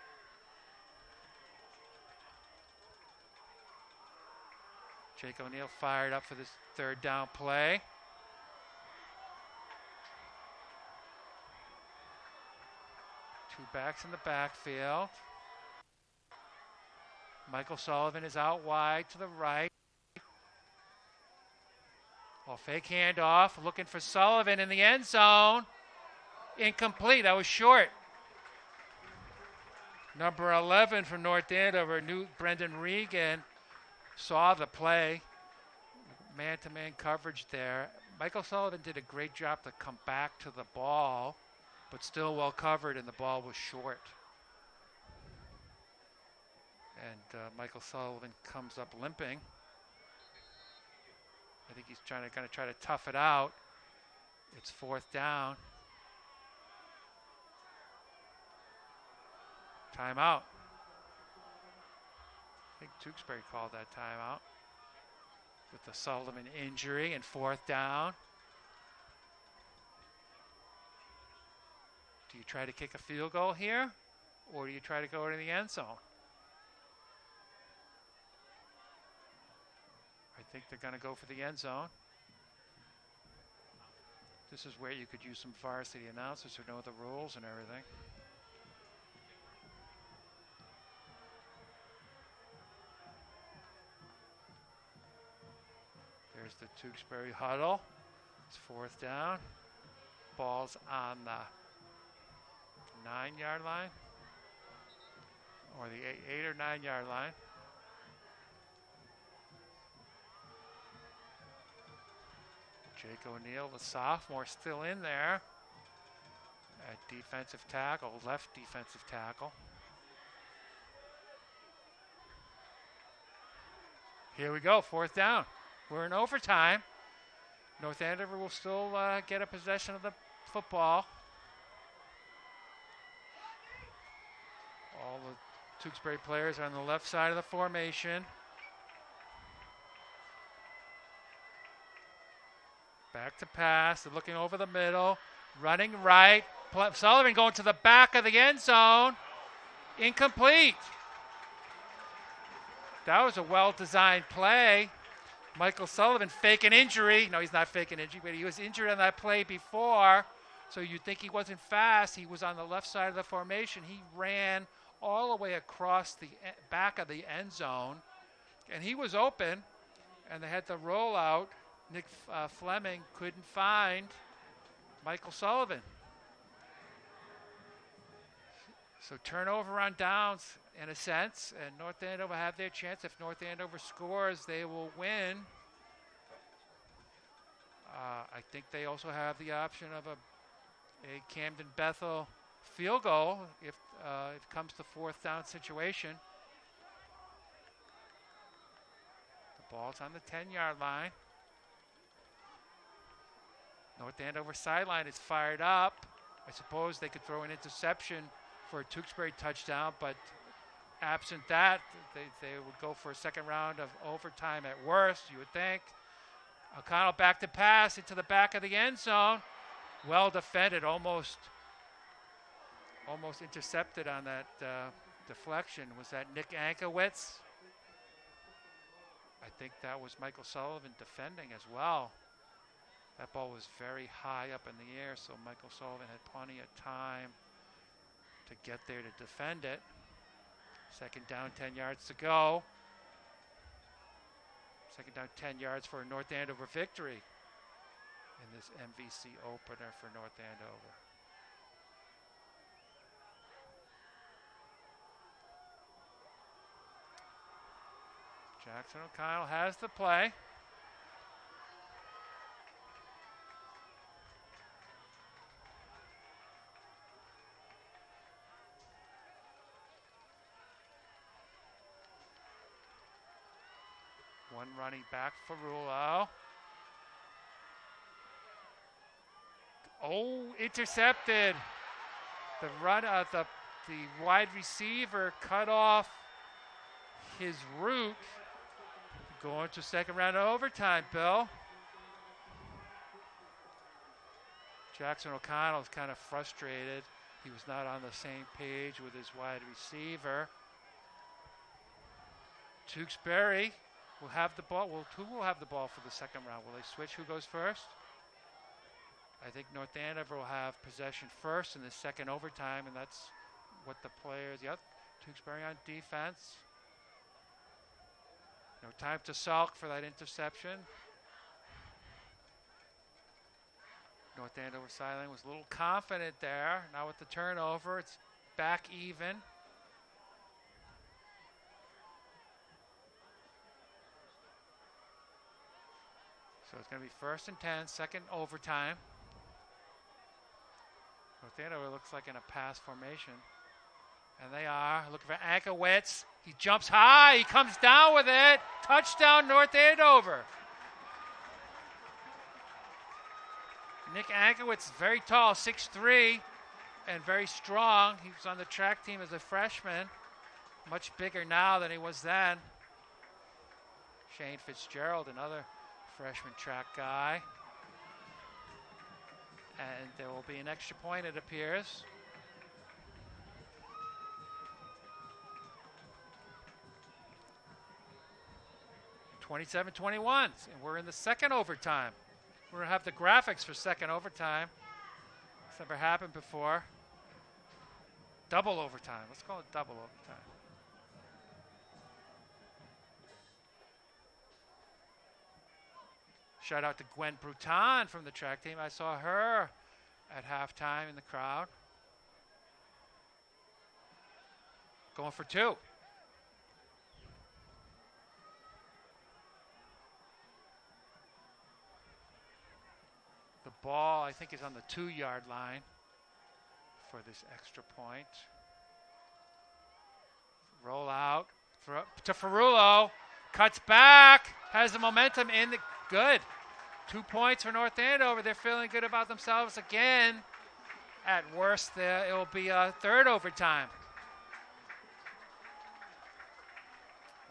Jake O'Neill fired up for this 3rd down play. Two backs in the backfield. Michael Sullivan is out wide to the right. Well, fake handoff, looking for Sullivan in the end zone. Incomplete, that was short. Number 11 from North Andover, Brendan Regan, saw the play. Man-to-man coverage there. Michael Sullivan did a great job to come back to the ball, but still well covered, and the ball was short. And Michael Sullivan comes up limping. I think he's going to try to tough it out. It's 4th down. Timeout. I think Tewksbury called that timeout with the Sullivan injury and 4th down. Do you try to kick a field goal here, or do you try to go to the end zone? I think they're going to go for the end zone. This is where you could use some varsity announcers who know the rules and everything. There's the Tewksbury huddle. It's 4th down. Ball's on the 9-yard line, or the 8 or 9-yard line. Jake O'Neill, the sophomore, still in there at defensive tackle, left defensive tackle. Here we go, 4th down. We're in overtime. North Andover will still get a possession of the football. All the Tewksbury players are on the left side of the formation. Back to pass. They're looking over the middle. Running right. Sullivan going to the back of the end zone. Incomplete. That was a well-designed play. Michael Sullivan faking injury. No, he's not faking injury, but he was injured on that play before. So you'd think he wasn't fast. He was on the left side of the formation. He ran all the way across the back of the end zone. And he was open, and they had the rollout. Nick Fleming couldn't find Michael Sullivan. So turnover on downs in a sense, and North Andover have their chance. If North Andover scores, they will win. I think they also have the option of a Camden Bethel field goal if it comes to 4th down situation. The ball's on the 10-yard line. North Andover sideline is fired up. I suppose they could throw an interception for a Tewksbury touchdown, but absent that, they would go for a second round of overtime at worst, you would think. O'Connell back to pass into the back of the end zone. Well defended, almost intercepted on that deflection. Was that Nick Ankowitz? I think that was Michael Sullivan defending as well. That ball was very high up in the air, so Michael Sullivan had plenty of time to get there to defend it. Second down, 10 yards to go. Second down, 10 yards for a North Andover victory in this MVC opener for North Andover. Jackson O'Connell has the play. One running back, Ferrulo. Oh, intercepted. The wide receiver cut off his route. Going to second round of overtime, Bill. Jackson O'Connell's kind of frustrated. He was not on the same page with his wide receiver. Tewksbury will have the ball. Well, who will have the ball for the second round? Will they switch who goes first? I think North Andover will have possession first in the second overtime, and that's what the players, yep, Tewksbury on defense. No time to sulk for that interception. North Andover sideline was a little confident there. Now with the turnover, it's back even. So it's going to be 1st and 10, second overtime. North Andover looks like in a pass formation. And they are looking for Ankowitz. He jumps high. He comes down with it. Touchdown, North Andover. Nick Ankowitz, very tall, 6'3", and very strong. He was on the track team as a freshman. Much bigger now than he was then. Shane Fitzgerald, another freshman track guy. And there will be an extra point, it appears. (27-21), and we're in the second overtime. We're going to have the graphics for second overtime. It's never happened before. Double overtime. Let's call it double overtime. Shout out to Gwen Bruton from the track team. I saw her at halftime in the crowd. Going for two. The ball, I think, is on the 2-yard line for this extra point. Roll out to Ferrulo. Cuts back. Has the momentum in the good. 2 points for North Andover. They're feeling good about themselves again. At worst, it will be a third overtime.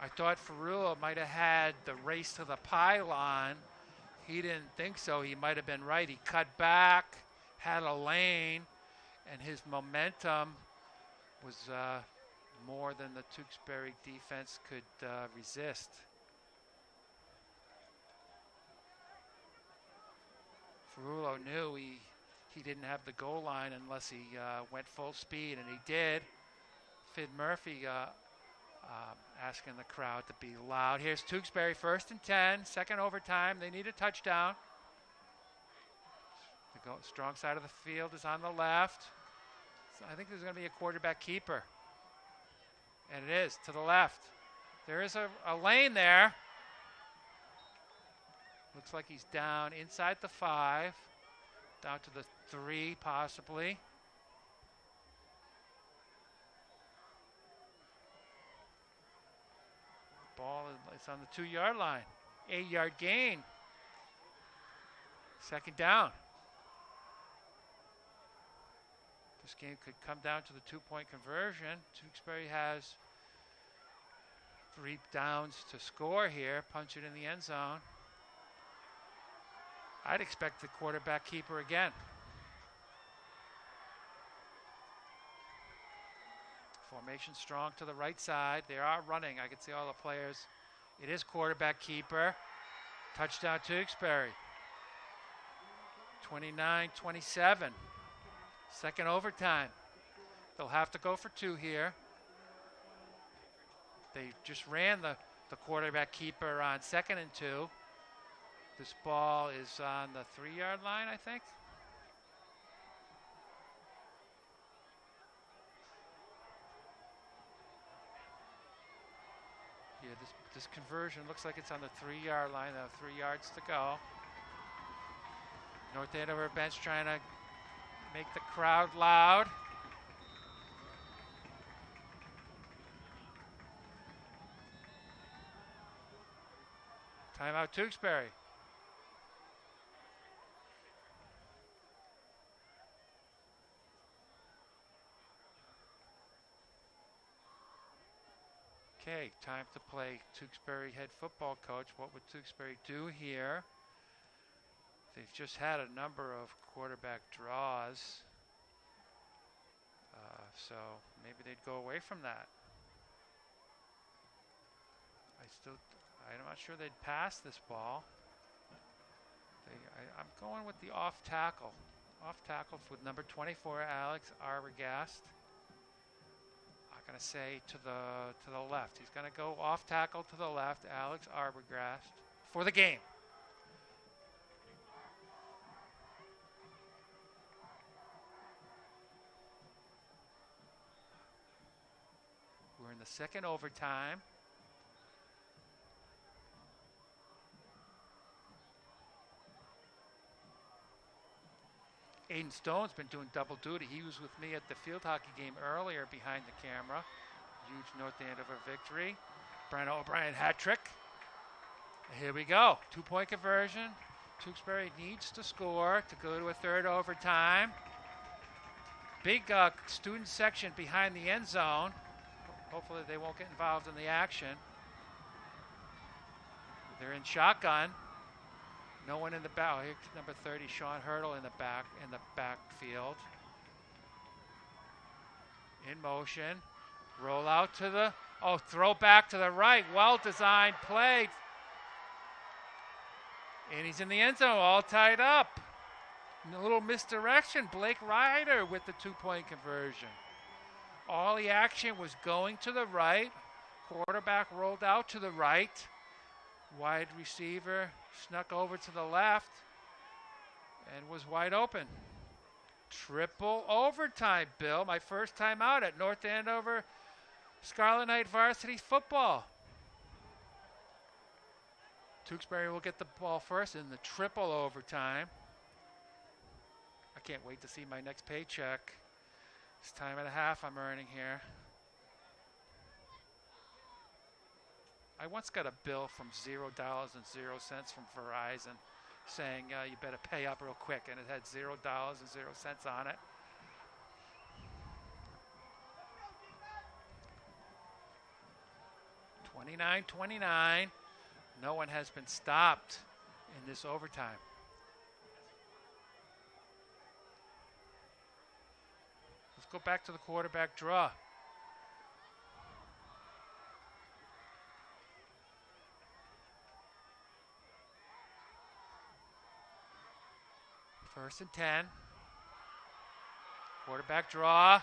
I thought Ferrulo might have had the race to the pylon. He didn't think so. He might have been right. He cut back, had a lane, and his momentum was more than the Tewksbury defense could resist. Ferrulo knew he didn't have the goal line unless he went full speed, and he did. Fid Murphy asking the crowd to be loud. Here's Tewksbury, 1st and 10, second overtime. They need a touchdown. The strong side of the field is on the left. So I think there's going to be a quarterback keeper. And it is, to the left. There is a lane there. Looks like he's down inside the 5, down to the 3 possibly. Ball is on the 2-yard line. 8-yard gain. Second down. This game could come down to the 2-point conversion. Tewksbury has 3 downs to score here. Punch it in the end zone. I'd expect the quarterback keeper again. Formation strong to the right side. They are running. I can see all the players. It is quarterback keeper. Touchdown Tewksbury. 29-27. Second overtime. They'll have to go for 2 here. They just ran the quarterback keeper on 2nd and 2. This ball is on the 3-yard line, I think. Yeah, this conversion looks like it's on the 3-yard line. They have 3 yards to go. North Andover bench trying to make the crowd loud. Timeout Tewksbury. Okay, time to play Tewksbury head football coach. What would Tewksbury do here? They've just had a number of quarterback draws. So maybe they'd go away from that. I'm not sure they'd pass this ball. I'm going with the off tackle. Off tackle with number 24, Alex Arbogast. I'm going to say to the left. He's going to go off tackle to the left, Alex Arbogast, for the game. We're in the second overtime. Aiden Stone's been doing double duty. He was with me at the field hockey game earlier behind the camera. Huge North Andover victory. Brian O'Brien hat trick. Here we go. 2-point conversion. Tewksbury needs to score to go to a third overtime. Big student section behind the end zone. Hopefully they won't get involved in the action. They're in shotgun. No one in the back. Oh, here's number 30, Sean Hurdle in the backfield. In motion. Roll out to the, throw back to the right. Well-designed play. And he's in the end zone, all tied up. A little misdirection. Blake Ryder with the 2-point conversion. All the action was going to the right. Quarterback rolled out to the right. Wide receiver snuck over to the left and was wide open. Triple overtime, Bill. My first time out at North Andover Scarlet Knight varsity football. Tewksbury will get the ball first in the triple overtime. I can't wait to see my next paycheck. It's time and a half I'm earning here. I once got a bill from $0.00 from Verizon saying you better pay up real quick, and it had $0.00 on it. $29-29. No one has been stopped in this overtime. Let's go back to the quarterback draw. First and 10. Quarterback draw.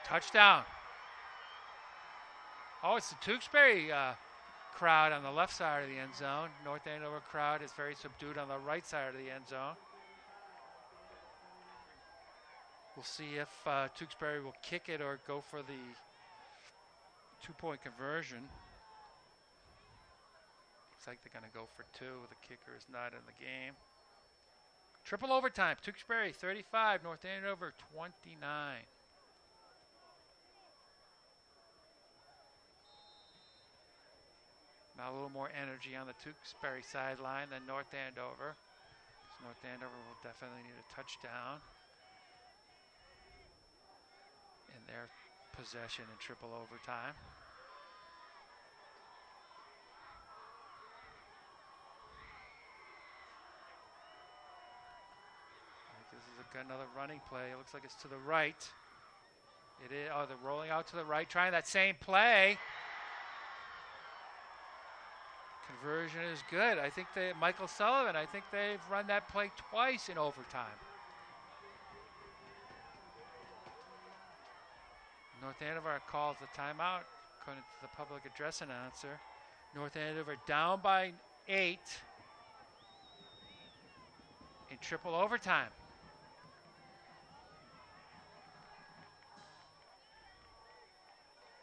Touchdown. Oh, it's the Tewksbury crowd on the left side of the end zone. North Andover crowd is very subdued on the right side of the end zone. We'll see if Tewksbury will kick it or go for the 2-point conversion. Looks like they're going to go for 2. The kicker is not in the game. Triple overtime. Tewksbury 35, North Andover 29. Now a little more energy on the Tewksbury sideline than North Andover. North Andover will definitely need a touchdown in their possession in triple overtime. This is another running play. It looks like it's to the right. It is. Oh, they're rolling out to the right, trying that same play. Conversion is good. I think Michael Sullivan, I think they've run that play twice in overtime. North Andover calls the timeout, according to the public address announcer. North Andover down by 8 in triple overtime.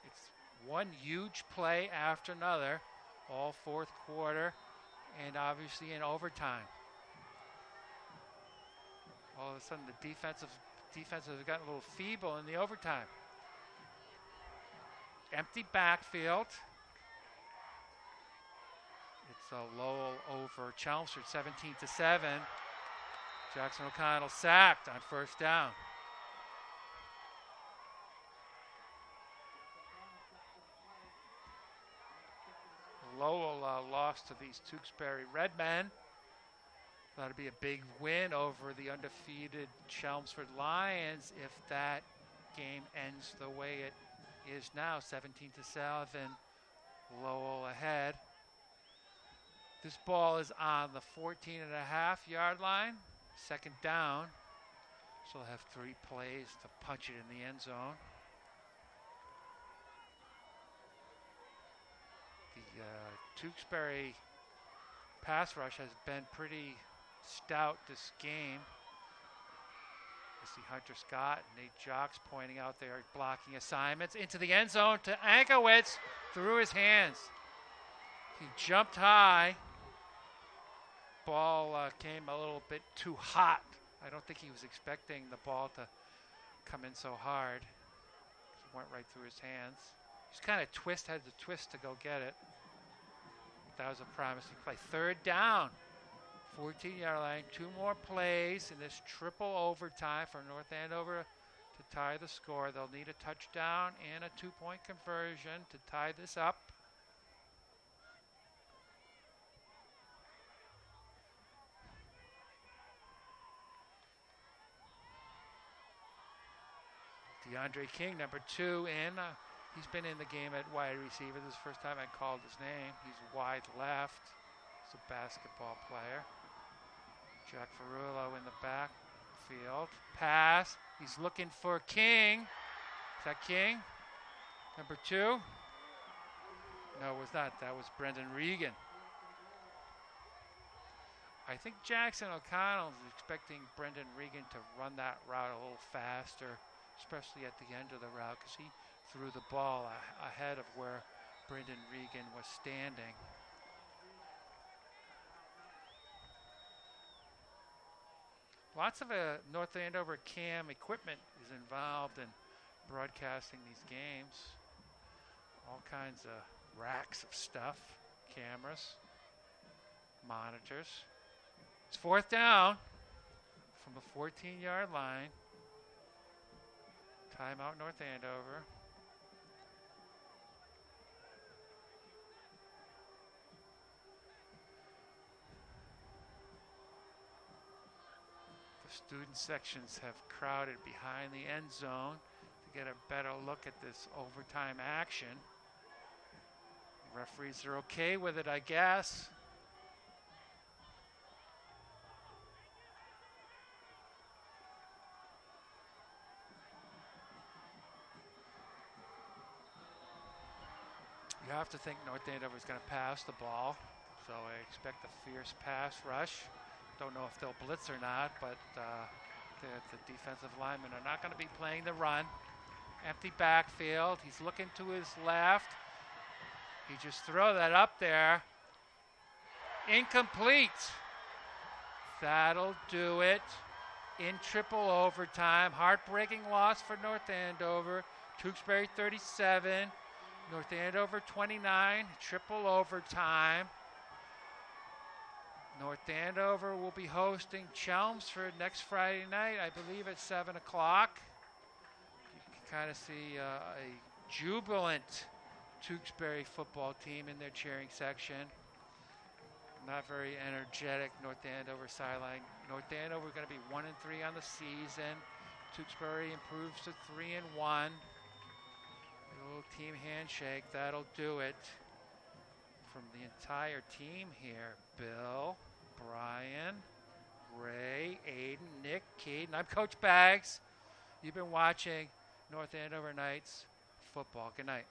It's one huge play after another, all fourth quarter, and obviously in overtime. All of a sudden, the defensive have gotten a little feeble in the overtime. Empty backfield. It's a Lowell over Chelmsford, 17-7. Jackson O'Connell sacked on first down. Lowell lost to these Tewksbury Redmen. That'll be a big win over the undefeated Chelmsford Lions if that game ends the way it is now, 17-7, Lowell ahead. This ball is on the 14.5-yard line, second down. So they'll have 3 plays to punch it in the end zone. The Tewksbury pass rush has been pretty stout this game. I see Hunter Scott and Nate Jocks pointing out their blocking assignments into the end zone to Ankowitz through his hands. He jumped high. Ball came a little bit too hot. I don't think he was expecting the ball to come in so hard. It went right through his hands. Just kind of had to twist to go get it. That was a promising play. Third down. 14-yard line, 2 more plays in this triple overtime for North Andover to tie the score. They'll need a touchdown and a 2-point conversion to tie this up. DeAndre King, number 2 in. He's been in the game at wide receiver. This is the first time I called his name. He's wide left. He's a basketball player. Jack Ferrullo in the backfield. Pass. He's looking for King. Is that King? Number 2? No, it was not. That was Brendan Regan. I think Jackson O'Connell is expecting Brendan Regan to run that route a little faster, especially at the end of the route, because he threw the ball ahead of where Brendan Regan was standing. Lots of North Andover cam equipment is involved in broadcasting these games. All kinds of racks of stuff, cameras, monitors. It's fourth down from the 14-yard line. Timeout North Andover. Student sections have crowded behind the end zone to get a better look at this overtime action. Referees are okay with it, I guess. You have to think North Andover is going to pass the ball, so I expect a fierce pass rush. Don't know if they'll blitz or not, but the defensive linemen are not going to be playing the run. Empty backfield. He's looking to his left. He just throw that up there. Incomplete. That'll do it in triple overtime. Heartbreaking loss for North Andover. Tewksbury 37, North Andover 29, triple overtime. North Andover will be hosting Chelmsford next Friday night, I believe at 7 o'clock. You can kind of see a jubilant Tewksbury football team in their cheering section. Not very energetic North Andover sideline. North Andover going to be 1-3 on the season. Tewksbury improves to 3-1. A little team handshake, that'll do it. From the entire team here, Bill, Brian, Ray, Aiden, Nick, Keaton. I'm Coach Baggs. You've been watching North Andover Knights football. Good night.